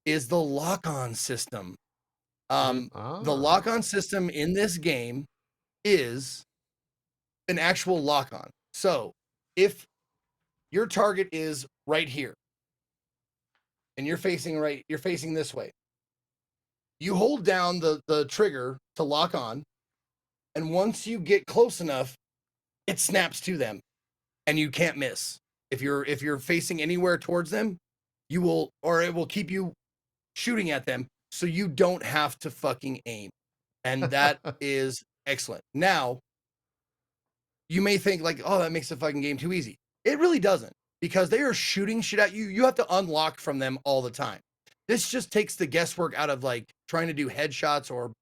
is the lock-on system. The lock-on system in this game is an actual lock-on. So if your target is right here and you're facing this way, you hold down the trigger to lock on, and once you get close enough, it snaps to them and you can't miss. If you're facing anywhere towards them, it will keep you shooting at them so you don't have to fucking aim. And that is excellent. Now, you may think like, oh, that makes the fucking game too easy. It really doesn't, because they are shooting shit at you. You have to unlock from them all the time. This just takes the guesswork out of like trying to do headshots or,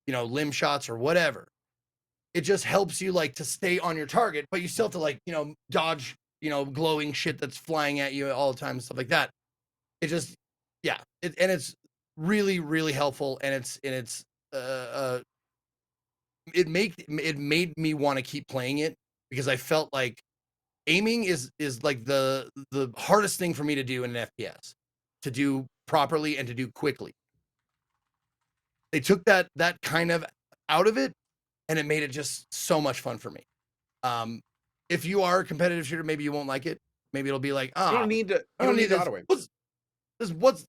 limb shots or whatever. It just helps you like to stay on your target, but you still have to like, dodge, glowing shit that's flying at you all the time and stuff like that. It just, it's really, really helpful. And it made me want to keep playing it, because I felt like aiming is like the hardest thing for me to do in an FPS, to do properly and to do quickly. They took that kind of out of it, and it made it just so much fun for me. If you are a competitive shooter, maybe you won't like it. Maybe it'll be like, you don't need to auto aim.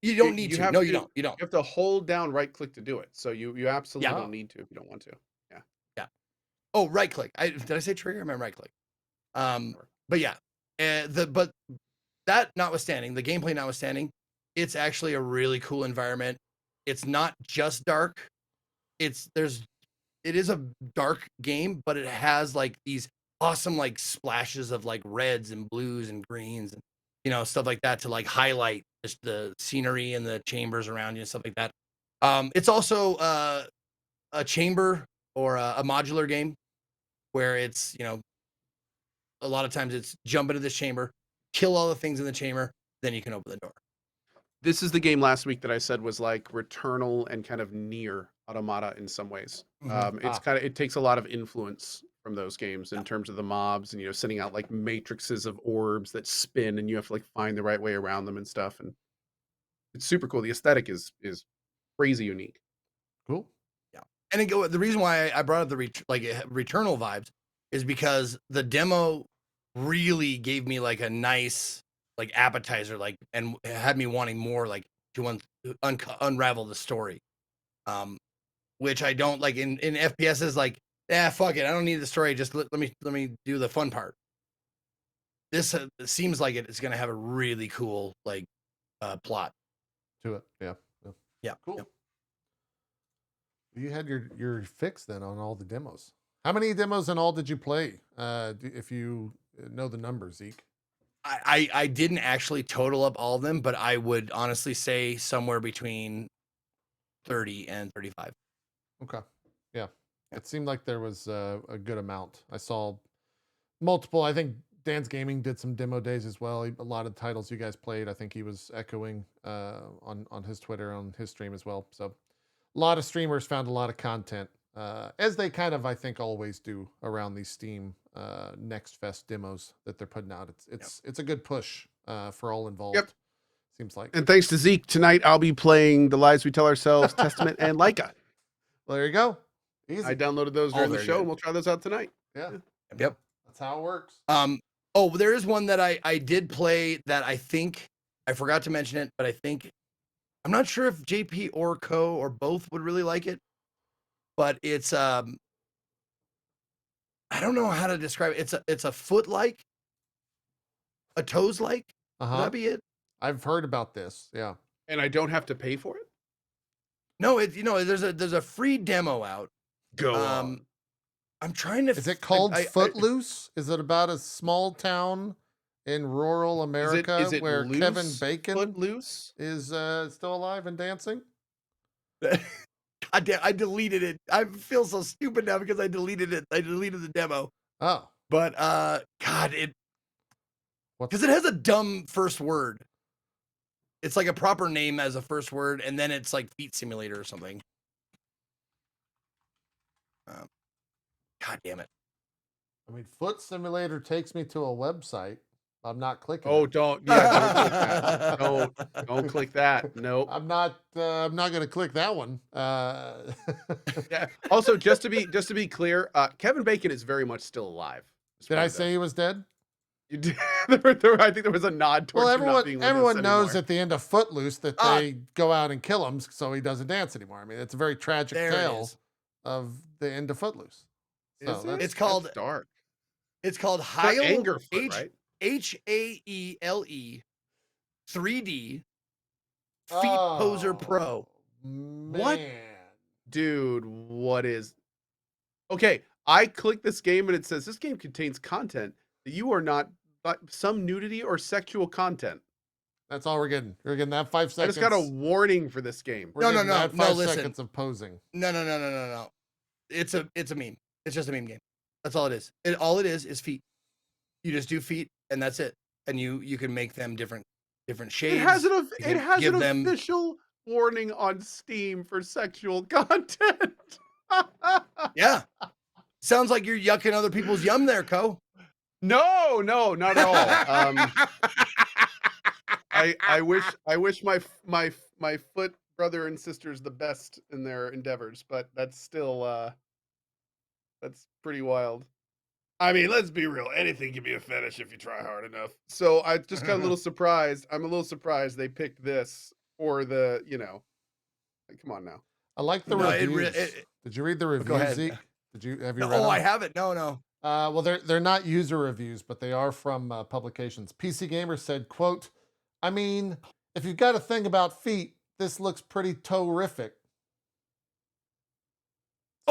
You don't need to. No, you don't. You don't. You have to hold down right click to do it. So you absolutely don't need to if you don't want to. Yeah. Yeah. Oh, right click. Did I say trigger? I meant right click. But yeah, but that notwithstanding, the gameplay notwithstanding, it's actually a really cool environment. It's not just dark. it is a dark game, but it has like these awesome like splashes of like reds and blues and greens and stuff like that to like highlight just the scenery and the chambers around you and stuff like that. It's also a chamber or a modular game where it's a lot of times it's jump into this chamber, kill all the things in the chamber, then you can open the door. This is the game last week that I said was like Returnal and kind of near Automata in some ways. It takes a lot of influence from those games in terms of the mobs and sending out like matrices of orbs that spin and you have to like find the right way around them and stuff. And it's super cool. The aesthetic is crazy unique. Cool. Yeah, and the reason why I brought up the Returnal vibes is because the demo really gave me like a nice like appetizer, like, and had me wanting more, like to unravel the story, which I don't like in FPSs. Like, fuck it, I don't need the story. Just let me do the fun part. This seems like it's gonna have a really cool like plot to it. Yeah. Cool. Yep. You had your fix then on all the demos. How many demos in all did you play? If you know the numbers, Zeke. I didn't actually total up all of them, but I would honestly say somewhere between 30 and 35. Okay. Yeah. It seemed like there was a good amount. I saw multiple. I think Dan's Gaming did some demo days as well. A lot of titles you guys played, I think he was echoing on his Twitter, on his stream as well. So a lot of streamers found a lot of content, as they kind of, I think, always do around these Steam Next Fest demos that they're putting out. It's a good push for all involved. Yep. Seems like. And thanks to Zeke, tonight I'll be playing The Lies We Tell Ourselves, Testament, and Leica. Well, there you go. Easy. I downloaded those during the show, and we'll try those out tonight. Yeah. Yep. That's how it works. Oh, there is one that I did play that I think I forgot to mention it, but I'm not sure if JP or Cohh or both would really like it, but it's I don't know how to describe it. It's a foot like, a toes like. Would that be it? I've heard about this. Yeah. And I don't have to pay for it? No, there's a free demo out. Go on. I'm trying to. Is it called Footloose? Is it about a small town in rural America is it where Kevin Bacon Footloose is still alive and dancing? God damn, I deleted it. I feel so stupid now because I deleted it. I deleted the demo. Oh. But God, because it has a dumb first word. It's like a proper name as a first word, and then it's like Feet Simulator or something. God damn it. I mean, Foot Simulator takes me to a website. I'm not clicking. Oh, don't. Yeah, don't click that. Nope. I'm not going to click that one. Yeah. Also, just to be clear, Kevin Bacon is very much still alive. Did I say he was dead? You did. I think there was a nod towards everyone knows at the end of Footloose that they go out and kill him, so he doesn't dance anymore. I mean, it's a very tragic tale of the end of Footloose. So it's called That's dark. It's called Haele, right? HAELE 3D Feet Poser Pro. Man. What? Dude, what is... Okay, I click this game and it says this game contains content that you are not... some nudity or sexual content. That's all we're getting. We're getting that 5 seconds. I just got a warning for this game. No. 5 seconds of posing. No. It's a meme. It's just a meme game. That's all it is. All it is feet. You just do feet, and that's it. And you can make them different shades. It has an official warning on Steam for sexual content. Yeah. Sounds like you're yucking other people's yum there, Cohh. No, not at all. I wish my foot brother and sisters the best in their endeavors, but that's still that's pretty wild. I mean, let's be real. Anything can be a fetish if you try hard enough. So I just got a little surprised. I'm a little surprised they picked this or the, like, come on now. I like the reviews. Did you read the reviews, Zeke? Have you read them? I haven't. No. Well, they're not user reviews, but they are from publications. PC Gamer said, quote, I mean, if you've got a thing about feet, this looks pretty toe-rific.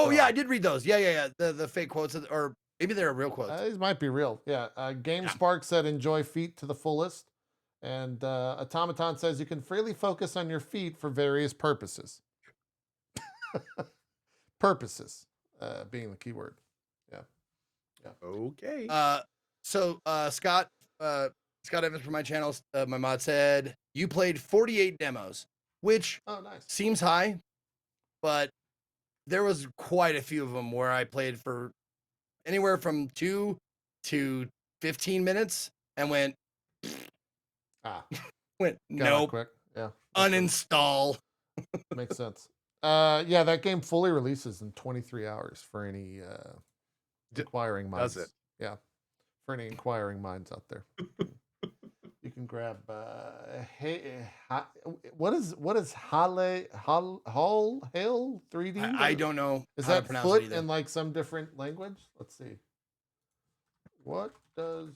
Oh yeah, I did read those. Yeah. The fake quotes, or maybe they're real quotes. These might be real. Yeah. GameSpark said, "Enjoy feet to the fullest," and Automaton says, "You can freely focus on your feet for various purposes." Purposes being the key word. Yeah. Okay. So Scott Evans from my channel, my mod said you played 48 demos, which nice. Seems high, but there was quite a few of them where I played for anywhere from 2 to 15 minutes and went nope. Quick. Yeah. Uninstall. Makes sense. Yeah, that game fully releases in 23 hours for any inquiring minds. Does it? Yeah. For any inquiring minds out there. You can grab what is Hail 3D? I don't know. Is that foot in like some different language? Let's see. What does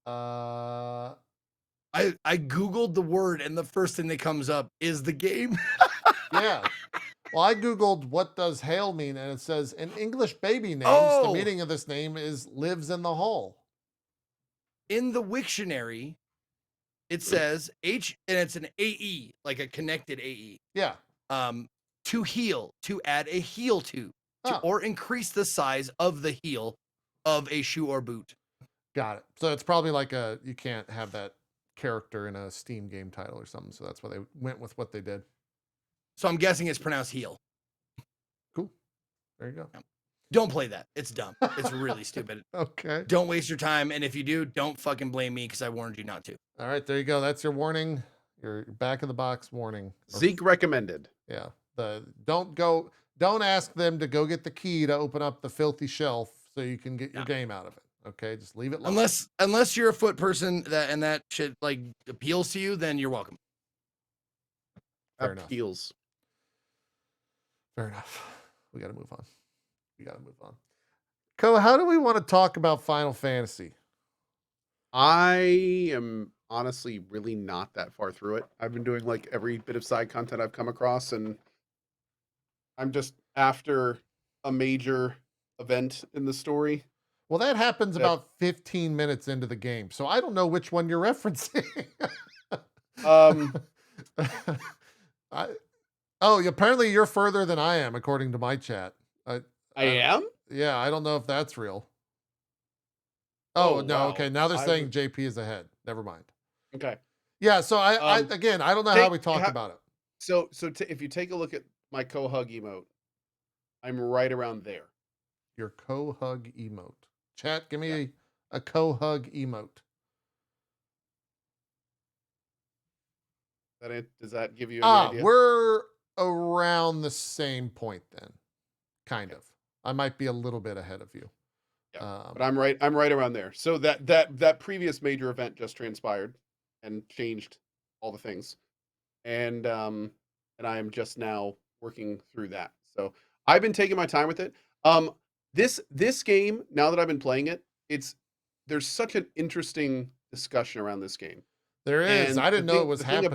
I googled the word and the first thing that comes up is the game. Yeah. Well, I googled what does hail mean, and it says in English baby names, the meaning of this name is lives in the hole. In the Wiktionary, it says H, and it's an AE, like a connected AE. Yeah. To heal, to add a heel to or increase the size of the heel of a shoe or boot. Got it. So it's probably like you can't have that character in a Steam game title or something. So that's why they went with what they did. So I'm guessing it's pronounced heel. Cool. There you go. Don't play that. It's dumb. It's really stupid. Okay. Don't waste your time. And if you do, don't fucking blame me because I warned you not to. All right. There you go. That's your warning. Your back of the box warning. Zeke recommended. Yeah. Don't ask them to go get the key to open up the filthy shelf so you can get your game out of it. Okay. Just leave it alone. Unless you're a foot person that shit like appeals to you, then you're welcome. Fair enough. Appeals. Fair enough. We got to move on. Cohh, how do we want to talk about Final Fantasy? I am honestly really not that far through it. I've been doing like every bit of side content I've come across, and I'm just after a major event in the story. Well, that happens about 15 minutes into the game, so I don't know which one you're referencing. Apparently you're further than I am, according to my chat. I am? Yeah, I don't know if that's real. Oh, no, wow. Okay, now they're saying JP is ahead. Never mind. Okay. Yeah, so I don't know how we talk about it. So if you take a look at my co-hug emote, I'm right around there. Your co-hug emote. Chat, give me a co-hug emote. Does that give you any idea? We're around the same point then. Kind of. I might be a little bit ahead of you. Yeah, but I'm right around there. So that previous major event just transpired and changed all the things. And I am just now working through that. So I've been taking my time with it. This game, now that I've been playing it, there's such an interesting discussion around this game. There is. And I didn't know it was happening.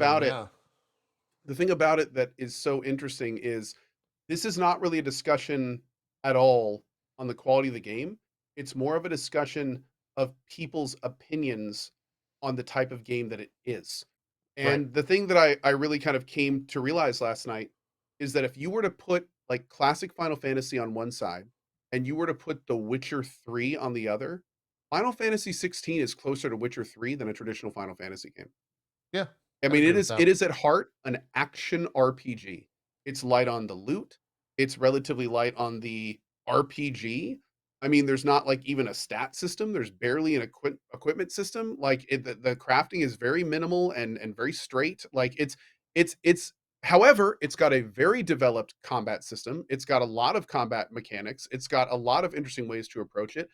The thing about it that is so interesting is this is not really a discussion at all on the quality of the game. It's more of a discussion of people's opinions on the type of game that it is. And the thing that I really kind of came to realize last night is that if you were to put like classic Final Fantasy on one side and you were to put The Witcher 3 on the other, Final Fantasy 16 is closer to Witcher 3 than a traditional Final Fantasy game. Yeah. I mean, it is at heart an action RPG. It's light on the loot. It's relatively light on the RPG. I mean, there's not like even a stat system. There's barely an equipment system. Like the crafting is very minimal and very straight. Like however, it's got a very developed combat system. It's got a lot of combat mechanics. It's got a lot of interesting ways to approach it.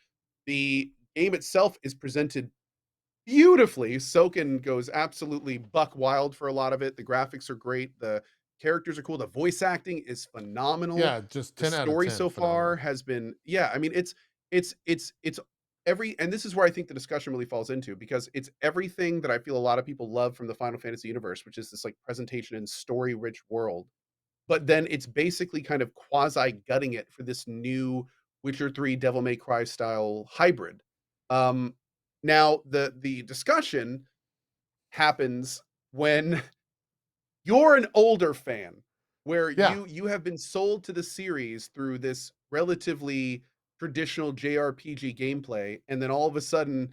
The game itself is presented beautifully. Soken goes absolutely buck wild for a lot of it. The graphics are great. The characters are cool. The voice acting is phenomenal. Yeah, just 10 out of 10. The story so far has been, I mean, it's and this is where I think the discussion really falls into, because it's everything that I feel a lot of people love from the Final Fantasy universe, which is this like presentation and story rich world. but then it's basically kind of quasi gutting it for this new Witcher 3 Devil May Cry style hybrid. Now the discussion happens when you're an older fan, where you have been sold to the series through this relatively traditional JRPG gameplay, and then all of a sudden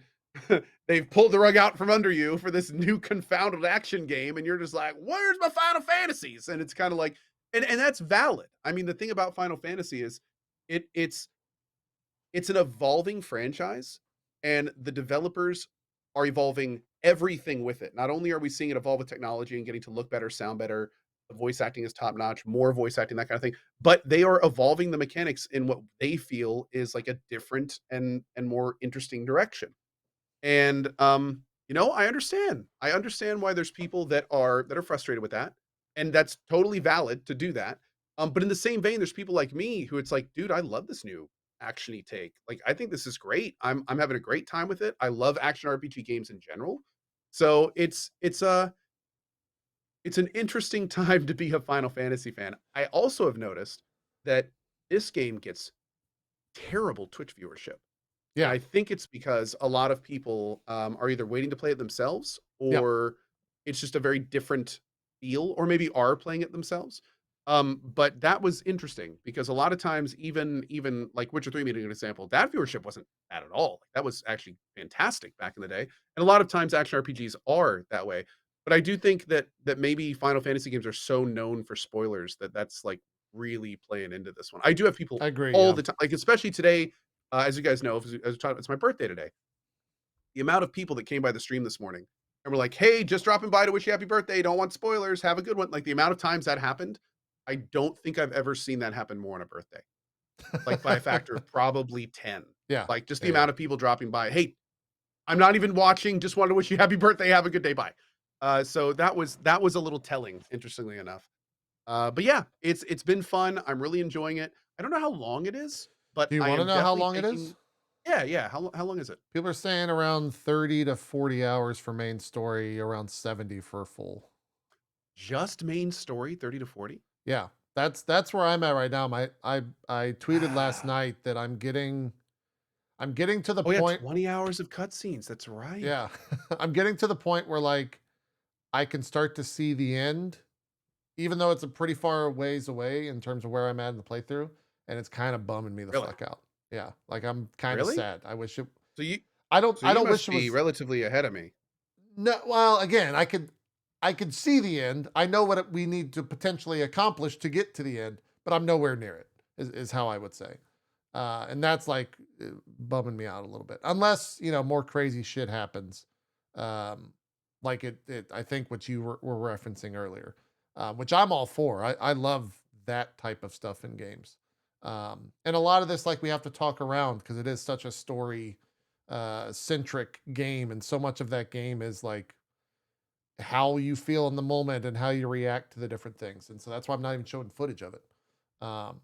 they've pulled the rug out from under you for this new confounded action game, and you're just like, "Where's my Final Fantasies?" And it's kind of like, and that's valid. I mean, the thing about Final Fantasy is it's an evolving franchise, and the developers are evolving everything with it. Not only are we seeing it evolve with technology and getting to look better, sound better, the voice acting is top notch, more voice acting, that kind of thing, but they are evolving the mechanics in what they feel is like a different and more interesting direction. And I understand. I understand why there's people that are frustrated with that, and that's totally valid to do that. But in the same vein, there's people like me who it's like, dude, I love this new actiony take. Like, I think this is great. I'm having a great time with it. I love action RPG games in general. So it's an interesting time to be a Final Fantasy fan. I also have noticed that this game gets terrible Twitch viewership. And I think it's because a lot of people are either waiting to play it themselves, or it's just a very different feel, or maybe are playing it themselves. But that was interesting because a lot of times, even like Witcher 3 being an example, that viewership wasn't bad at all. That was actually fantastic back in the day. And a lot of times action RPGs are that way. But I do think that maybe Final Fantasy games are so known for spoilers that's like really playing into this one. I do have people I agree. all the time, like especially today, as you guys know, it's my birthday today. The amount of people that came by the stream this morning and were like, "Hey, just dropping by to wish you happy birthday. Don't want spoilers. Have a good one." Like the amount of times that happened, I don't think I've ever seen that happen more on a birthday. Like by a factor of probably 10. Yeah. Like just the amount of people dropping by. "Hey, I'm not even watching. Just wanted to wish you happy birthday. Have a good day. Bye." So that was a little telling, interestingly enough. But yeah, it's been fun. I'm really enjoying it. I don't know how long it is, but Do you I want to am know how definitely long it taking. is? Yeah. How long is it? People are saying around 30 to 40 hours for main story, around 70 for full. Just main story, 30 to 40? Yeah. That's where I'm at right now. I tweeted last night that I'm getting to the Oh yeah, point. 20 hours of cutscenes. That's right. Yeah. I'm getting to the point where like I can start to see the end, even though it's a pretty far ways away in terms of where I'm at in the playthrough, and it's kind of bumming me the Really? fuck out. Yeah, like I'm kind of Really? sad. I wish it. So you I don't. so I you don't wish must it be was. relatively ahead of me. No. Well, again, I could see the end. I know what we need to potentially accomplish to get to the end, but I'm nowhere near it. Is how I would say, and that's like bumming me out a little bit. Unless more crazy shit happens, like it. I think what you were referencing earlier, which I'm all for. I love that type of stuff in games. And a lot of this, like we have to talk around because it is such a story centric game, and so much of that game is like how you feel in the moment and how you react to the different things. And so that's why I'm not even showing footage of it. Um,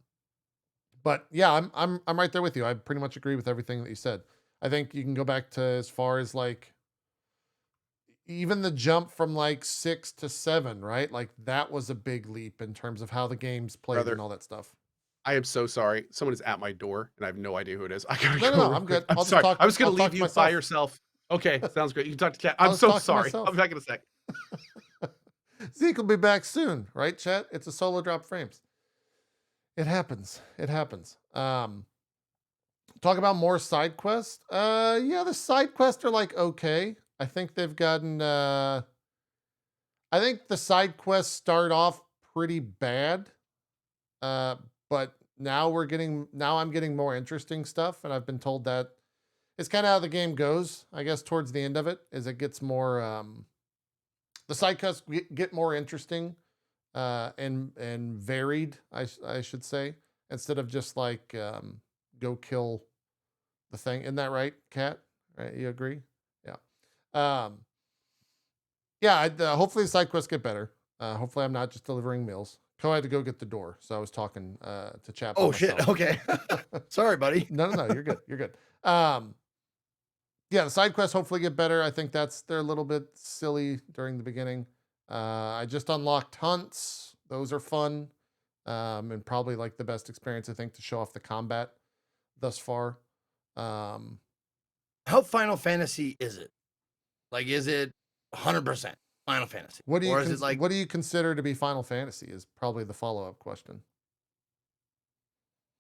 but yeah, I'm right there with you. I pretty much agree with everything that you said. I think you can go back to as far as like even the jump from like 6 to 7, right? Like that was a big leap in terms of how the game's played Brother, and all that stuff. I am so sorry. Someone is at my door and I have no idea who it is. I gotta No, go no, real I'm quick. good. I'm I'll just sorry. talk. I was gonna I'll talk leave to you by myself. yourself. Okay, sounds great. You can talk to Cat. I'll I'm just so talk to sorry. myself. I'll be back in a sec. Zeke will be back soon, right, chat? It's a solo drop frames. It happens. It happens. Talk about more side quests. Yeah, the side quests are like okay. I think they've gotten I think the side quests start off pretty bad. But now I'm getting more interesting stuff, and I've been told that it's kind of how the game goes, I guess, towards the end of it, is it gets more the side quests get more interesting and varied, I should say, instead of just like go kill the thing. Isn't that right, Kat? Right? You agree? Yeah. Yeah. Hopefully the side quests get better. Hopefully I'm not just delivering meals. Cohh had to go get the door, so I was talking to chat by Oh myself. shit. Okay. Sorry, buddy. No. You're good. You're good. Yeah, the side quests hopefully get better. I think they're a little bit silly during the beginning. I just unlocked hunts. Those are fun. and probably like the best experience, I think, to show off the combat thus far. How Final Fantasy is it? Like, is it 100% Final Fantasy? What do you or is it like what do you consider to be Final Fantasy? Is probably the follow-up question.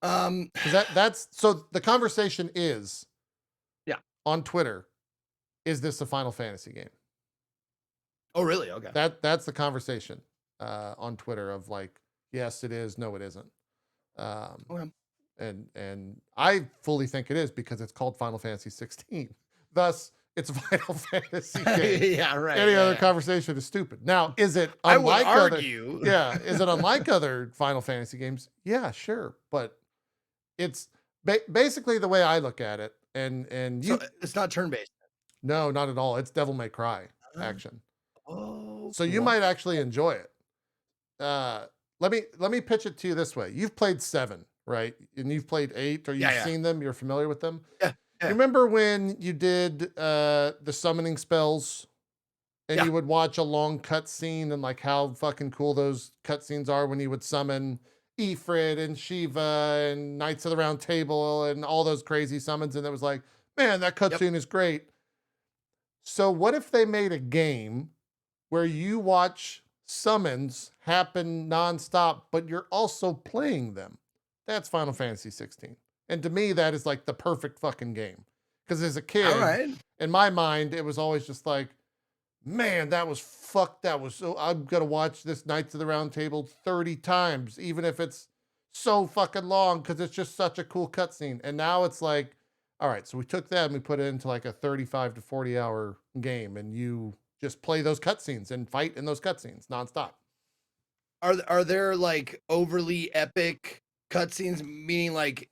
Because that's so the conversation is, yeah, on Twitter, is this a Final Fantasy game? Oh, really? Okay. That's the conversation on Twitter of like, yes, it is. No, it isn't. Okay. And I fully think it is because it's called Final Fantasy 16. Thus, it's a Final Fantasy game. Yeah, right. Any other conversation is stupid. Now, is it I unlike would argue. Is it unlike other Final Fantasy games? Yeah, sure, but it's basically the way I look at it. And you, so it's not turn-based. No, not at all. It's Devil May Cry action. Oh, so you might actually enjoy it. Let me pitch it to you this way. You've played 7, right? And you've played 8, or you've seen them. You're familiar with them. Yeah. You remember when you did the summoning spells, and you would watch a long cutscene and like how fucking cool those cutscenes are when you would summon Ifrit and Shiva and Knights of the Round Table and all those crazy summons, and it was like, man, that cutscene is great. So what if they made a game where you watch summons happen nonstop, but you're also playing them? That's Final Fantasy 16. And to me, that is like the perfect fucking game. Because as a kid, in my mind, it was always just like, man, that was fucked. That was so, I'm going to watch this Knights of the Round Table 30 times, even if it's so fucking long, because it's just such a cool cutscene. And now it's like, all right, so we took that and we put it into like a 35 to 40 hour game, and you just play those cutscenes and fight in those cutscenes nonstop. Are there like overly epic cutscenes, meaning like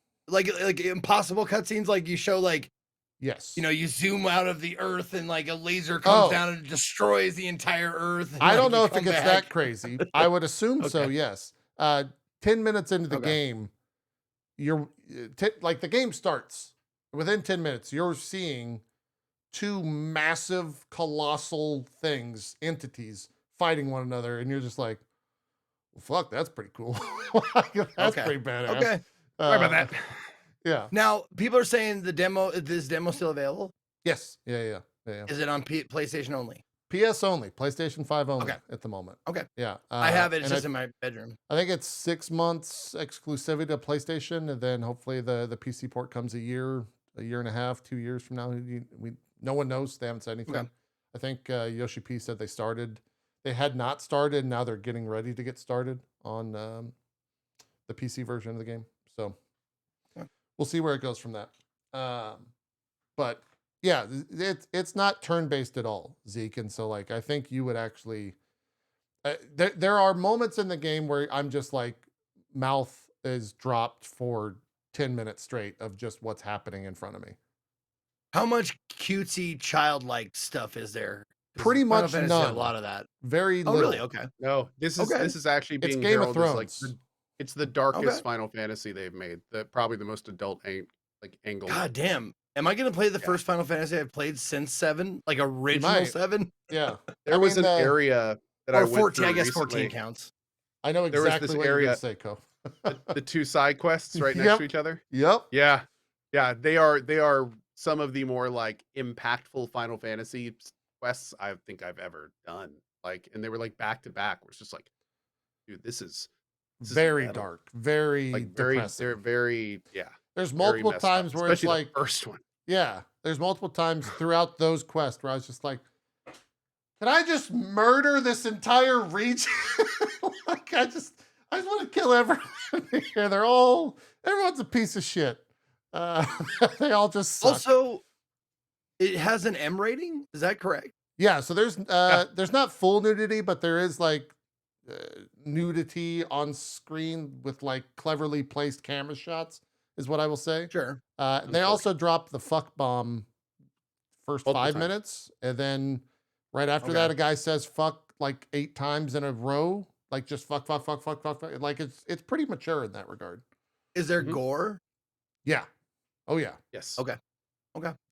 impossible cutscenes, like you show like, yes, you know, you zoom out of the earth and like a laser comes down and destroys the entire earth? I don't know if it gets that crazy. I would assume so, yes. 10 minutes into the game, you're like the game starts. Within 10 minutes, you're seeing 2 massive, colossal entities fighting one another, and you're just like, well, fuck, that's pretty cool. That's pretty badass. Okay. Sorry about that. Yeah. Now, people are saying is this demo still available? Yes. Yeah. Is it on PlayStation only? PS only. PlayStation 5 only at the moment. Okay. Yeah. I have it. It's just in my bedroom. I think it's 6 months exclusivity to PlayStation, and then hopefully the PC port comes a year and a half, 2 years from now. No one knows. They haven't said anything. Okay. I think Yoshi P said they had not started. Now they're getting ready to get started on the PC version of the game. So we'll see where it goes from that. But yeah, it's not turn-based at all, Zeke. And so like, I think you would actually, there are moments in the game where I'm just like, mouth is dropped for 10 minutes straight of just what's happening in front of me. How much cutesy childlike stuff is there? Pretty much none. A lot of that. Very little. Oh, really? Okay. No, this is actually being it's Game of heralded Thrones. as like it's the darkest Final Fantasy they've made. Probably the most adult angle. God damn. Am I gonna play the first Final Fantasy I've played since 7? Like original 7? Yeah. There was an area that I went 14, through I guess recently. 14 counts. I know exactly there was this what area, you're gonna say, Cohh. the 2 side quests right next to each other. Yep. Yeah. They are some of the more like impactful Final Fantasy quests I think I've ever done. Like, and they were like back to back. Where it's just like, dude, this is very dark, very like depressing. They're very There's multiple times where it's like the first one. Yeah, there's multiple times throughout those quests where I was just like, can I just murder this entire region? Like I just want to kill everyone here. Everyone's a piece of shit. They all just suck. Also, it has an M rating. Is that correct? Yeah. So there's not full nudity, but there is like nudity on screen with like cleverly placed camera shots, is what I will say. Sure. They also dropped the fuck bomb first 5 minutes, and then right after that, a guy says fuck like 8 times in a row, like just fuck. Like it's pretty mature in that regard. Is there gore? Yeah. Oh yeah. Yes. Okay.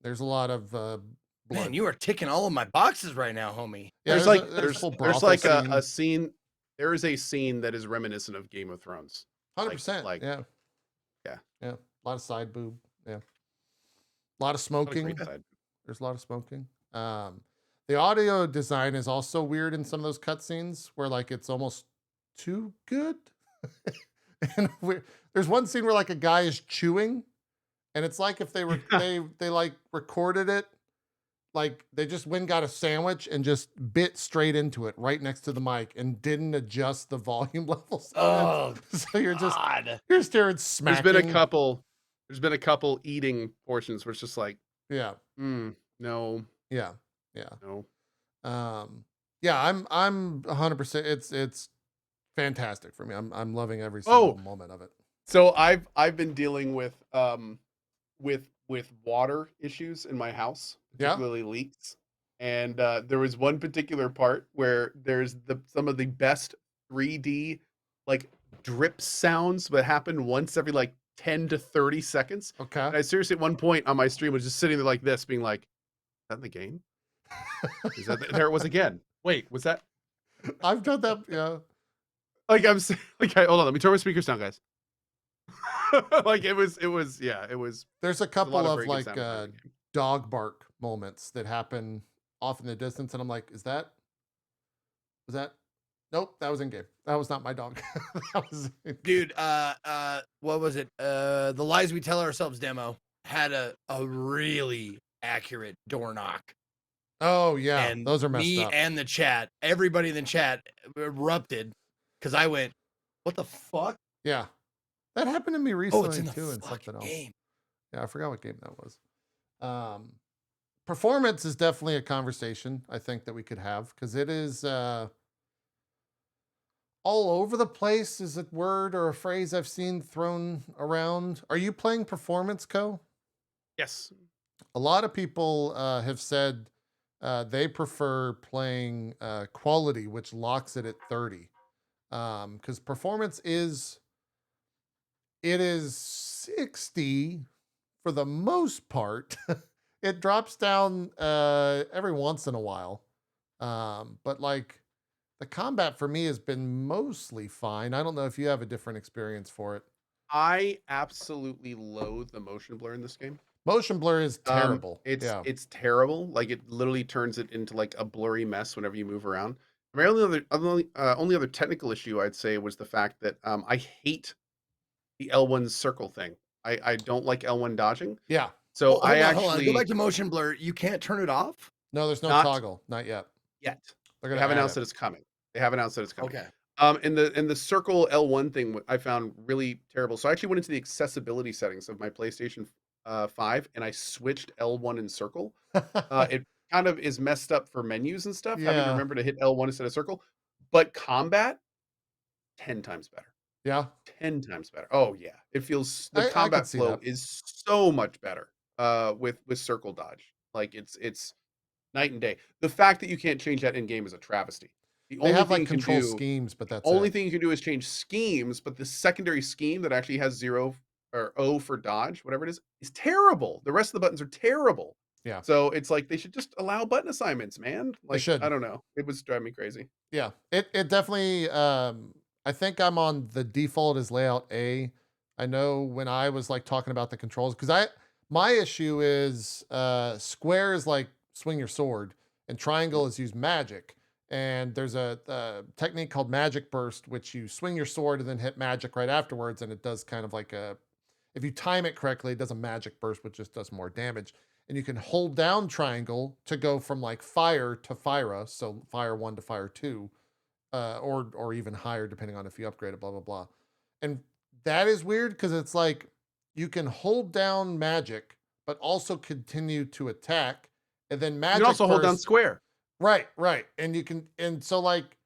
There's a lot of blood. Man, you are ticking all of my boxes right now, homie. Yeah, there's like a scene. there is a scene that is reminiscent of Game of Thrones. 100%. Like, yeah. Yeah. Yeah. A lot of side boob. Yeah. A lot of smoking. There's a lot of smoking. The audio design is also weird in some of those cutscenes where like it's almost too good. And there's one scene where like a guy is chewing, and it's like if they were they like recorded it, like they just went and got a sandwich and just bit straight into it right next to the mic and didn't adjust the volume levels. Oh, so you're just God. you're just hearing smacking. There's been a couple eating portions where it's just like, yeah, no, yeah, no. Yeah, I'm 100%. It's fantastic for me. I'm loving every single moment of it. So I've been dealing with water issues in my house, particularly leaks. And there was one particular part where there's some of the best 3D like drip sounds that happen once every like 10 to 30 seconds. Okay. And I seriously at one point on my stream was just sitting there like this, being like, "Is that in the game? Is that there it was again? Wait, was that?" I've done that. Yeah. Like I'm like, hold on, let me turn my speakers down, guys. Like it was. There's a couple of like dog bark moments that happen off in the distance, and I'm like, was that? Nope, that was in game. That was not my dog. That was dude. What was it? The Lies We Tell Ourselves demo had a really accurate door knock. Oh yeah, and those are messed up. Me and the chat, everybody in the chat erupted because I went, "What the fuck?" Yeah, that happened to me recently it's in too, the and something else. Game. Yeah, I forgot what game that was. Performance is definitely a conversation I think that we could have because it is all over the place. Is a word or a phrase I've seen thrown around. Are you playing performance, Cohh? Yes. A lot of people have said they prefer playing quality, which locks it at 30. Because performance is 60 for the most part. It drops down every once in a while. But like the combat for me has been mostly fine. I don't know if you have a different experience for it. I absolutely loathe the motion blur in this game. Motion blur is terrible. It's terrible. Like it literally turns it into like a blurry mess whenever you move around. My only other technical issue I'd say was the fact that I hate the L1 circle thing. I don't like L1 dodging. Yeah. So hold on. Go back to motion blur. You can't turn it off? No, there's no toggle. Not yet. They have announced that it's coming. Okay. And the circle L1 thing I found really terrible. So I actually went into the accessibility settings of my PlayStation 5 and I switched L1 and circle. It kind of is messed up for menus and stuff, having to remember to hit L1 instead of circle. But combat, 10 times better. Yeah. 10 times better. Oh yeah. It feels the combat flow is so much better with circle dodge. Like it's night and day. The fact that you can't change that in game is a travesty. They have like control schemes, but that's only thing you can do is change schemes, but the secondary scheme that actually has 0 or O for dodge, whatever it is terrible. The rest of the buttons are terrible. Yeah. So it's like they should just allow button assignments, man. Like should. I don't know. It was driving me crazy. Yeah. It definitely I think I'm on the default is layout A. I know when I was like talking about the controls, because my issue is square is like swing your sword and triangle is use magic. And there's a technique called magic burst, which you swing your sword and then hit magic right afterwards. And it does kind of like if you time it correctly, it does a magic burst, which just does more damage. And you can hold down triangle to go from like fire to Fyra. So fire 1 to fire 2, or even higher, depending on if you upgrade it, blah, blah, blah. And that is weird because it's like you can hold down magic, but also continue to attack. And then magic you can also hold down square. Right. And you can, and so like,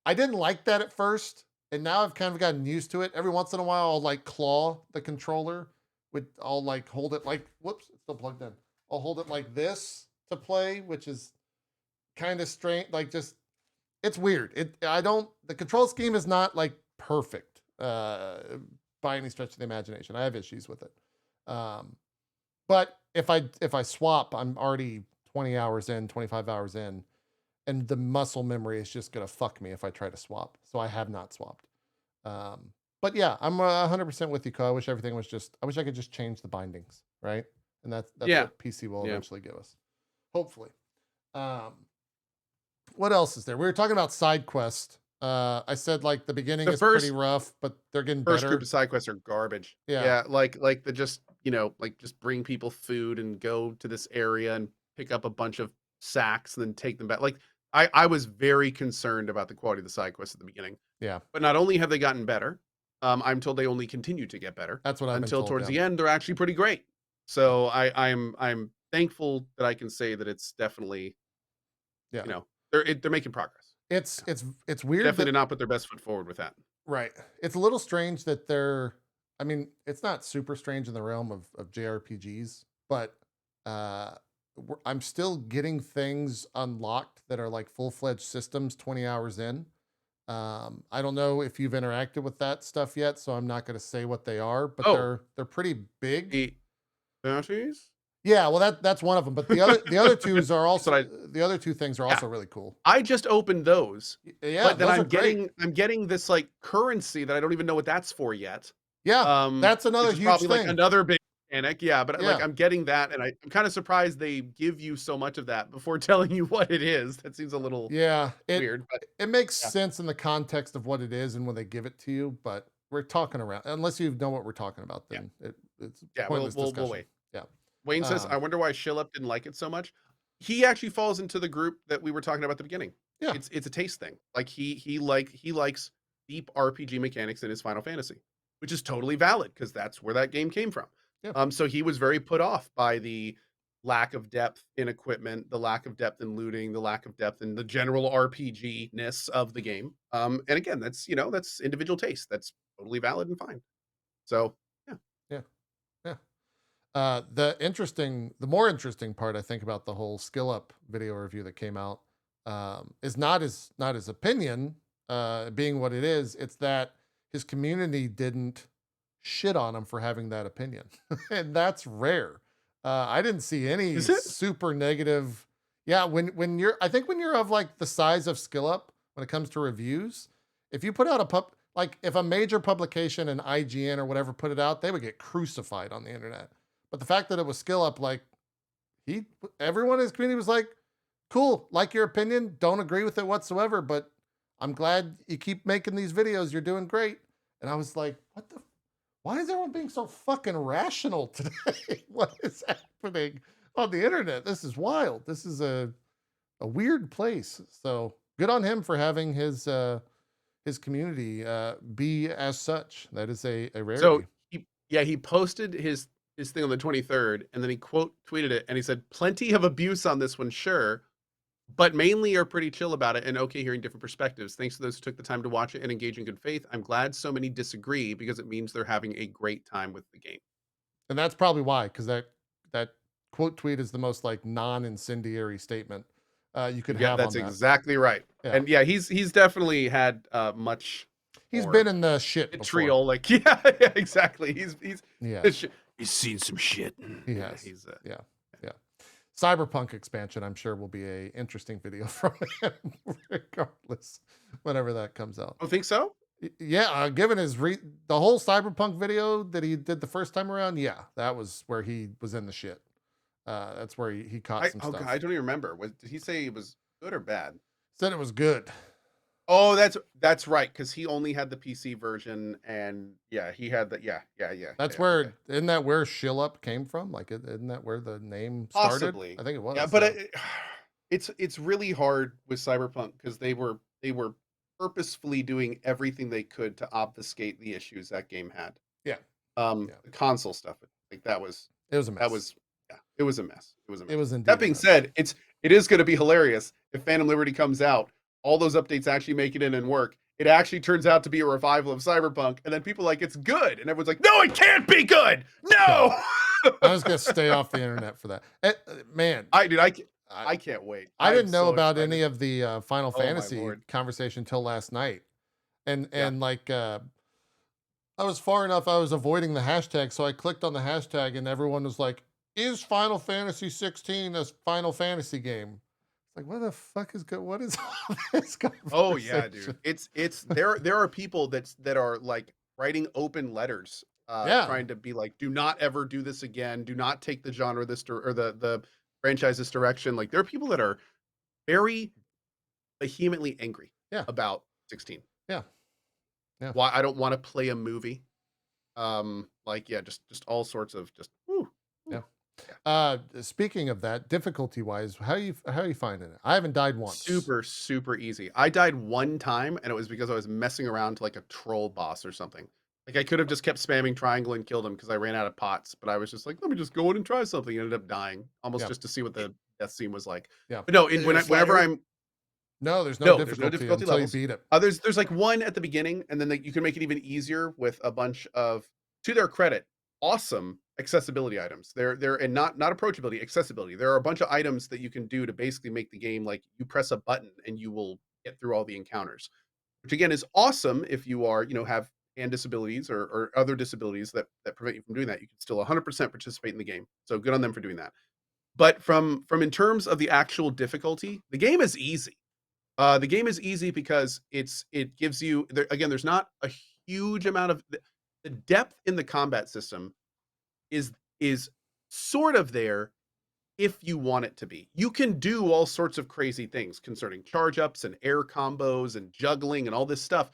I didn't like that at first, and now I've kind of gotten used to it. Every once in a while, I'll like claw the controller I'll like hold it like, whoops, it's still plugged in. I'll hold it like this to play, which is kind of strange. Like just, it's weird. The control scheme is not like perfect by any stretch of the imagination. I have issues with it. But if I swap, I'm already 20 hours in, 25 hours in. and the muscle memory is just gonna fuck me if I try to swap. So I have not swapped. But yeah, I'm 100% with you, Cohh. I wish everything was just. I wish I could just change the bindings, right? And that's what PC will eventually give us, hopefully. What else is there? We were talking about side quest. I said like the beginning is pretty rough, but they're getting better. First group of side quests are garbage. Yeah, like the just just bring people food and go to this area and pick up a bunch of sacks and then take them back. Like I was very concerned about the quality of the side quests at the beginning. Yeah, but not only have they gotten better, I'm told they only continue to get better. That's what I've been told, towards the end they're actually pretty great. So I'm thankful that I can say that it's definitely they're making progress. It's weird. Definitely did not put their best foot forward with that. Right. It's a little strange that they're. I mean, it's not super strange in the realm of JRPGs, but I'm still getting things unlocked that are like full-fledged systems 20 hours in. I don't know if you've interacted with that stuff yet, so I'm not going to say what they are, but they're pretty big. The bounties? Yeah, well that's one of them, but the other twos are also the other two things are also really cool. I just opened those. Yeah, but then I'm getting this like currency that I don't even know what that's for yet. Yeah, that's another huge probably thing. Like another big mechanic. Yeah, but like I'm getting that, and I'm kind of surprised they give you so much of that before telling you what it is. That seems a little weird. But it makes sense in the context of what it is and when they give it to you. But we're talking around, unless you know what we're talking about, then it's pointless discussion. We'll wait. Yeah. Wayne says, I wonder why Shillup didn't like it so much. He actually falls into the group that we were talking about at the beginning. Yeah. It's a taste thing. Like he likes deep RPG mechanics in his Final Fantasy, which is totally valid because that's where that game came from. Yeah. So he was very put off by the lack of depth in equipment, the lack of depth in looting, the lack of depth in the general RPG-ness of the game. And again, that's individual taste. That's totally valid and fine. So yeah. The more interesting part I think about the whole Skill Up video review that came out is not his opinion being what it is. It's that his community didn't shit on him for having that opinion, and that's rare. I didn't see any super negative. Yeah, when you're of like the size of Skill Up when it comes to reviews, if you put out if a major publication and IGN or whatever put it out, they would get crucified on the internet. But the fact that it was Skill Up, like everyone in his community was like, cool, like your opinion, don't agree with it whatsoever, but I'm glad you keep making these videos. You're doing great. And I was like, why is everyone being so fucking rational today? What is happening on the internet? This is wild. This is a weird place. So good on him for having his community be as such. That is a rarity. So he posted his thing on the 23rd, and then he quote tweeted it, and he said, "Plenty of abuse on this one, sure, but mainly are pretty chill about it and okay hearing different perspectives. Thanks to those who took the time to watch it and engage in good faith. I'm glad so many disagree because it means they're having a great time with the game." And that's probably why, because that quote tweet is the most like non-incendiary statement you could have. That's on that. Exactly right. Yeah. And yeah, he's definitely had much. He's been in the shit vitriol, like yeah, exactly. He's seen some shit. He has. Yeah. Cyberpunk expansion, I'm sure, will be a interesting video from him, regardless, whenever that comes out. I think so. Yeah, given his the whole Cyberpunk video that he did the first time around, yeah, that was where he was in the shit. That's where he caught some stuff. God, I don't even remember. Did he say it was good or bad? Said it was good. Oh, that's right, because he only had the PC version, and yeah, he had the That's where isn't that where Shill Up came from? Like, isn't that where the name started? Possibly. I think it was. Yeah, but it's really hard with Cyberpunk because they were purposefully doing everything they could to obfuscate the issues that game had. Yeah. The console stuff, like it was a mess. It was a mess. It was indeed. That being said, it is going to be hilarious if Phantom Liberty comes out. All those updates actually make it in and work. It actually turns out to be a revival of Cyberpunk, and then people are like, it's good, and everyone's like, no, it can't be good. No. I'm just gonna stay off the internet for that. Man, I can't wait. I didn't know about any of the Final Fantasy conversation till last night, and like I was far enough. I was avoiding the hashtag, so I clicked on the hashtag, and everyone was like, "Is Final Fantasy XVI a Final Fantasy game?" like, what the fuck is good? What is all this conversation? Oh yeah, dude. It's there are people that are like writing open letters, trying to be like, do not ever do this again. Do not take the genre or the franchise this direction. Like there are people that are very vehemently angry about 16. Yeah. Yeah. Why I don't want to play a movie. Like yeah, just all sorts of just whew, yeah. yeah. Speaking of that, difficulty wise, how are you finding it? I haven't died once. Super easy. I died one time, and it was because I was messing around to like a troll boss or something. Like I could have just kept spamming triangle and killed him because I ran out of pots, but I was just like, let me just go in and try something. Ended up dying almost just to see what the death scene was like. Yeah. But no, whenever I'm no, there's no difficulty until levels. you beat it. There's like one at the beginning, and then you can make it even easier with a bunch of, to their credit, awesome accessibility items. They're and not approachability, accessibility. There are a bunch of items that you can do to basically make the game like you press a button and you will get through all the encounters, which again is awesome if you are, have hand disabilities or other disabilities that prevent you from doing that. You can still 100% participate in the game. So good on them for doing that. But from in terms of the actual difficulty, the game is easy. The game is easy because it gives you again. There's not a huge amount of the depth in the combat system is sort of there if you want it to be. You can do all sorts of crazy things concerning charge ups and air combos and juggling and all this stuff.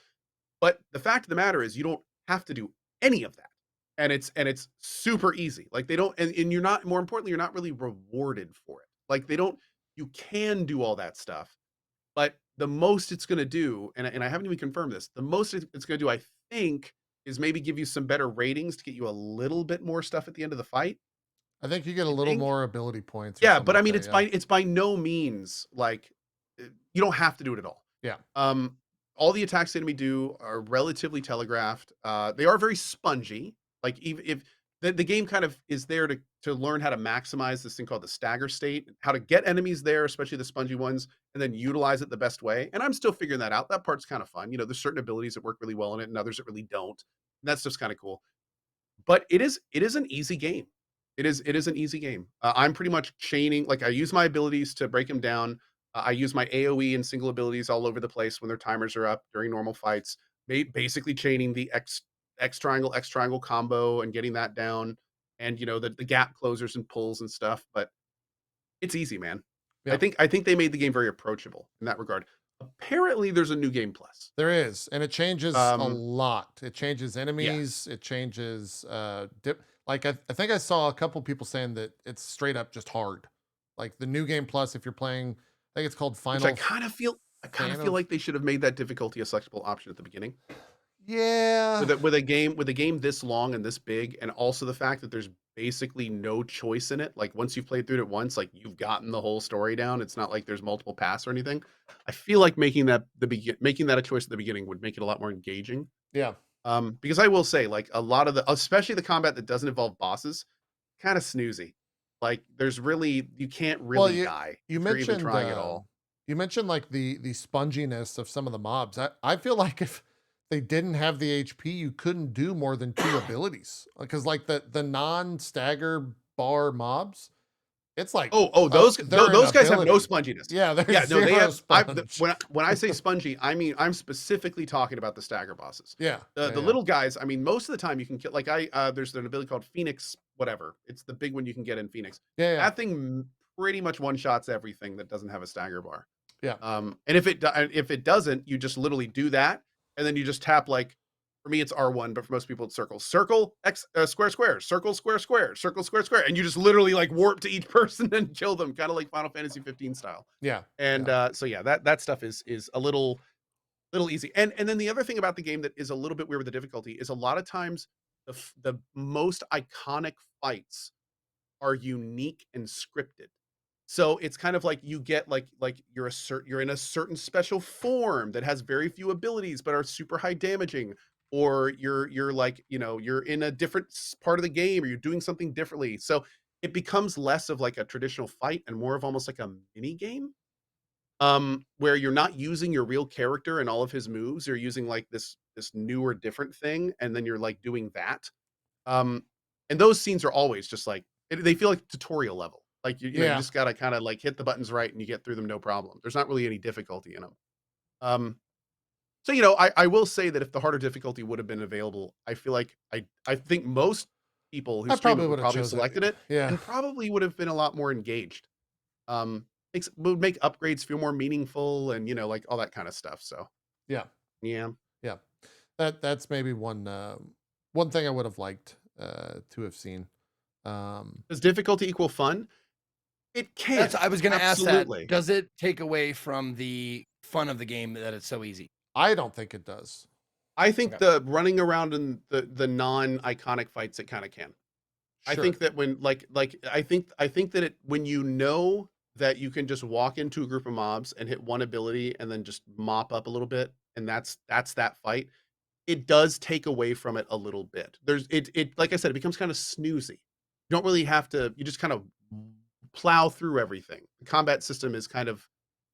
But the fact of the matter is you don't have to do any of that. And it's super easy. Like they don't and you're not, more importantly, you're not really rewarded for it. Like you can do all that stuff. But the most it's going to do, and I haven't even confirmed this, the most it's going to do, I think, is maybe give you some better ratings to get you a little bit more stuff at the end of the fight. I think you get a little more ability points. Yeah, but I mean, it's by no means like you don't have to do it at all. Yeah. All the attacks the enemy do are relatively telegraphed. They are very spongy. Like even if the game kind of is there to learn how to maximize this thing called the stagger state, how to get enemies there, especially the spongy ones, and then utilize it the best way. And I'm still figuring that out. That part's kind of fun. There's certain abilities that work really well in it and others that really don't. And that's just kind of cool. But it is an easy game. It is an easy game. I'm pretty much chaining, like I use my abilities to break them down. I use my AoE and single abilities all over the place when their timers are up during normal fights. Basically chaining the X triangle combo and getting that down, and the gap closers and pulls and stuff. But it's easy, man. Yeah. I think they made the game very approachable in that regard. Apparently there's a new game plus. There is, and it changes a lot. It changes enemies. It changes like I think I saw a couple people saying that it's straight up just hard. Like the new game plus, if you're playing, I think it's called Final. Which I kind of feel like they should have made that difficulty a selectable option at the beginning. Yeah. With a game this long and this big, and also the fact that there's basically no choice in it. Like once you've played through it once, like you've gotten the whole story down. It's not like there's multiple paths or anything. I feel like making that a choice at the beginning would make it a lot more engaging. Yeah. Because I will say, like a lot of especially the combat that doesn't involve bosses, kind of snoozy. Like there's really, you can't really die. You mentioned trying at all. You mentioned like the sponginess of some of the mobs. I feel like if they didn't have the HP, you couldn't do more than 2 abilities. Because like the non-stagger bar mobs, it's like those guys have no sponginess. Yeah, they have. When I say spongy, I mean I'm specifically talking about the stagger bosses. Yeah, the little guys. I mean, most of the time you can kill. Like there's an ability called Phoenix, whatever. It's the big one you can get in Phoenix. Yeah. That thing pretty much one shots everything that doesn't have a stagger bar. Yeah. And if it doesn't, you just literally do that, and then you just tap like. For me, it's R1, but for most people, it's circle, X, square, circle, square, circle, square. And you just literally like warp to each person and kill them, kind of like Final Fantasy 15 style. Yeah. And so that stuff is a little easy. And then the other thing about the game that is a little bit weird with the difficulty is a lot of times the most iconic fights are unique and scripted. So it's kind of like you get like you're in a certain special form that has very few abilities but are super high damaging. Or you're like, you're in a different part of the game, or you're doing something differently. So it becomes less of like a traditional fight and more of almost like a mini game, where you're not using your real character and all of his moves. You're using like this new or different thing, and then you're like doing that. And those scenes are always just like they feel like tutorial level. Like you know, you just gotta kind of like hit the buttons right and you get through them no problem. There's not really any difficulty in them. So you know, I will say that if the harder difficulty would have been available, I feel like I think most people who I stream it probably would would have probably have chosen it. selected it Yeah. and probably would have been a lot more engaged. Would make upgrades feel more meaningful and you know, like all that kind of stuff. So Yeah. yeah. Yeah. That's maybe one one thing I would have liked to have seen. Does difficulty equal fun? It can. That's I was going to ask that. Absolutely. Does it take away from the fun of the game that it's so easy? I don't think it does. I think the running around in the non-iconic fights it kind of can. I Sure. think that when I think that it when you know that you can just walk into a group of mobs and hit one ability and then just mop up a little bit and that's that fight, it does take away from it a little bit. There's it like I said, it becomes kind of snoozy. You don't really have to, you just kind of plow through everything. The combat system is kind of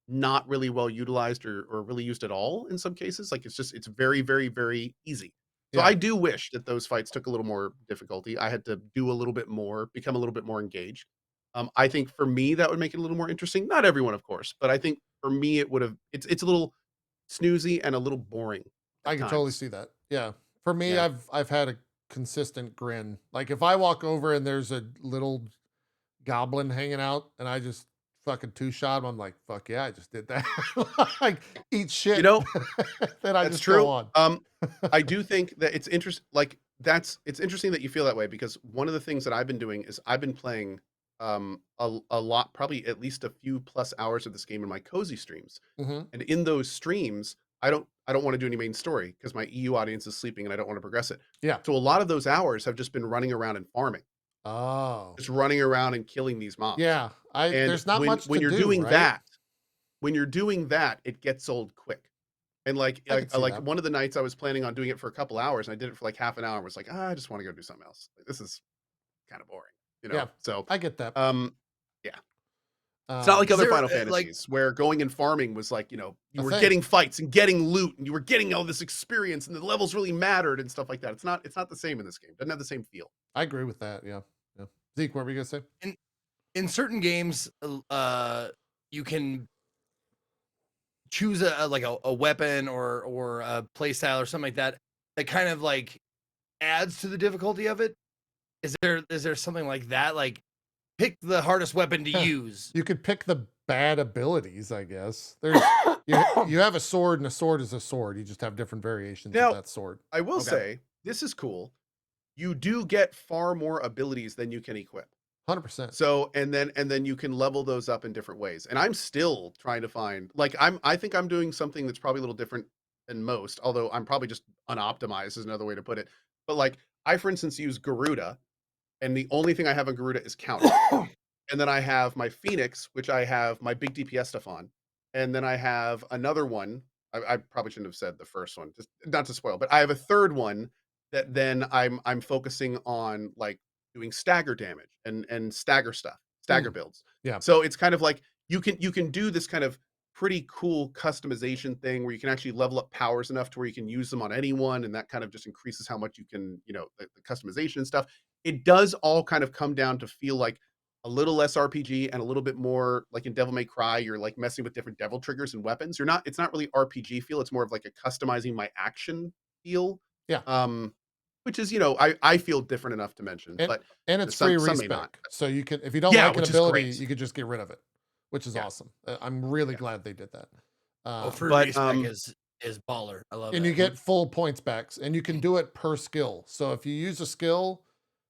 not really well utilized or really used at all in some cases. Like it's very, very, very easy. So Yeah. I do wish that those fights took a little more difficulty. I had to do a little bit more, become a little bit more engaged. I think for me that would make it a little more interesting. Not everyone, of course, but I think for me it would have. It's a little snoozy and a little boring. I can totally times. see that. Yeah. For me, Yeah. I've had a consistent grin. Like if I walk over and there's a little goblin hanging out and I just fucking two-shot him, I'm like, fuck yeah, I just did that. Like eat shit. You know, then I that's just true. go on. I do think that it's interesting. Like it's interesting that you feel that way because one of the things that I've been doing is I've been playing a lot, probably at least a few plus hours of this game in my cozy streams. Mhm. And in those streams, I don't want to do any main story because my EU audience is sleeping and I don't want to progress it. Yeah. So a lot of those hours have just been running around and farming, Oh. just running around and killing these mobs. Yeah. And There's not much when to you're do, doing right? that, when you're doing that, it gets old quick. And like I can see like that. one of the nights I was planning on doing it for a couple hours and I did it for like half an hour and was like, I just want to go do something else. Like, this is kind of boring, you know? Yeah. So I get that. yeah. It's not like Is other there, Final like- Fantasies where going and farming was like, you know, you A were thing. getting fights and getting loot and you were getting all this experience and the levels really mattered and stuff like that. It's not the same in this game. It doesn't have the same feel. I agree with that. Yeah. Yeah. Zeke, what were you gonna say? In certain games, you can choose a weapon or a play style or something like that that kind of like adds to the difficulty of it. Is there something like that? Like pick the hardest weapon to use. You could pick the bad abilities, I guess. There's you have a sword and a sword is a sword. You just have different variations Now, of that sword. I will say, this is cool. You do get far more abilities than you can equip. 100%. So and then you can level those up in different ways. And I'm still trying to find like I think I'm doing something that's probably a little different than most, although I'm probably just unoptimized is another way to put it. But like I, for instance, use Garuda, and the only thing I have on Garuda is counter. And then I have my Phoenix, which I have my big DPS stuff on. And then I have another one. I probably shouldn't have said the first one, just not to spoil, but I have a third one that then I'm focusing on like doing stagger damage and stagger stuff, stagger builds. Yeah. So it's kind of like you can do this kind of pretty cool customization thing where you can actually level up powers enough to where you can use them on anyone, and that kind of just increases how much you can, you know, the customization and stuff. It does all kind of come down to feel like a little less RPG and a little bit more like in Devil May Cry, you're like messing with different devil triggers and weapons. It's not really RPG feel. It's more of like a customizing my action feel. Yeah. Which is, you know, I feel different enough to mention, but it's some free may respec. not. So you can, if you don't Yeah, like an which is ability, great. you could just get rid of it, which is Yeah. awesome. I'm really glad they did that. Free but, respec is baller. I love and that. you get full points backs, and you can do it per skill. So if you use a skill,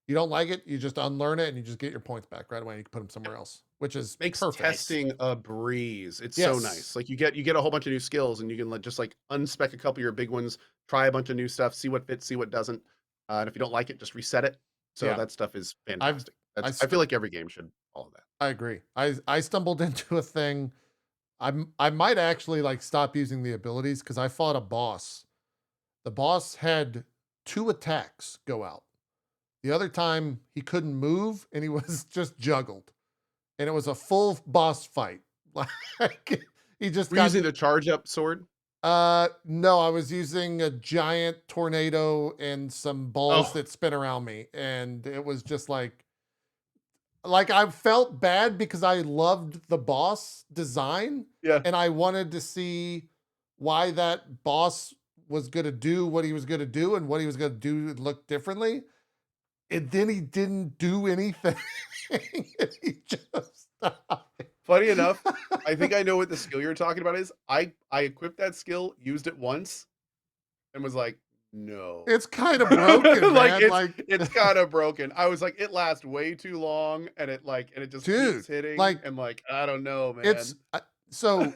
you don't like it, you just unlearn it, and you just get your points back right away. And you can put them somewhere else, which is Makes perfect. testing a breeze. It's so nice. Like you get a whole bunch of new skills, and you can just like unspec a couple of your big ones, try a bunch of new stuff, see what fits, see what doesn't, and if you don't like it, just reset it. So Yeah. that stuff is fantastic. I st- feel like every game should follow that. I agree. I stumbled into a thing. I might actually like stop using the abilities because I fought a boss. The boss had 2 attacks go out. The other time he couldn't move and he was just juggled. And it was a full boss fight. Like he just Were you got using the charge up sword? no, I was using a giant tornado and some balls Oh. that spin around me. And it was just like like I felt bad because I loved the boss design. Yeah. And I wanted to see why that boss was going to do what he was going to do and what he was going to do look differently. And then he didn't do anything. He just died. Funny enough, I think I know what the skill you're talking about is. I equipped that skill, used it once, and was like, no. It's kind of broken, like man. it's kind of broken. I was like, it lasts way too long, and it just keeps hitting. like and I don't know, man. it's so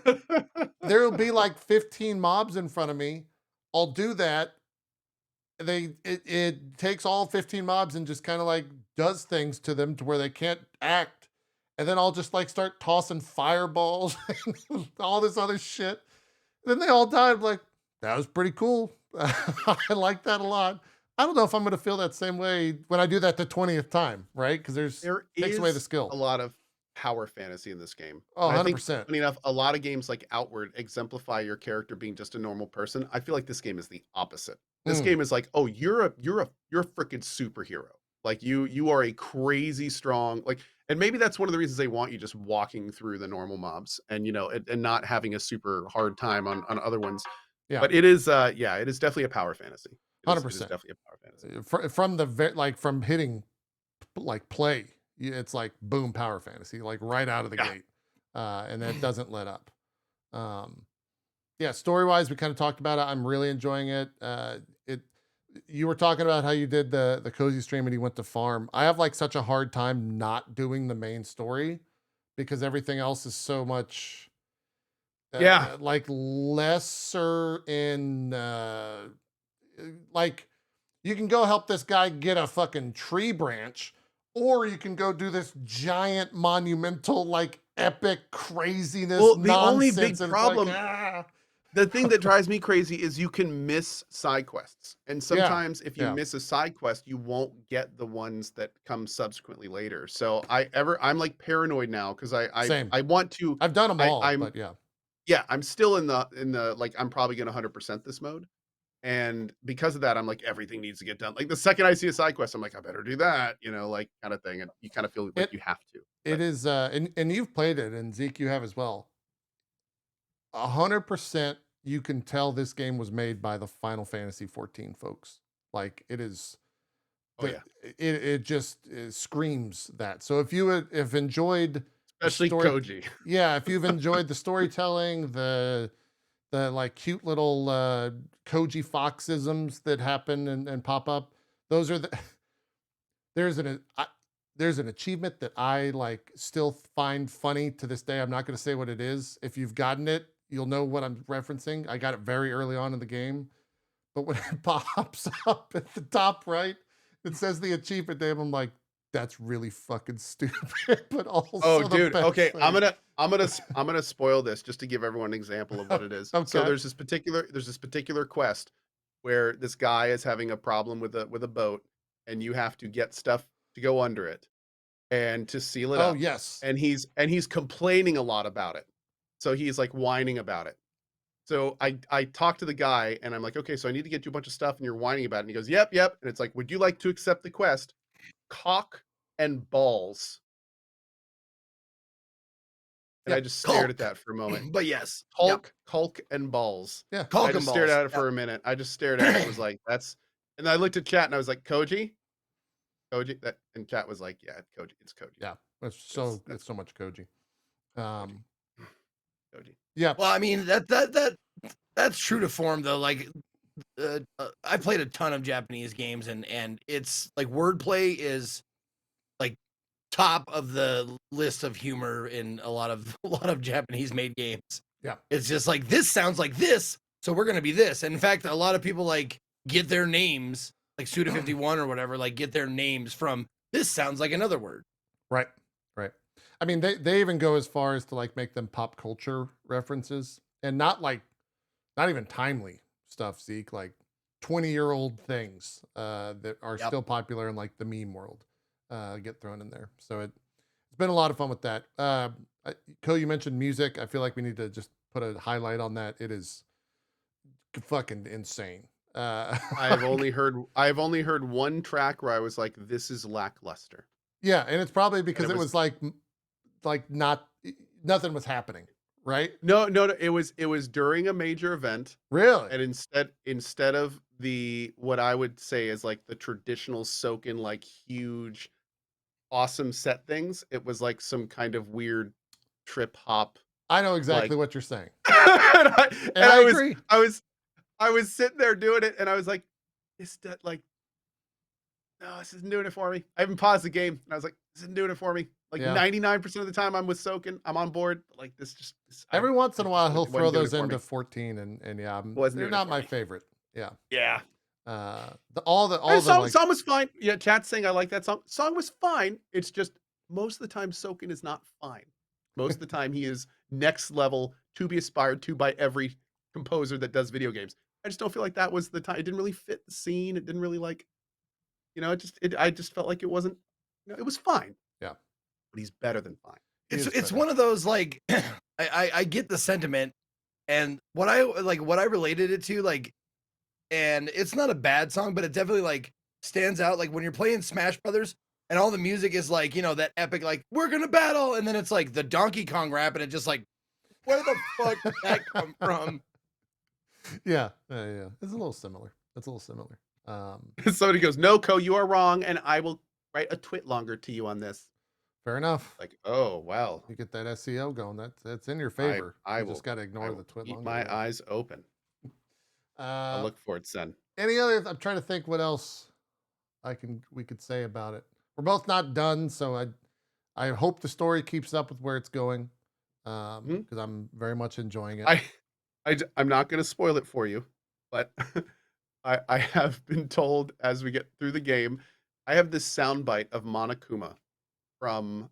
there'll be like 15 mobs in front of me. I'll do that. It takes all 15 mobs and just kind of like does things to them to where they can't act. And then I'll just like start tossing fireballs and all this other shit. Then they all die. I'm like, that was pretty cool. I like that a lot. I don't know if I'm going to feel that same way when I do that the 20th time, right? Because there takes away the skill. A lot of power fantasy in this game. Oh, 100%. I think, funny enough, a lot of games like Outward exemplify your character being just a normal person. I feel like this game is the opposite. This game is like, oh, you're a freaking superhero. Like you are a crazy strong, like, and maybe that's one of the reasons they want you just walking through the normal mobs and and not having a super hard time on other ones. Yeah. But it is it is definitely a power fantasy. 100%. It is definitely a power fantasy. From the from hitting like play, it's like boom power fantasy, like right out of the gate. And that doesn't let up. Yeah, story-wise, we kind of talked about it. I'm really enjoying it. You were talking about how you did the cozy stream and you went to farm. I have like such a hard time not doing the main story because everything else is so much like lesser in like you can go help this guy get a fucking tree branch, or you can go do this giant monumental like epic craziness. Well, the nonsense, only big problem, like, the thing that drives me crazy is you can miss side quests. And sometimes if you miss a side quest, you won't get the ones that come subsequently later. So I'm like paranoid now because I want to. I've done them all, but yeah, I'm still in the like I'm probably gonna 100% this mode. And because of that, I'm like, everything needs to get done. Like the second I see a side quest, I'm like, I better do that, like kind of thing. And you kind of feel like you have to. It is, and you've played it, and Zeke, you have as well. 100%, you can tell this game was made by the Final Fantasy XIV folks. Like it is. It just screams that. So if you have enjoyed, especially Koji, if you've enjoyed the storytelling, the like cute little Koji foxisms that happen and pop up, those are there's an achievement that I like still find funny to this day. I'm not going to say what it is. If you've gotten it, you'll know what I'm referencing. I got it very early on in the game, but when it pops up at the top right, it says the achievement name. I'm like, that's really fucking stupid. But also, dude, okay, thing. I'm gonna spoil this just to give everyone an example of what it is. Okay. So there's this particular quest where this guy is having a problem with a boat, and you have to get stuff to go under it and to seal it up. Oh yes. And he's complaining a lot about it. So he's like whining about it. So I talked to the guy and I'm like, okay, so I need to get you a bunch of stuff and you're whining about it. And he goes, yep. And it's like, would you like to accept the quest? Cock and balls. And I just stared at that for a moment. But yes. Hulk and balls. Yeah. I just stared at it for a minute. I just stared at it and was like, and I looked at chat and I was like, Koji? And chat was like, yeah, Koji. It's Koji. Yeah. It's so much Koji. Koji. Yeah. Well, I mean that's true to form though. Like I played a ton of Japanese games and it's like wordplay is like top of the list of humor in a lot of Japanese made games. Yeah. It's just like this sounds like this, so we're gonna be this. And in fact, a lot of people like get their names, like Suda51 or whatever, like get their names from this sounds like another word. Right. I mean, they even go as far as to like make them pop culture references and not even timely stuff, Zeke, like 20-year-old things that are still popular in like the meme world get thrown in there. So it's been a lot of fun with that. Cohh, you mentioned music. I feel like we need to just put a highlight on that. It is fucking insane. I've only heard one track where I was like, this is lackluster. Yeah, and it's probably because it was like nothing was happening, right? No. It was during a major event. Really? And instead of what I would say is like the traditional soaking, like huge, awesome set things, it was like some kind of weird trip hop. I know exactly like, what you're saying. and I agree. I was sitting there doing it, and I was like, "Is that like, no, this isn't doing it for me." I even paused the game, and I was like, "This isn't doing it for me." Like 99% of the time, I'm with Soaking, I'm on board. But like every once in a while he'll throw those into 14, and yeah, they're not my favorite. Yeah, yeah. The song was fine. Yeah, chat's saying I like that song. Song was fine. It's just most of the time Soaking is not fine. Most of the time he is next level to be aspired to by every composer that does video games. I just don't feel like that was the time. It didn't really fit the scene. It didn't really like, I just felt like it wasn't, it was fine. Yeah. But he's better than fine. It's one of those, like, I get the sentiment, and what I related it to, like, and it's not a bad song, but it definitely like stands out. Like when you're playing Smash Brothers and all the music is like, that epic, like, we're gonna battle, and then it's like the Donkey Kong rap, and it just like, where the fuck did that come from? Yeah. It's a little similar. Somebody goes, "No, Cohh, you are wrong, and I will write a twit longer to you on this." Fair enough. Like, oh well, you get that SEO going. That's in your favor. I just got to ignore the twit keep longer. My eyes open. I'll look for it, son. Any other? I'm trying to think what else we could say about it. We're both not done, so I hope the story keeps up with where it's going, because I'm very much enjoying it. I'm not going to spoil it for you, but I have been told as we get through the game, I have this soundbite of Monokuma from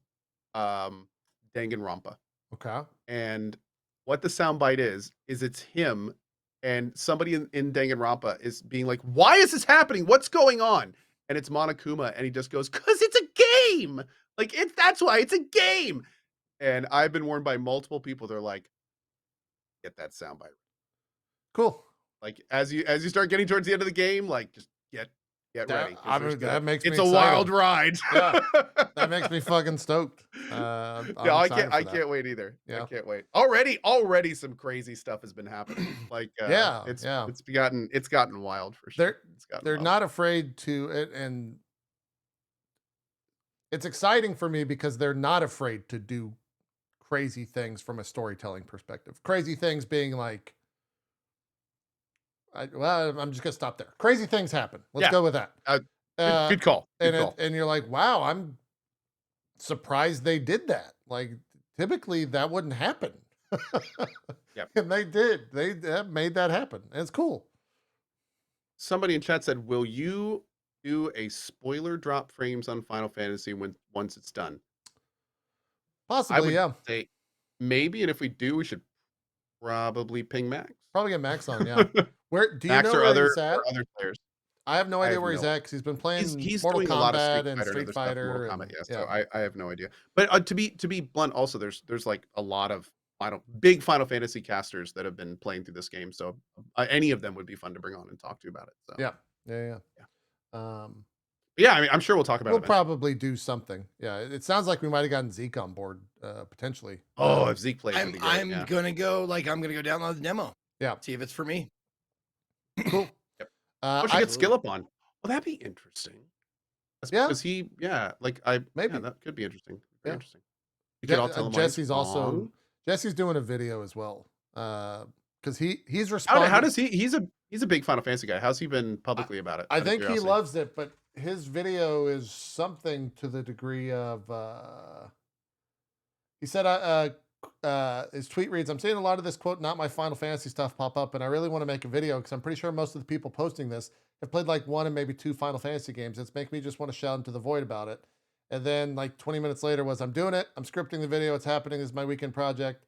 Danganronpa. Okay. And what the soundbite is it's him and somebody in Danganronpa is being like, "Why is this happening? What's going on?" And it's Monokuma, and he just goes, "'Cause it's a game. Like that's why it's a game." And I've been warned by multiple people. They're like, "Get that soundbite." Cool. Like as you start getting towards the end of the game, like just get ready. That makes me it's excited. a wild ride. Yeah. That makes me fucking stoked. I can't wait either. Yeah. I can't wait. Already some crazy stuff has been happening. Like it's gotten wild for sure. They're not afraid to, and it's exciting for me because they're not afraid to do crazy things from a storytelling perspective. Crazy things being like, I'm just gonna stop there. Crazy things happen. Let's go with that. Good call. And you're like, wow, I'm surprised they did that. Like typically that wouldn't happen. Yep. And they did. They made that happen. And it's cool. Somebody in chat said, "Will you do a spoiler drop frames on Final Fantasy once it's done?" Possibly, yeah. Say maybe, and if we do, we should probably ping Max. Probably get Max on, yeah. Where do you Max know or where other he's at? or other players. I have no idea where he's at because he's been playing Mortal doing Kombat a lot of and Street Fighter. So I have no idea. But to be blunt, also there's like a lot of big Final Fantasy casters that have been playing through this game. So any of them would be fun to bring on and talk to about it. So yeah. Yeah, I mean, I'm sure we'll talk about it. We'll probably do something. Yeah, it sounds like we might have gotten Zeke on board potentially. Oh, if Zeke plays, I'm gonna go download the demo. Yeah, see if it's for me. Cool. Yep. What should get skill up on? Well, that'd be interesting. Because that could be interesting. Very interesting. You could all tell him Jesse's doing a video as well. Because he's responding. How does he's a big Final Fantasy guy. How's he been publicly about it? I think he loves it, but his video is something to the degree of he said his tweet reads, "I'm seeing a lot of this quote, not my Final Fantasy stuff pop up, and I really want to make a video because I'm pretty sure most of the people posting this have played like 1 and maybe 2 Final Fantasy games. It's making me just want to shout into the void about it." And then like 20 minutes later was, "I'm doing it. I'm scripting the video. It's happening. This is my weekend project."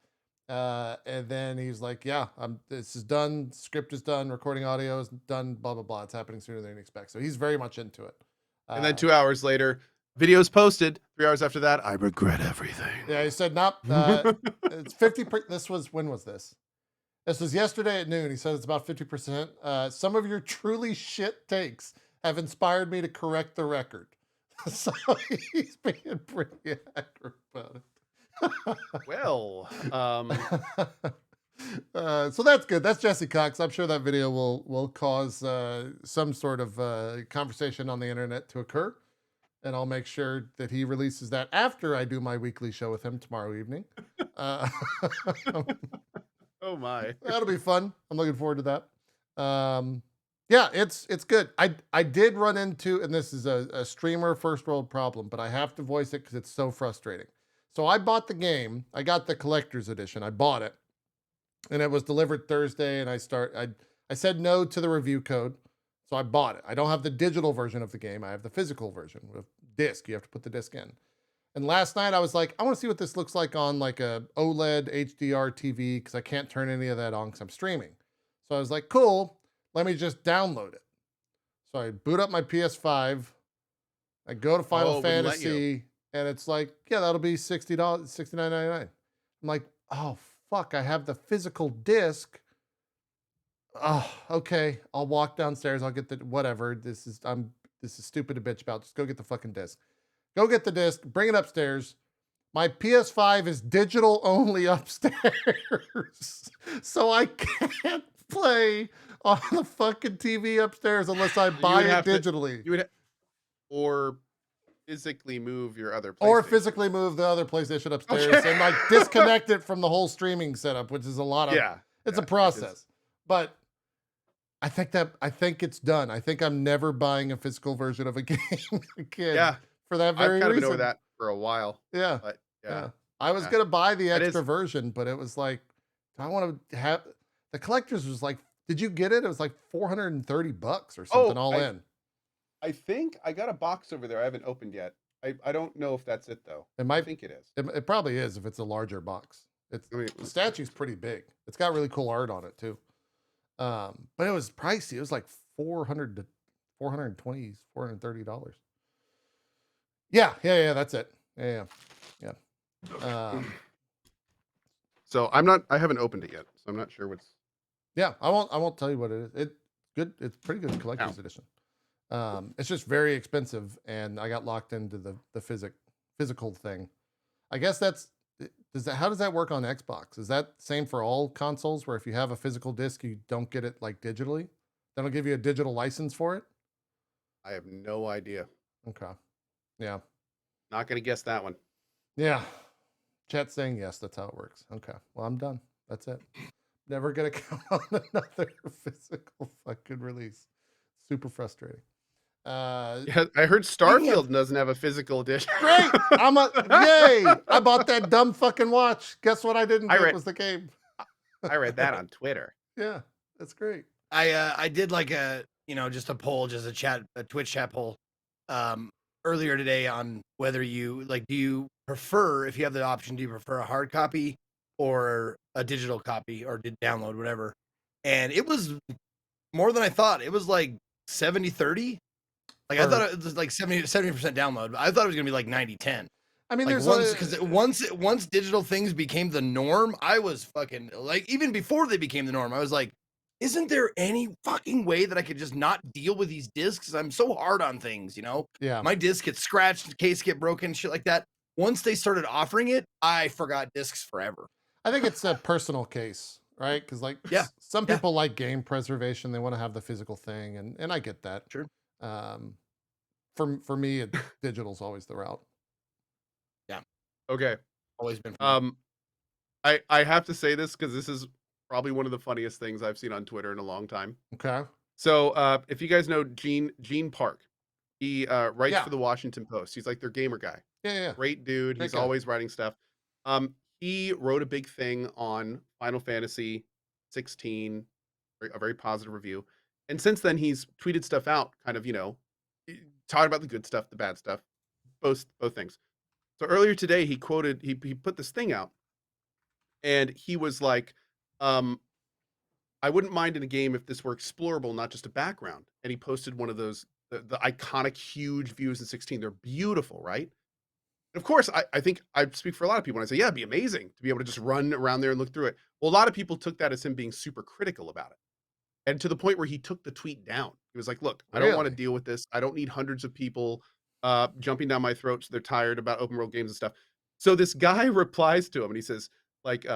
And then he's like, "Yeah, this is done. Script is done. Recording audio is done. Blah blah blah. It's happening sooner than you expect." So he's very much into it. And then 2 hours later, videos posted. 3 hours after that, "I regret everything." Yeah, he said, "Not it's 50%. When was this? This was yesterday at noon." He said it's about 50%. "Some of your truly shit takes have inspired me to correct the record." So he's being pretty accurate about it. Well, so that's good. That's Jesse Cox. I'm sure that video will cause some sort of conversation on the internet to occur, and I'll make sure that he releases that after I do my weekly show with him tomorrow evening. Oh my, that'll be fun. I'm looking forward to that. Yeah, it's good. I did run into, and this is a streamer first world problem, but I have to voice it because it's so frustrating. So I bought the game. I got the collector's edition. I bought it, and it was delivered Thursday. And I said no to the review code, so I bought it. I don't have the digital version of the game. I have the physical version with disc. You have to put the disc in. And last night I was like, I want to see what this looks like on like a OLED HDR TV because I can't turn any of that on because I'm streaming. So I was like, cool, let me just download it. So I boot up my PS5. I go to Final Fantasy, and it's like, yeah, that'll be $60, $69.99. I'm like, oh fuck, I have the physical disc. Oh, okay. I'll walk downstairs. I'll get the whatever. This is stupid to bitch about. Just go get the fucking disc. Go get the disc, bring it upstairs. My PS5 is digital only upstairs. So I can't play on the fucking TV upstairs unless I buy it digitally. Or physically move your other PlayStation. Or physically move the other PlayStation upstairs and like disconnect it from the whole streaming setup, which is a lot of it's a process. But I think it's done. I think I'm never buying a physical version of a game again. Yeah. For that very reason. I've kind of been over that for a while. Yeah. But yeah. I was going to buy the extra version, but it was like, I want to have the collector's was like, did you get it? It was like $430 or something in. I think I got a box over there I haven't opened yet. I don't know if that's it though. I think it is. It probably is if it's a larger box. The statue's pretty big. It's got really cool art on it too. But it was pricey. It was like $400 to $420, $430. Yeah, that's it. Yeah. So I haven't opened it yet, so I'm not sure what's. Yeah, I won't tell you what it is. It's good. It's pretty good collector's edition. It's just very expensive, and I got locked into the physical thing. I guess how does that work on Xbox? Is that same for all consoles where if you have a physical disc, you don't get it like digitally? They don't give you a digital license for it? I have no idea. Okay. Yeah. Not going to guess that one. Yeah. Chat saying yes, that's how it works. Okay. Well, I'm done. That's it. Never going to count on another physical fucking release. Super frustrating. Yeah, I heard Starfield doesn't have a physical edition. Great. Yay. I bought that dumb fucking watch. Guess what I didn't get was the game. I read that on Twitter. Yeah. That's great. I did like just a poll, just a Twitch chat poll. Earlier today on whether do you prefer, if you have the option, do you prefer a hard copy or a digital copy or did download, whatever? And it was more than I thought. It was like 70-30. Like I thought it was like 70% download. But I thought it was gonna be like 90-10. I mean, like once digital things became the norm, I was fucking like, even before they became the norm, I was like, isn't there any fucking way that I could just not deal with these discs? I'm so hard on things, Yeah. My disc gets scratched, case get broken, shit like that. Once they started offering it, I forgot discs forever. I think it's a personal case, right? Because some people like game preservation. They want to have the physical thing, and I get that. Sure. For me, digital's always the route. Yeah. Okay. Always been. I have to say this because this is probably one of the funniest things I've seen on Twitter in a long time. Okay. So if you guys know Gene Park, he writes for the Washington Post. He's like their gamer guy. Yeah. Great dude. He's always writing stuff. He wrote a big thing on Final Fantasy XVI, a very positive review. And since then he's tweeted stuff out, kind of, talking about the good stuff, the bad stuff, both things. So earlier today he put this thing out and he was like, I wouldn't mind in a game if this were explorable, not just a background. And he posted one of those, the iconic huge views in 16. They're beautiful, right? And of course, I think I speak for a lot of people when I say, yeah, it'd be amazing to be able to just run around there and look through it. Well, a lot of people took that as him being super critical about it. And to the point where he took the tweet down. He was like, look, I don't want to deal with this. I don't need hundreds of people jumping down my throat. So they're tired about open world games and stuff. So this guy replies to him and he says, like,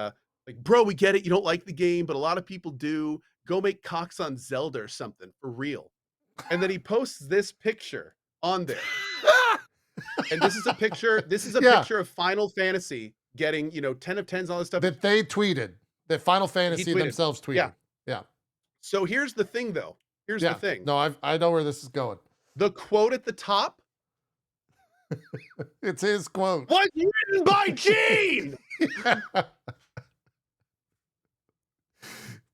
bro, we get it. You don't like the game, but a lot of people do. Go make cocks on Zelda or something for real. And then he posts this picture on there. And this is a picture. This is a picture of Final Fantasy getting, 10 of 10s, all this stuff. That they tweeted. That Final Fantasy themselves tweeted. Yeah. So here's the thing, though. Here's the thing. No, I know where this is going. The quote at the top. It's his quote. Was written by Gene!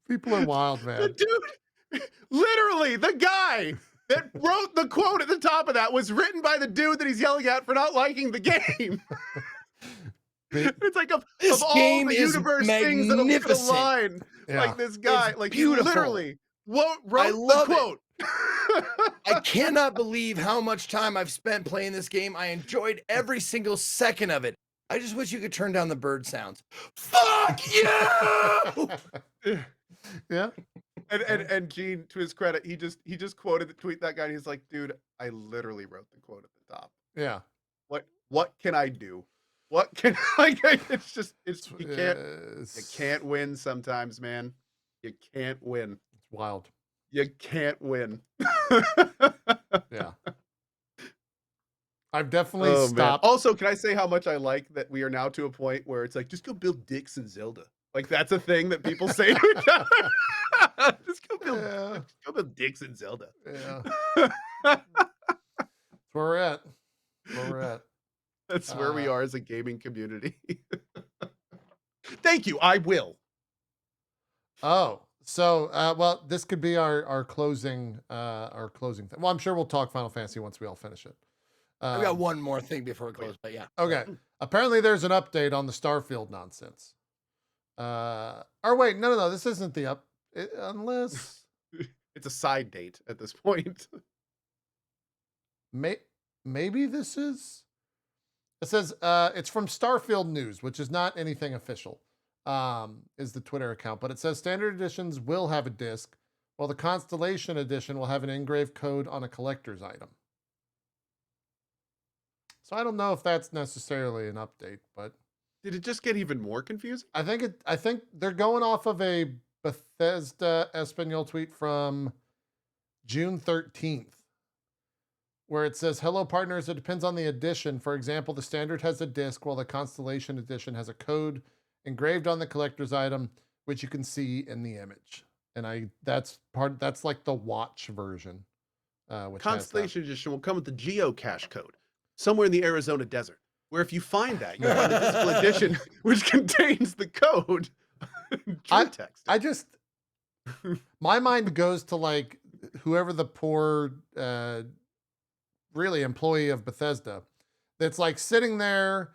People are wild, man. The dude, literally, the guy that wrote the quote at the top of that was written by the dude that he's yelling at for not liking the game. It's like of all the universe things that align, like this guy, like beautiful. Literally wrote the quote. I cannot believe how much time I've spent playing this game. I enjoyed every single second of it. I just wish you could turn down the bird sounds. Fuck you! Yeah. And Gene, to his credit, he just quoted the tweet that guy. And he's like, dude, I literally wrote the quote at the top. Yeah. What can I do? What can you can't win sometimes, man. You can't win. It's wild. You can't win. Yeah. I've definitely stopped. Man. Also, can I say how much I like that we are now to a point where it's like, just go build dicks in Zelda. Like, that's a thing that people say to each other. Just go build dicks in Zelda. Yeah. That's where we're at. That's where we are as a gaming community. Thank you. I will. Oh, so well, this could be our closing thing. Well, I'm sure we'll talk Final Fantasy once we all finish it. I've got one more thing before we close, but yeah. Okay. Apparently, there's an update on the Starfield nonsense. Or wait, no. This isn't the unless it's a side date at this point. Maybe this is. It says it's from Starfield News, which is not anything official. Is the Twitter account, but it says standard editions will have a disc, while the Constellation edition will have an engraved code on a collector's item. So I don't know if that's necessarily an update, but did it just get even more confusing? I think they're going off of a Bethesda Espanol tweet from June 13th, where it says, "Hello partners, it depends on the edition. For example, the standard has a disc, while the Constellation edition has a code engraved on the collector's item, which you can see in the image." And that's like the watch version. Which Constellation edition will come with the geocache code somewhere in the Arizona desert, where if you find that, you'll find the physical edition, which contains the code. I just, my mind goes to like whoever the poor, really employee of Bethesda that's like sitting there,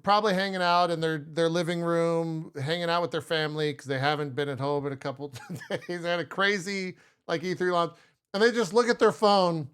probably hanging out in their living room, hanging out with their family because they haven't been at home in a couple days. They had a crazy like E3 launch, and they just look at their phone.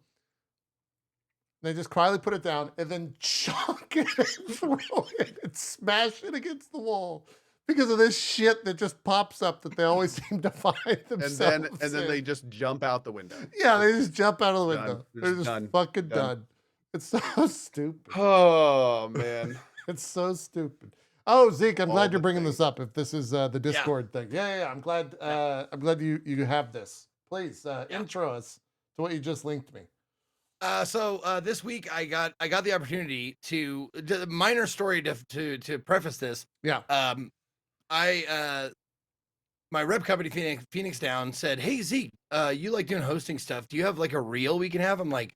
They just quietly put it down and then chunk it and throw it and smash it against the wall because of this shit that just pops up that they always seem to find themselves. And then they just jump out the window. Yeah, they just jump out of the window. They're just fucking done. It's so stupid. Oh man, it's so stupid. Oh, Zeke, I'm glad you're bringing this up. If this is the Discord thing, yeah. I'm glad. I'm glad you have this. Please intro us to what you just linked me. So this week I got the opportunity to the minor story to preface this. Yeah. My rep company Phoenix Down said, "Hey Zeke, you like doing hosting stuff? Do you have like a reel we can have?" I'm like,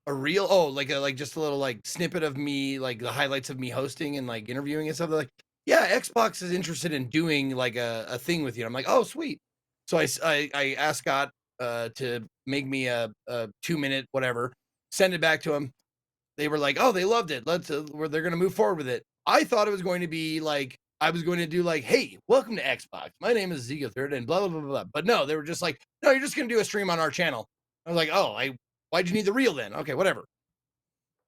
"A reel? Oh, like just a little like snippet of me, like the highlights of me hosting and like interviewing and stuff." They're like, "Yeah, Xbox is interested in doing like a thing with you." I'm like, "Oh, sweet." So I asked Scott to make me a 2-minute whatever. Send it back to them. They were like, "Oh, they loved it. They're going to move forward with it." I thought it was going to be like, I was going to do like, "Hey, welcome to Xbox. My name is Zeke and blah, blah, blah, blah." But no, they were just like, "No, you're just going to do a stream on our channel." I was like, "Oh, why'd you need the reel then?" Okay, whatever.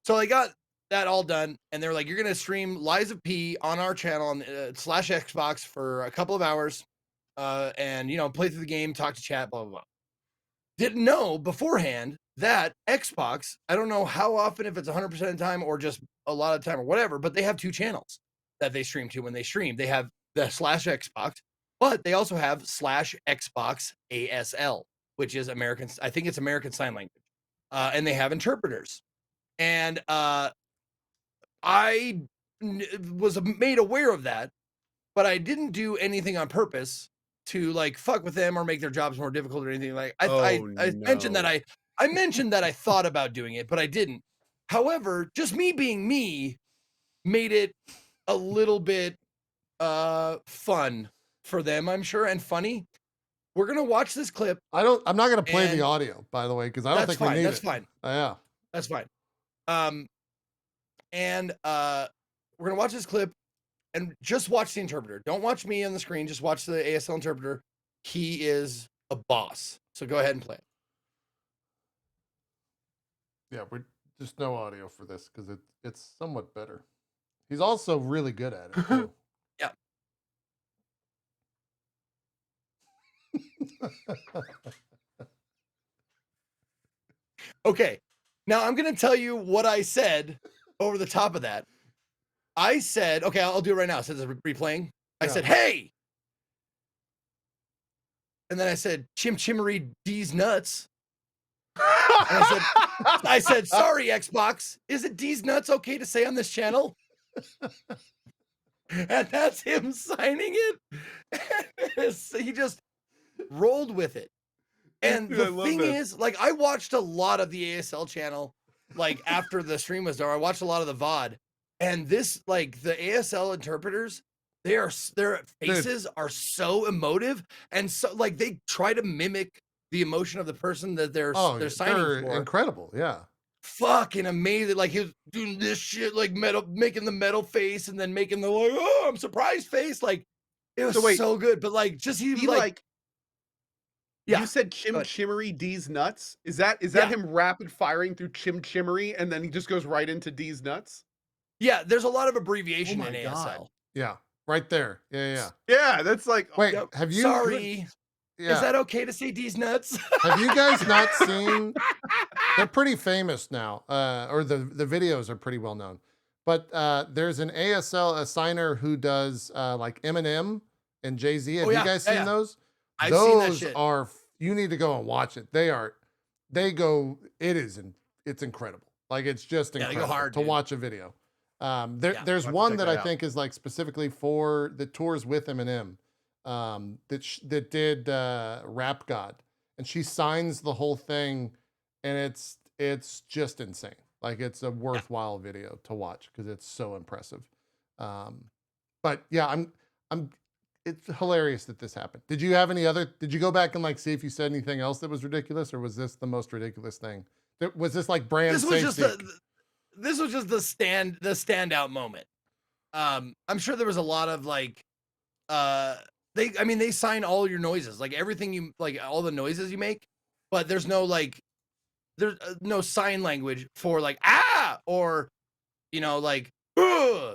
So I got that all done. And they were like, "You're going to stream Lies of P on our channel on /Xbox for a couple of hours. And, play through the game, talk to chat, blah, blah, blah." Didn't know beforehand that Xbox, I don't know how often, if it's 100% of the time or just a lot of time or whatever, but they have 2 channels that they stream to when they stream. They have the /Xbox, but they also have /Xbox ASL, which is American. I think it's American Sign Language. And they have interpreters. And I was made aware of that, but I didn't do anything on purpose to like fuck with them or make their jobs more difficult or anything. Like I mentioned that I mentioned that I thought about doing it, but I didn't. However, just me being me made it a little bit fun for them, I'm sure, and funny. We're gonna watch this clip. I'm not gonna play the audio, by the way, because I don't think we need it. That's fine. Yeah. That's fine. And we're gonna watch this clip and just watch the interpreter. Don't watch me on the screen. Just watch the ASL interpreter. He is a boss. So go ahead and play it. Yeah, we're just no audio for this because it's somewhat better. He's also really good at it too. Yeah. Okay. Now I'm going to tell you what I said over the top of that. I said, okay, I'll do it right now since it's replaying. I said, hey. And then I said, chimchimery D's nuts. And I said, sorry, Xbox. Is it D's nuts okay to say on this channel? And that's him signing it. He just rolled with it. And the thing is, like, I watched a lot of the ASL channel, like, after the stream was done. I watched a lot of the VOD. And this, like, the ASL interpreters, their faces are so emotive. And so, like, they try to mimic the emotion of the person that they're signing for. Incredible, yeah. Fucking amazing. Like, he was doing this shit, like, making the metal face and then making the, like, oh, I'm surprised face. Like, it was so good. But, like, just he like yeah. You said chimchimery D's nuts? Is that him rapid firing through chimchimery and then he just goes right into D's nuts? Yeah, there's a lot of abbreviation in ASL. Yeah, right there. Yeah. Yeah, that's like, wait, have you? Sorry. Yeah. Is that okay to say D's nuts? Have you guys not seen? They're pretty famous now, or the videos are pretty well known. But there's an ASL assigner who does like Eminem and Jay-Z. Have you guys seen those? I've seen that shit. You need to go and watch it. It's incredible. Like, it's just incredible they go hard, to watch a video. There's one that I think is like specifically for the tours with Eminem. That did Rap God, and she signs the whole thing, and it's just insane. Like, it's a worthwhile video to watch because it's so impressive. But yeah, it's hilarious that this happened. Did you go back and like see if you said anything else that was ridiculous, or was this the most ridiculous thing? Was this like brand safety? This was just the standout moment. I'm sure there was a lot of like they sign all your noises, like everything you like, all the noises you make, but there's no no sign language for like or like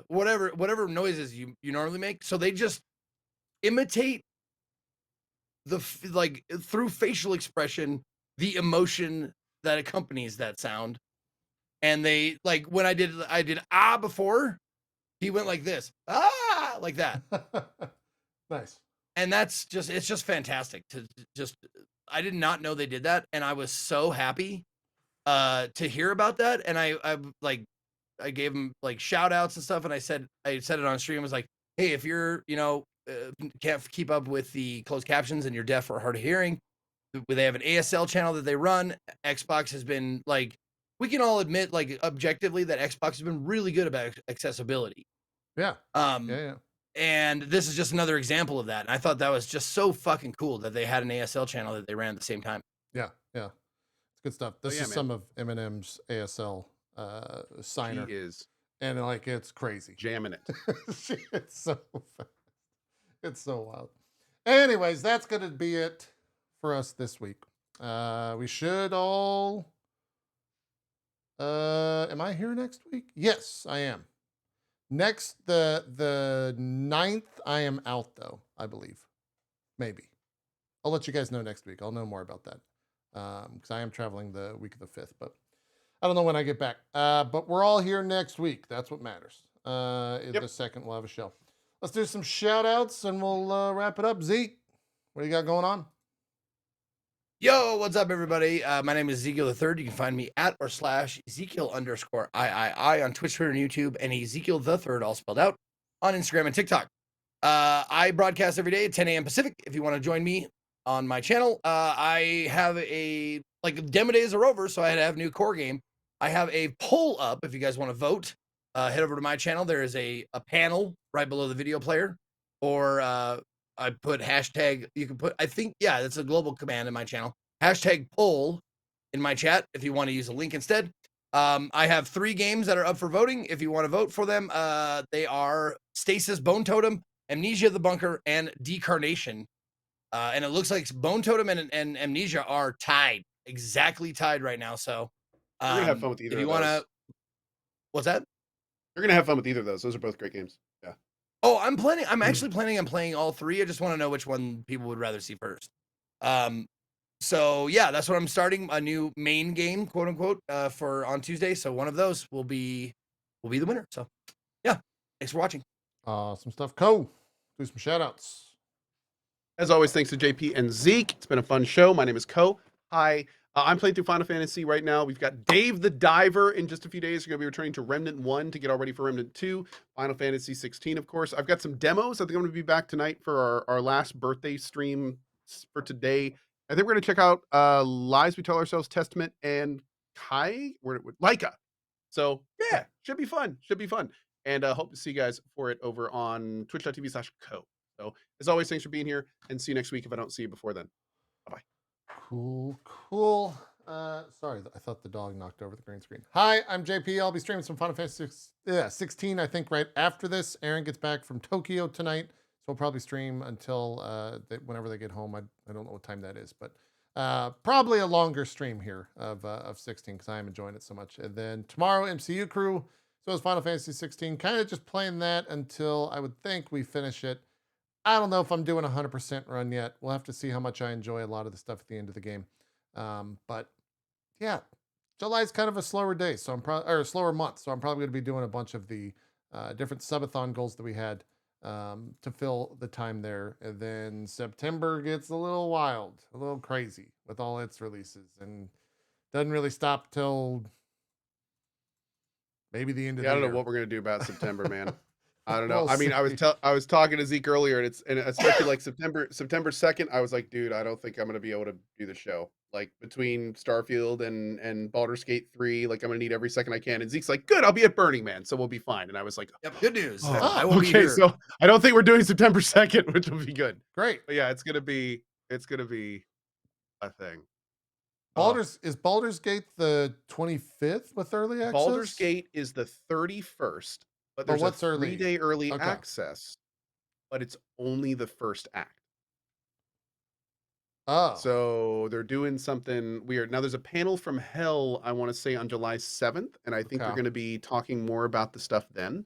whatever noises you normally make. So they just imitate through facial expression the emotion that accompanies that sound. And they like when I did before, he went like this, like that. Nice. And it's just fantastic to I did not know they did that, and I was so happy to hear about that. And I gave him like shout outs and stuff, and I said it on stream. I was like, hey, if you're can't keep up with the closed captions and you're deaf or hard of hearing, they have an ASL channel that they run. Xbox has been like, we can all admit like objectively that Xbox has been really good about accessibility. Yeah. And this is just another example of that. And I thought that was just so fucking cool that they had an ASL channel that they ran at the same time. Yeah. It's good stuff. This is some of Eminem's ASL signer. He is. And like, it's crazy. Jamming it. It's so fast. It's so wild. Anyways, that's going to be it for us this week. We should all... am I here next week? Yes, I am. Next, the 9th, I am out though, I believe. Maybe. I'll let you guys know next week. I'll know more about that. because I am traveling the week of the 5th, but I don't know when I get back. But we're all here next week. That's what matters. The 2nd, we'll have a show. Let's do some shout outs and we'll wrap it up. Zeke, what do you got going on? Yo, what's up, everybody? My name is Ezekiel the Third. You can find me at or / Ezekiel_III on Twitch, Twitter, and YouTube, and Ezekiel the Third, all spelled out, on Instagram and TikTok. I broadcast every day at 10 a.m. Pacific. If you want to join me on my channel, I have demo days are over, so I had to have a new core game. I have a poll up. If you guys want to vote, head over to my channel. There is a panel right below the video player, or I put hashtag. You can put, I think, yeah, that's a global command in my channel. Hashtag poll in my chat if you want to use a link instead. I have 3 games that are up for voting. If you want to vote for them, they are Stasis Bone Totem, Amnesia the Bunker, and Decarnation. And it looks like Bone Totem and Amnesia are tied, exactly tied right now. So you're gonna have fun with either. If you want to, what's that? You're gonna have fun with either of those. Those are both great games. Yeah. Oh, I'm actually planning on playing all 3. I just want to know which one people would rather see first. So yeah, that's what I'm starting, a new main game, quote unquote, for on Tuesday. So one of those will be the winner. So yeah, thanks for watching. Some stuff. Cohh, do some shout outs. As always, thanks to JP and Zeke. It's been a fun show. My name is Cohh. Hi. I'm playing through Final Fantasy right now. We've got Dave the Diver in just a few days. We're going to be returning to Remnant 1 to get all ready for Remnant 2. Final Fantasy 16, of course. I've got some demos. I think I'm going to be back tonight for our last birthday stream for today. I think we're going to check out Lies We Tell Ourselves, Testament, and Laika. So, yeah, should be fun. Should be fun. And hope to see you guys for it over on twitch.tv/Cohh. So, as always, thanks for being here, and see you next week if I don't see you before then. Bye-bye. Cool. Sorry, I thought the dog knocked over the green screen. Hi, I'm JP. I'll be streaming some Final Fantasy 16, I think, right after this. Aaron gets back from Tokyo tonight, so we'll probably stream until whenever they get home. I don't know what time that is, but probably a longer stream here of 16 because I am enjoying it so much. And then tomorrow, MCU crew. So it's Final Fantasy 16. Kind of just playing that until I would think we finish it. I don't know if I'm doing a 100% run yet. We'll have to see how much I enjoy a lot of the stuff at the end of the game. But yeah, July's kind of a slower day, so a slower month. So I'm probably going to be doing a bunch of the different subathon goals that we had to fill the time there. And then September gets a little wild, a little crazy with all its releases, and doesn't really stop till maybe the end of the year. I don't know what we're going to do about September, man. I don't know. I mean, I was talking to Zeke earlier, and especially like September 2nd, I was like, dude, I don't think I'm gonna be able to do the show. Like between Starfield and Baldur's Gate 3, like I'm gonna need every second I can. And Zeke's like, good, I'll be at Burning Man, so we'll be fine. And I was like, yep, good news. I will be here. So I don't think we're doing September 2nd, which will be good. Great. But yeah, it's gonna be a thing. Is Baldur's Gate the 25th with early access? Baldur's Gate is the 31st. But there's a 3-day early access, but it's only the first act. Oh. So they're doing something weird. Now there's a panel from Hell, I want to say on July 7th, and I think they're going to be talking more about the stuff then.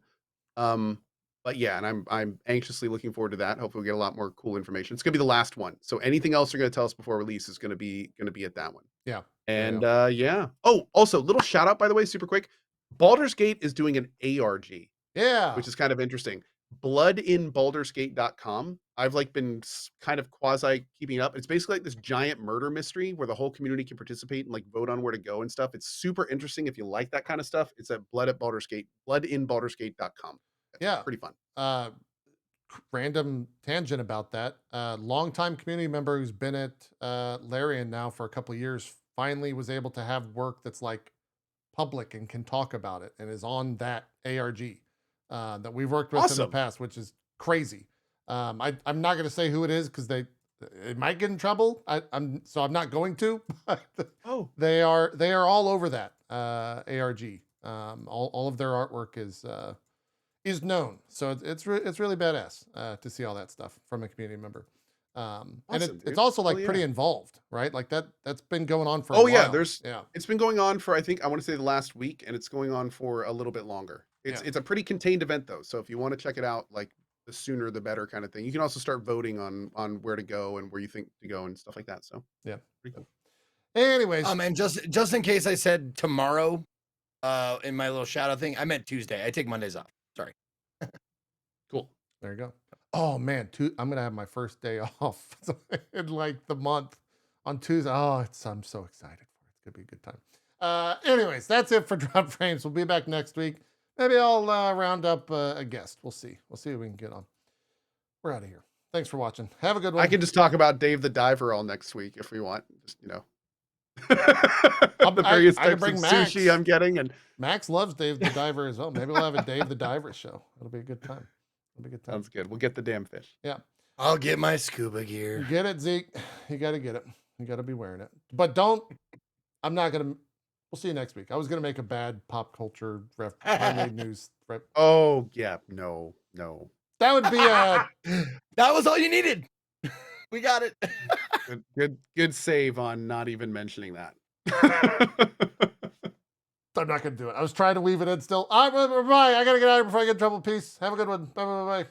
But yeah, and I'm anxiously looking forward to that. Hopefully we'll get a lot more cool information. It's going to be the last one. So anything else they're going to tell us before release is going to be at that one. Yeah. And yeah. Oh, also little shout out, by the way, super quick. Baldur's Gate is doing an ARG. Yeah. Which is kind of interesting. bloodinbaldursgate.com. I've like been kind of quasi keeping up. It's basically like this giant murder mystery where the whole community can participate and like vote on where to go and stuff. It's super interesting if you like that kind of stuff. It's at bloodinbaldursgate.com. Yeah. Pretty fun. Random tangent about that. Longtime community member who's been at Larian now for a couple of years finally was able to have work that's like public and can talk about it and is on that ARG. That we've worked with in the past, which is crazy. I'm not going to say who it is because it might get in trouble. I'm not going to. They are all over that ARG. All of their artwork is known, so it's really badass to see all that stuff from a community member. And it's also like pretty involved, right? Like that's been going on for a while. It's been going on for I think I want to say the last week, and it's going on for a little bit longer. It's a pretty contained event though, so if you want to check it out, like the sooner the better kind of thing. You can also start voting on where to go and where you think to go and stuff like that. So yeah, pretty cool. Anyways, and just in case I said tomorrow, in my little shout out thing, I meant Tuesday. I take Mondays off. Sorry. Cool. There you go. Oh man, I'm gonna have my first day off in like the month on Tuesday. Oh, I'm so excited for it. It's gonna be a good time. Anyways, that's it for Drop Frames. We'll be back next week. Maybe I'll round up a guest. We'll see. We'll see what we can get on. We're out of here. Thanks for watching. Have a good one. I can just talk about Dave the Diver all next week if we want. Just the various types of sushi I'm getting, and Max loves Dave the Diver as well. Maybe we'll have a Dave the Diver show. It'll be a good time. Sounds good. We'll get the damn fish. Yeah. I'll get my scuba gear. You get it, Zeke. You got to get it. You got to be wearing it. But I'm not going to. We'll see you next week. I was going to make a bad pop culture news. Oh, yeah. No. That would be that was all you needed. We got it. Good save on not even mentioning that. I'm not going to do it. I was trying to weave it in still. Bye. I got to get out of here before I get in trouble. Peace. Have a good one. Bye.